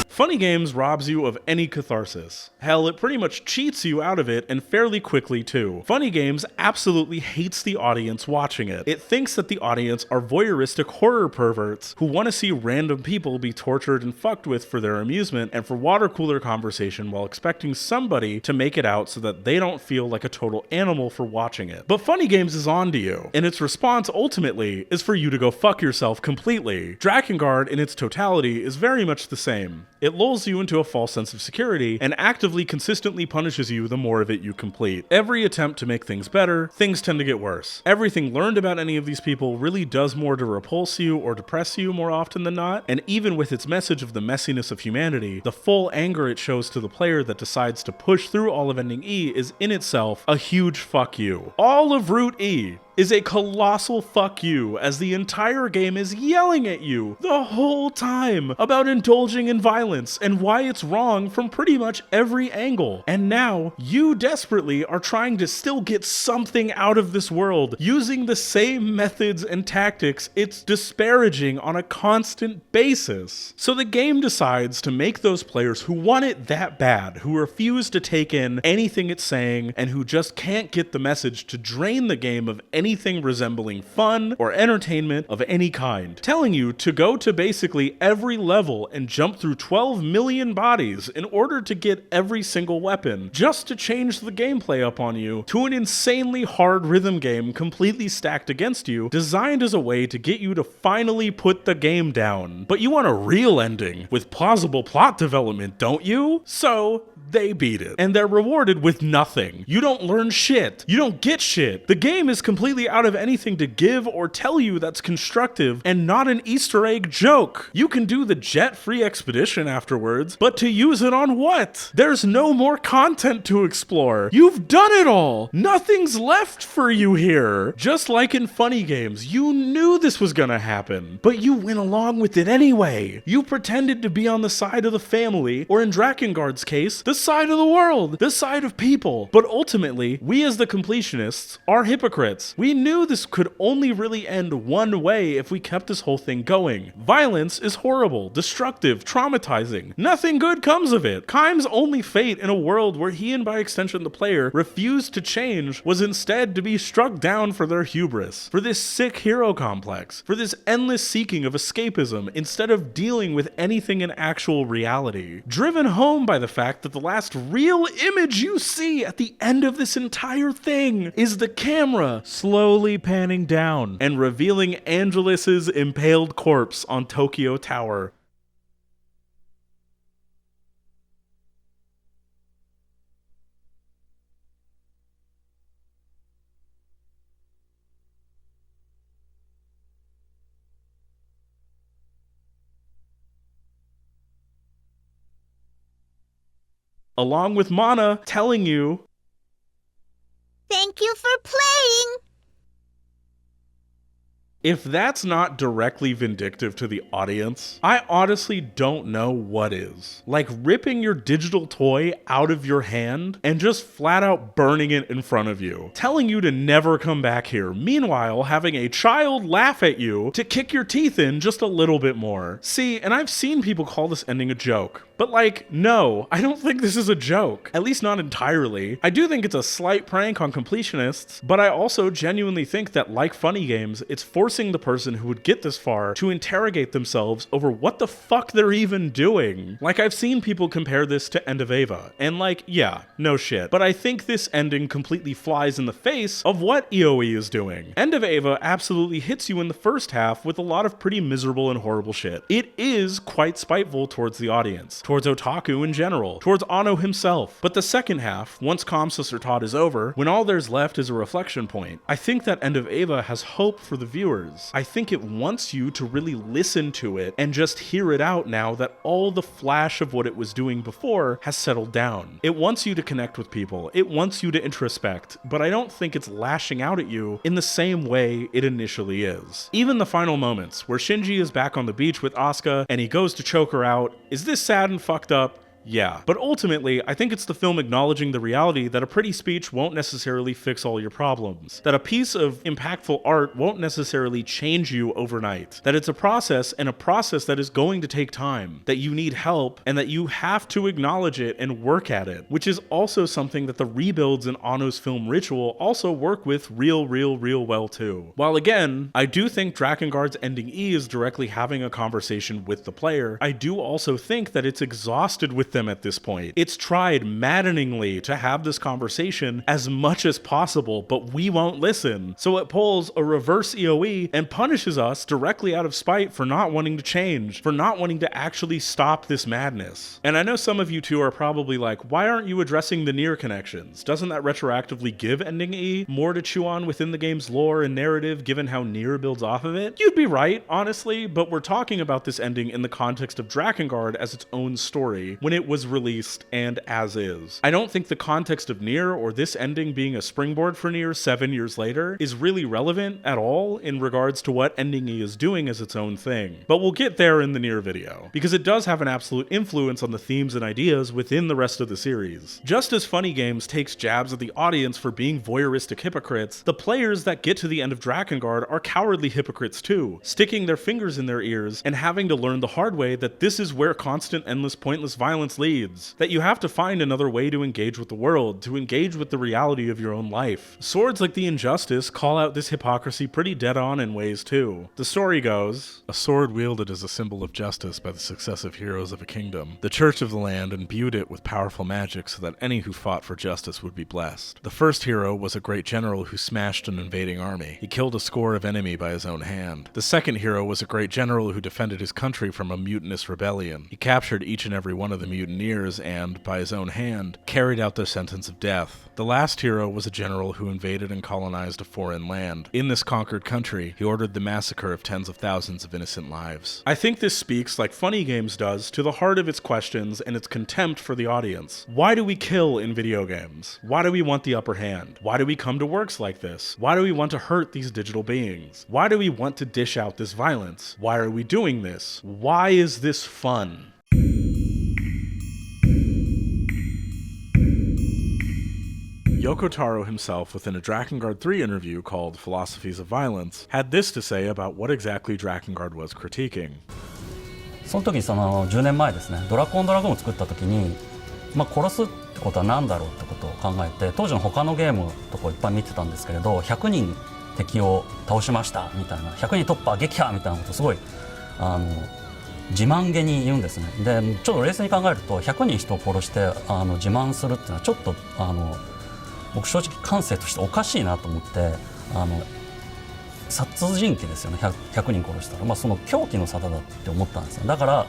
Funny Games robs you of any catharsis. Hell, it pretty much cheats you out of it, and fairly quickly too. Funny Games absolutely hates the audience watching it. It thinks that the audience are voyeuristic horror perverts who want to see random people be tortured and fucked with for their amusement and for water cooler conversation while expecting somebody to make it out so that they don't feel like a total animal for watching it. But Funny Games is on to you, and its response ultimately is for you to go fuck yourself completely. Drakengard in its totality is very much the same. It lulls you into a false sense of security and actively consistently punishes you the more of it you complete. Every attempt to make things better, things tend to get worse. Everything learned about any of these people really does more to repulse you or depress you more often than not, and even with its message of the messiness of humanity, the full anger it shows to the player that decides to push through all of Ending E is in itself a huge fuck you. All of Route E is a colossal fuck you as the entire game is yelling at you the whole time about indulging in violence and why it's wrong from pretty much every angle. And now you desperately are trying to still get something out of this world using the same methods and tactics it's disparaging on a constant basis. So the game decides to make those players who want it that bad, who refuse to take in anything it's saying, and who just can't get the message to drain the game of anything resembling fun or entertainment of any kind, telling you to go to basically every level and jump through 12 million bodies in order to get every single weapon, just to change the gameplay up on you to an insanely hard rhythm game completely stacked against you, designed as a way to get you to finally put the game down. But you want a real ending with plausible plot development, don't you? So they beat it, and they're rewarded with nothing. You don't learn shit. You don't get shit. The game is completely out of anything to give or tell you that's constructive and not an Easter egg joke. You can do the jet-free expedition afterwards, but to use it on what? There's no more content to explore. You've done it all. Nothing's left for you here. Just like in Funny Games, you knew this was gonna happen, but you went along with it anyway. You pretended to be on the side of the family, or in Drakengard's case, the this side of the world, this side of people. But ultimately, we as the completionists are hypocrites. We knew this could only really end one way if we kept this whole thing going. Violence is horrible, destructive, traumatizing. Nothing good comes of it. Kaim's only fate in a world where he and by extension the player refused to change was instead to be struck down for their hubris, for this sick hero complex, for this endless seeking of escapism instead of dealing with anything in actual reality. Driven home by the fact that the last real image you see at the end of this entire thing is the camera slowly panning down and revealing Angelus's impaled corpse on Tokyo Tower. Along with Mana telling you, "Thank you for playing." if that's not directly vindictive to the audience, I honestly don't know what is. Like ripping your digital toy out of your hand and just flat out burning it in front of you, telling you to never come back here, meanwhile having a child laugh at you to kick your teeth in just a little bit more. See, and I've seen people call this ending a joke. But like, no, I don't think this is a joke. At least not entirely. I do think it's a slight prank on completionists, but I also genuinely think that, like funny games, it's forcing the person who would get this far to interrogate themselves over what the fuck they're even doing. Like, I've seen people compare this to End of Eva, and like, yeah, no shit. But I think this ending completely flies in the face of what EOE is doing. End of Eva absolutely hits you in the first half with a lot of pretty miserable and horrible shit. It is quite spiteful towards the audience, towards otaku in general, towards Anno himself. But the second half, once Comsus Taught is over, when all there's left is a reflection point, I think that End of Eva has hope for the viewers. I think it wants you to really listen to it and just hear it out now that all the flash of what it was doing before has settled down. It wants you to connect with people. It wants you to introspect, but I don't think it's lashing out at you in the same way it initially is. Even the final moments, where Shinji is back on the beach with Asuka and he goes to choke her out, is this sad and fucked up? Yeah, but ultimately, I think it's the film acknowledging the reality that a pretty speech won't necessarily fix all your problems, that a piece of impactful art won't necessarily change you overnight, that it's a process, and a process that is going to take time, that you need help, and that you have to acknowledge it and work at it, which is also something that the rebuilds in Anno's film Ritual also work with real well too. While again, I do think Drakengard's ending E is directly having a conversation with the player, I do also think that it's exhausted with them at this point. It's tried maddeningly to have this conversation as much as possible, but we won't listen. So it pulls a reverse EOE and punishes us directly out of spite for not wanting to change, for not wanting to actually stop this madness. And I know some of you two are probably like, why aren't you addressing the Nier connections? Doesn't that retroactively give ending E more to chew on within the game's lore and narrative, given how Nier builds off of it? You'd be right, honestly, but we're talking about this ending in the context of Drakengard as its own story, when it was released and as is. I don't think the context of Nier or this ending being a springboard for Nier 7 years later is really relevant at all in regards to what Ending E is doing as its own thing. But we'll get there in the Nier video, because it does have an absolute influence on the themes and ideas within the rest of the series. Just as Funny Games takes jabs at the audience for being voyeuristic hypocrites, the players that get to the end of Drakengard are cowardly hypocrites too, sticking their fingers in their ears and having to learn the hard way that this is where constant, endless, pointless violence leads, that you have to find another way to engage with the world, to engage with the reality of your own life. Swords like the Injustice call out this hypocrisy pretty dead on in ways too. The story goes, a sword wielded as a symbol of justice by the successive heroes of a kingdom. The church of the land imbued it with powerful magic so that any who fought for justice would be blessed. The first hero was a great general who smashed an invading army. He killed a score of enemy by his own hand. The second hero was a great general who defended his country from a mutinous rebellion. He captured each and every one of the mutineers and, by his own hand, carried out their sentence of death. The last hero was a general who invaded and colonized a foreign land. In this conquered country, he ordered the massacre of tens of thousands of innocent lives. I think this speaks, like Funny Games does, to the heart of its questions and its contempt for the audience. Why do we kill in video games? Why do we want the upper hand? Why do we come to works like this? Why do we want to hurt these digital beings? Why do we want to dish out this violence? Why are we doing this? Why is this fun? Yoko Taro himself, within a Drakengard 3 interview called Philosophies of Violence, had this to say about what exactly Drakengard was critiquing. その時その10年前ですね、ドラコンドラゴンを作った時に、殺すってことは何だろうってことを考えて、当時の他のゲームとかいっぱい見てたんですけれど、100人敵を倒しましたみたいな、100人突破撃破みたいなことをすごい自慢げに言うんですね。でちょっと冷静に考えると、100人人を殺して自慢するっていうのはちょっと僕正直感性としておかしいなと思って、殺人鬼ですよね。 100人殺したら、その狂気の沙汰だって思ったんですよ。だから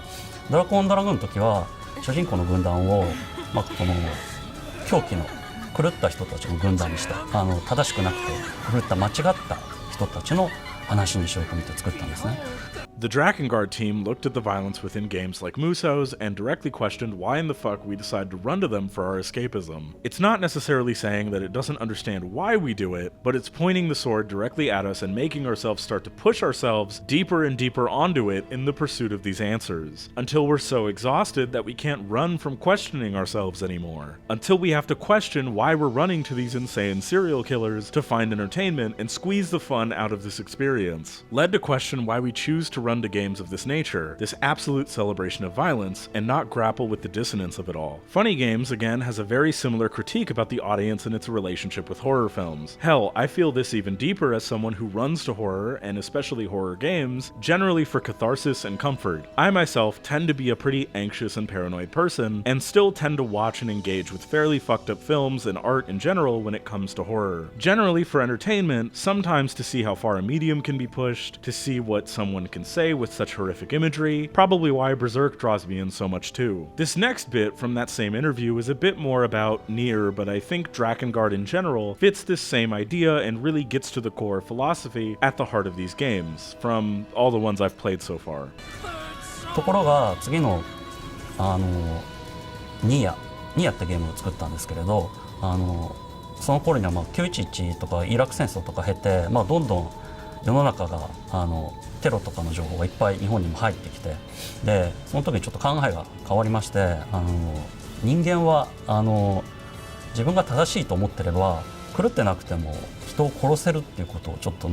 ドラコンドラグーンの時は主人公の軍団を、この狂気の狂った人たちの軍団にした、正しくなくて狂った間違った人たちの話にしようと思って作ったんですね。The Drakengard team looked at the violence within games like Musou's and directly questioned why in the fuck we decide to run to them for our escapism. It's not necessarily saying that it doesn't understand why we do it, but it's pointing the sword directly at us and making ourselves start to push ourselves deeper and deeper onto it in the pursuit of these answers, until we're so exhausted that we can't run from questioning ourselves anymore, until we have to question why we're running to these insane serial killers to find entertainment and squeeze the fun out of this experience, led to question why we choose to run to games of this nature, this absolute celebration of violence, and not grapple with the dissonance of it all. Funny Games, again, has a very similar critique about the audience and its relationship with horror films. Hell, I feel this even deeper as someone who runs to horror, and especially horror games, generally for catharsis and comfort. I myself tend to be a pretty anxious and paranoid person, and still tend to watch and engage with fairly fucked up films and art in general when it comes to horror. Generally for entertainment, sometimes to see how far a medium can be pushed, to see what someone can say with such horrific imagery, probably why Berserk draws me in so much too. This next bit from that same interview is a bit more about Nier, but I think Drakengard in general fits this same idea and really gets to the core philosophy at the heart of these games, from all the ones I've played so far. ところが次のニアってゲームを作ったんですけれど、その頃には911とかイラク戦争とか経て、どんどん世の中がテロとかの情報がいっぱい日本にも入ってきて、でその時にちょっと考えが変わりまして、人間は自分が正しいと思ってれば狂ってなくても人を殺せるっていうことをちょっと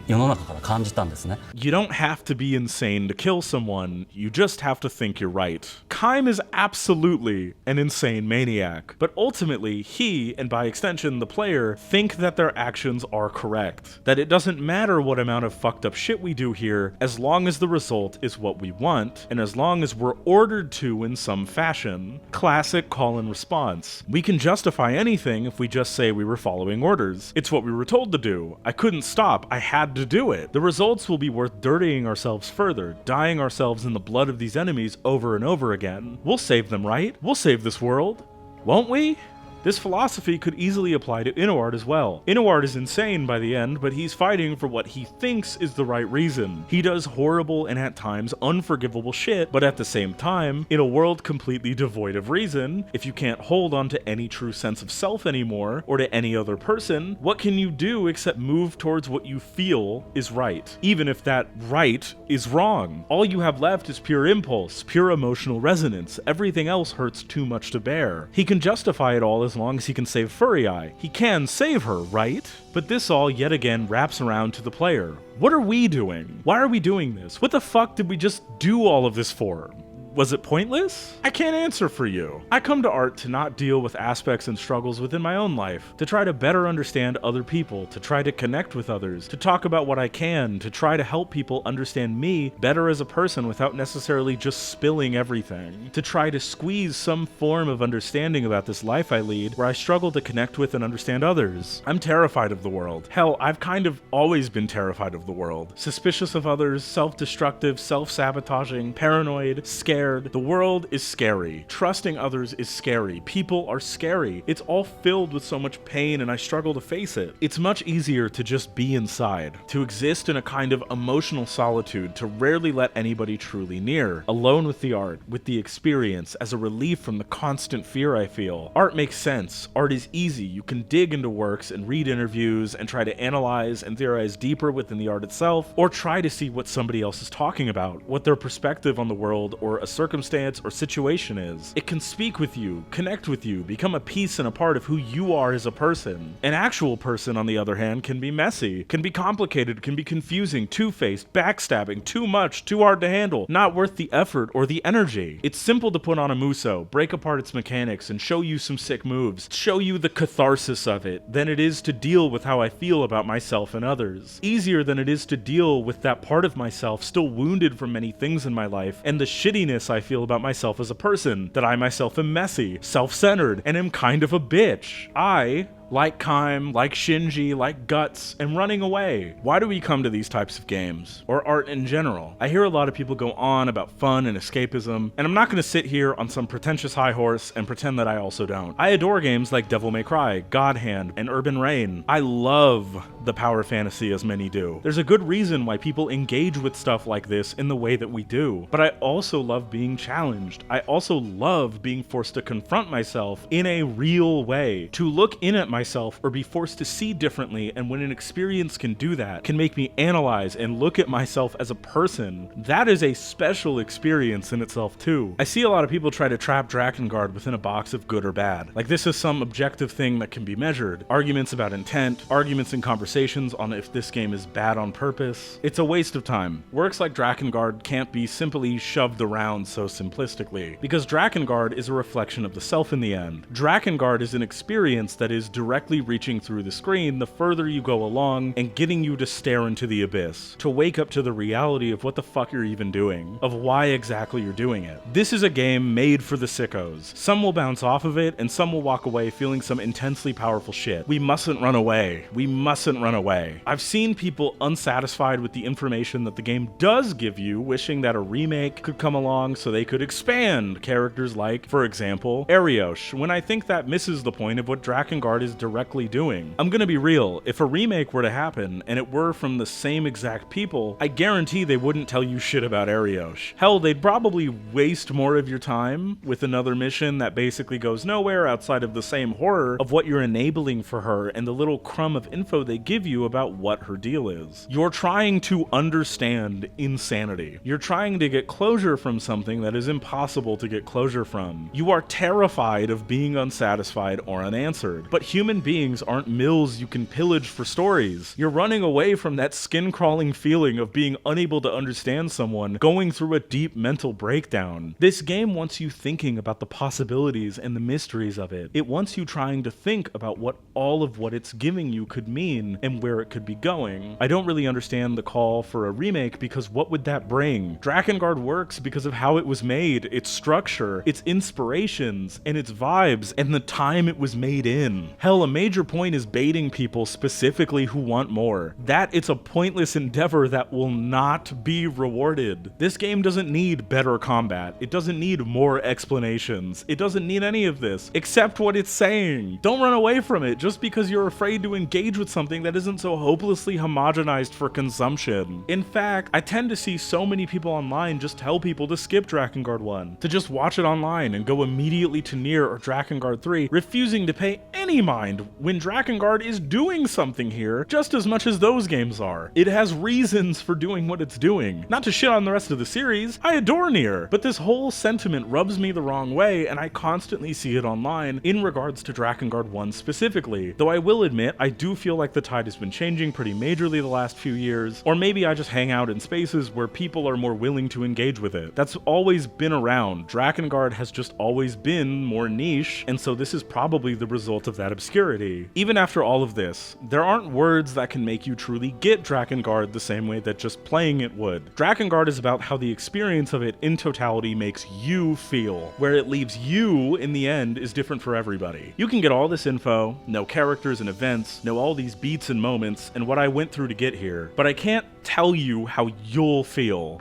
世の中から感じたんですね。 You don't have to be insane to kill someone, you just have to think you're right. Kaim is absolutely an insane maniac, but ultimately he, and by extension the player, think that their actions are correct. That it doesn't matter what amount of fucked up shit we do here, as long as the result is what we want, and as long as we're ordered to in some fashion. Classic call and response. We can justify anything if we just say we were following orders. It's what we were told to do. I couldn't stop, I had to do it. The results will be worth dirtying ourselves further, dying ourselves in the blood of these enemies over and over again. We'll save them, right? We'll save this world. Won't we? This philosophy could easily apply to Innoard as well. Innoard is insane by the end, but he's fighting for what he thinks is the right reason. He does horrible and at times unforgivable shit, but at the same time, in a world completely devoid of reason, if you can't hold on to any true sense of self anymore, or to any other person, what can you do except move towards what you feel is right, even if that right is wrong? All you have left is pure impulse, pure emotional resonance. Everything else hurts too much to bear. He can justify it all as long as he can save Furry Eye. He can save her, right? But this all yet again wraps around to the player. What are we doing? Why are we doing this? What the fuck did we just do all of this for? Was it pointless? I can't answer for you. I come to art to not deal with aspects and struggles within my own life, to try to better understand other people, to try to connect with others, to talk about what I can, to try to help people understand me better as a person without necessarily just spilling everything, to try to squeeze some form of understanding about this life I lead where I struggle to connect with and understand others. I'm terrified of the world. Hell, I've kind of always been terrified of the world. Suspicious of others, self-destructive, self-sabotaging, paranoid, scared. The world is scary. Trusting others is scary. People are scary. It's all filled with so much pain and I struggle to face it. It's much easier to just be inside, to exist in a kind of emotional solitude, to rarely let anybody truly near, alone with the art, with the experience, as a relief from the constant fear I feel. Art makes sense. Art is easy. You can dig into works and read interviews and try to analyze and theorize deeper within the art itself, or try to see what somebody else is talking about, what their perspective on the world or a circumstance or situation is. It can speak with you, connect with you, become a piece and a part of who you are as a person. An actual person, on the other hand, can be messy, can be complicated, can be confusing, two-faced, backstabbing, too much, too hard to handle, not worth the effort or the energy. It's simple to put on a Muso, break apart its mechanics, and show you some sick moves, show you the catharsis of it, than it is to deal with how I feel about myself and others. Easier than it is to deal with that part of myself still wounded from many things in my life, and the shittiness I feel about myself as a person, that I myself am messy, self-centered, and am kind of a bitch. I, like Kaim, like Shinji, like Guts, and running away. Why do we come to these types of games? Or art in general? I hear a lot of people go on about fun and escapism, and I'm not going to sit here on some pretentious high horse and pretend that I also don't. I adore games like Devil May Cry, God Hand, and Urban Reign. I love the power fantasy as many do. There's a good reason why people engage with stuff like this in the way that we do. But I also love being challenged. I also love being forced to confront myself in a real way, to look in at myself or be forced to see differently, and when an experience can do that, can make me analyze and look at myself as a person, that is a special experience in itself too. I see a lot of people try to trap Drakengard within a box of good or bad. Like this is some objective thing that can be measured. Arguments about intent, arguments and conversations on if this game is bad on purpose. It's a waste of time. Works like Drakengard can't be simply shoved around so simplistically, because Drakengard is a reflection of the self in the end. Drakengard is an experience that is directly reaching through the screen the further you go along and getting you to stare into the abyss, to wake up to the reality of what the fuck you're even doing, of why exactly you're doing it. This is a game made for the sickos. Some will bounce off of it and some will walk away feeling some intensely powerful shit. We mustn't run away. We mustn't run away. I've seen people unsatisfied with the information that the game does give you, wishing that a remake could come along so they could expand characters like, for example, Ariosh, when I think that misses the point of what Drakengard is directly doing. I'm gonna be real, if a remake were to happen and it were from the same exact people, I guarantee they wouldn't tell you shit about Ariosh. Hell, they'd probably waste more of your time with another mission that basically goes nowhere outside of the same horror of what you're enabling for her and the little crumb of info they give you about what her deal is. You're trying to understand insanity. You're trying to get closure from something that is impossible to get closure from. You are terrified of being unsatisfied or unanswered, but human beings aren't mills you can pillage for stories. You're running away from that skin-crawling feeling of being unable to understand someone, going through a deep mental breakdown. This game wants you thinking about the possibilities and the mysteries of it. It wants you trying to think about what all of what it's giving you could mean and where it could be going. I don't really understand the call for a remake because what would that bring? Drakengard works because of how it was made, its structure, its inspirations, and its vibes, and the time it was made in. Hell, a major point is baiting people specifically who want more. That it's a pointless endeavor that will not be rewarded. This game doesn't need better combat. It doesn't need more explanations. It doesn't need any of this, except what it's saying. Don't run away from it just because you're afraid to engage with something that isn't so hopelessly homogenized for consumption. In fact, I tend to see so many people online just tell people to skip Drakengard 1, to just watch it online and go immediately to Nier or Drakengard 3, refusing to pay any mind when Drakengard is doing something here just as much as those games are. It has reasons for doing what it's doing. Not to shit on the rest of the series, I adore Nier, but this whole sentiment rubs me the wrong way and I constantly see it online in regards to Drakengard 1 specifically, though I will admit I do feel like the tide has been changing pretty majorly the last few years, or maybe I just hang out in spaces where people are more willing to engage with it. That's always been around. Drakengard has just always been more niche, and so this is probably the result of that obscurity. Even after all of this, there aren't words that can make you truly get Drakengard the same way that just playing it would. Drakengard is about how the experience of it in totality makes you feel. Where it leaves you in the end is different for everybody. You can get all this info, know characters and events, know all these beats and moments, and what I went through to get here, but I can't tell you how you'll feel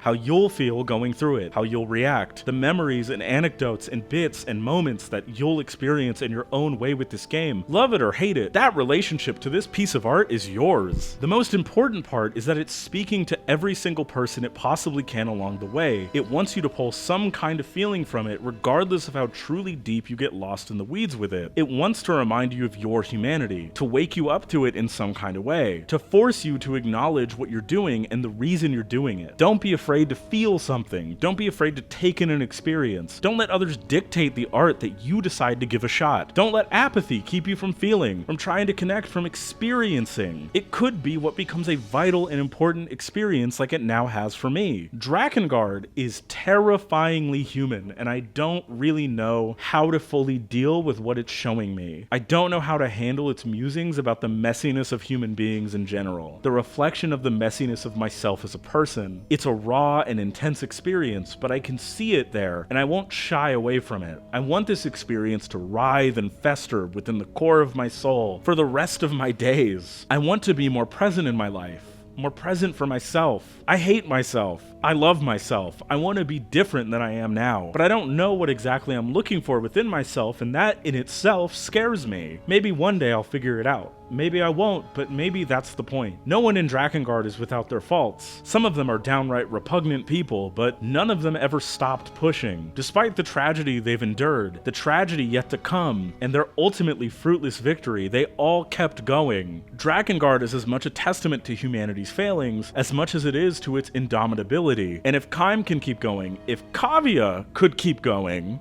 going through it, how you'll react, the memories and anecdotes and bits and moments that you'll experience in your own way with this game. Love it or hate it, that relationship to this piece of art is yours. The most important part is that it's speaking to every single person it possibly can along the way. It wants you to pull some kind of feeling from it, regardless of how truly deep you get lost in the weeds with it. It wants to remind you of your humanity, to wake you up to it in some kind of way, to force you to acknowledge what you're doing and the reason you're doing it. Don't be afraid to feel something. Don't be afraid to take in an experience. Don't let others dictate the art that you decide to give a shot. Don't let apathy keep you from feeling, from trying to connect, from experiencing. It could be what becomes a vital and important experience like it now has for me. Drakengard is terrifyingly human, and I don't really know how to fully deal with what it's showing me. I don't know how to handle its musings about the messiness of human beings in general, the reflection of the messiness of myself as a person. It's a raw and intense experience, but I can see it there, and I won't shy away from it. I want this experience to writhe and fester within the core of my soul for the rest of my days. I want to be more present in my life, more present for myself. I hate myself. I love myself. I want to be different than I am now, but I don't know what exactly I'm looking for within myself, and that in itself scares me. Maybe one day I'll figure it out. Maybe I won't, but maybe that's the point. No one in Drakengard is without their faults. Some of them are downright repugnant people, but none of them ever stopped pushing. Despite the tragedy they've endured, the tragedy yet to come, and their ultimately fruitless victory, they all kept going. Drakengard is as much a testament to humanity's failings as much as it is to its indomitability. And if Kaim can keep going, if Kavya could keep going,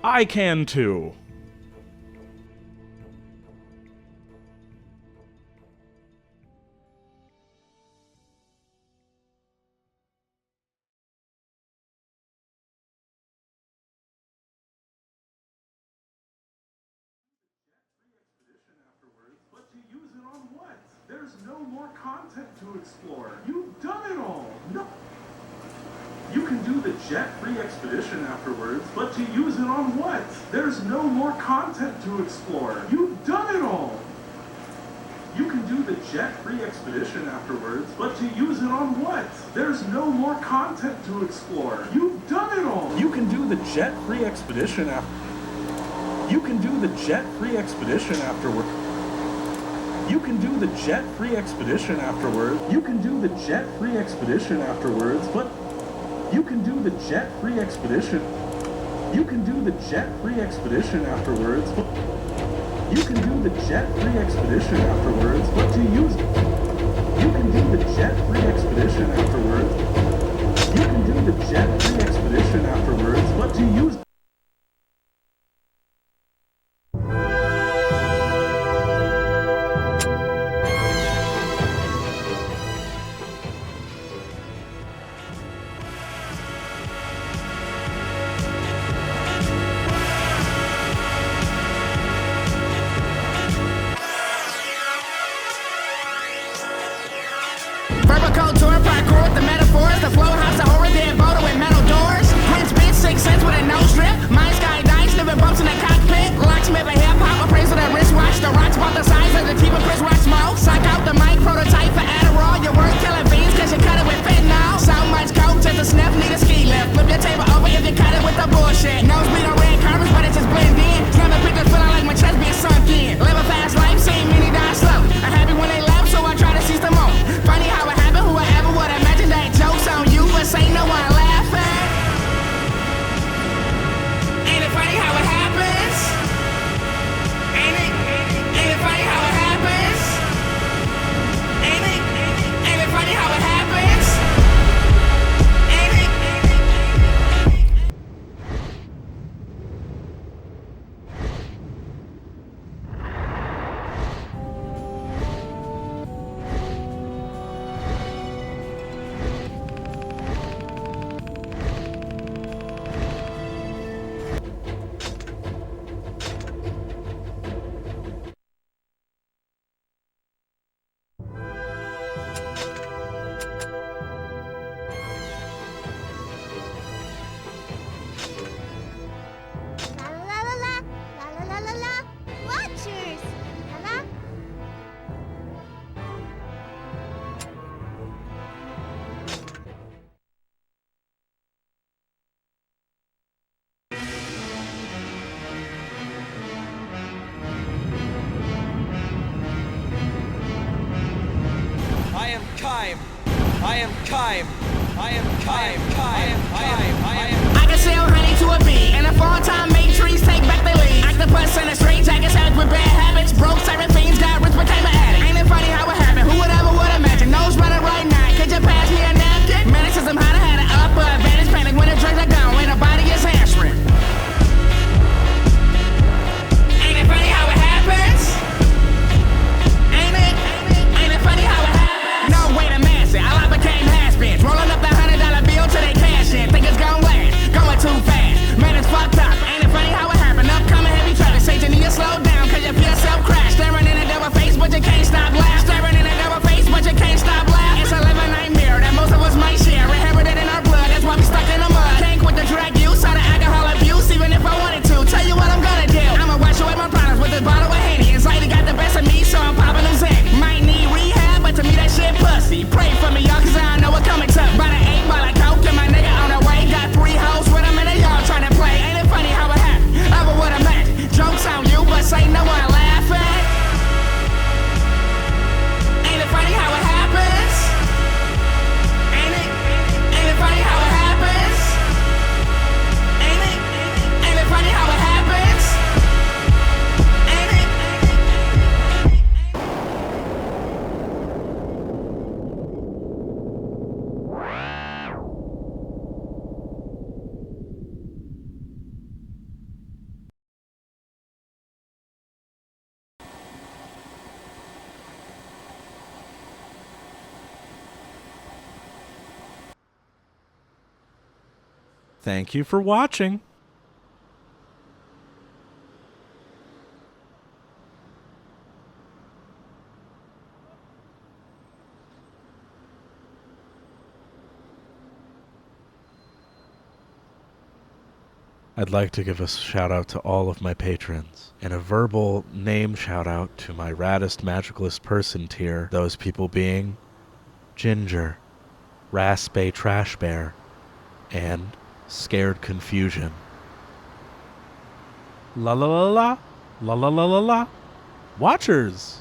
I can too. There's no more content to explore. You've done it all. No. You can do the jet-free expedition afterwards, but to use it on what? There's no more content to explore. You've done it all. You can do the jet-free expedition afterwards, but to use it on what? There's no more content to explore. You've done it all. You can do the jet-free expedition You can do the jet-free expedition afterwards. You can do the jet-free expedition afterwards. You can do the jet-free expedition afterwards, but you can do the jet-free expedition. You can do the jet-free expedition afterwards, but you can do the jet-free expedition afterwards, but to use You can do the jet-free expedition afterwards. You can do the jet-free expedition afterwards, but to use Kaim. I am Kaim. I am Kaim. I can sell honey to a bee, and a full-time make trees take back the lead. Octopus in a straight jacket, savage with bad habits. Broke certain fiends, got rich, became an addict. Ain't it funny how it happened? Who would ever would imagine? Nose running right now. Could you pass me a napkin? Manicism, how to have an upper advantage. Panic when the drugs are gone, when the body is hamstring. Ain't it funny how it happens? Ain't it funny how it happens? No way to mask it. I became has-beens. Rolling up the $100 bill till they cash in. Think it's gon' last. Going too fast. Man, it's fucked up. Ain't it funny how it happened? Upcoming heavy traffic. Say you need to slow down, cause you feel self-crash. Staring in a double face, but you can't stop laugh. Staring in a double face, but you can't stop laugh. It's a living nightmare that most of us might share. Inherited in our blood, that's why we stuck in the mud. Can't quit the drug use, out of alcohol abuse, even if I wanted to. Tell you what I'm gonna do. I'ma wash away my problems with this bottle of Henny. Anxiety got the best of me, so I'm popping them Zen. Might need rehab, but to me that shit pussy. Pray for me, y'all, cause I don't know what coming to. By the 8 ball of coke, and my nigga on the way. Got 3 hoes with him in the yard trying to play. Ain't it funny how it happened? Ever would imagine. Jokes on you, but say no one laughing. Ain't it funny how it happens? Ain't it funny how it happens? Ain't it funny how it happens? Ain't it? Thank you for watching. I'd like to give a shout out to all of my patrons, and a verbal name shout out to my raddest magicalist person tier, those people being Ginger, Raspe Trash Bear, and Scared Confusion. La la la la, la la la la la. Watchers!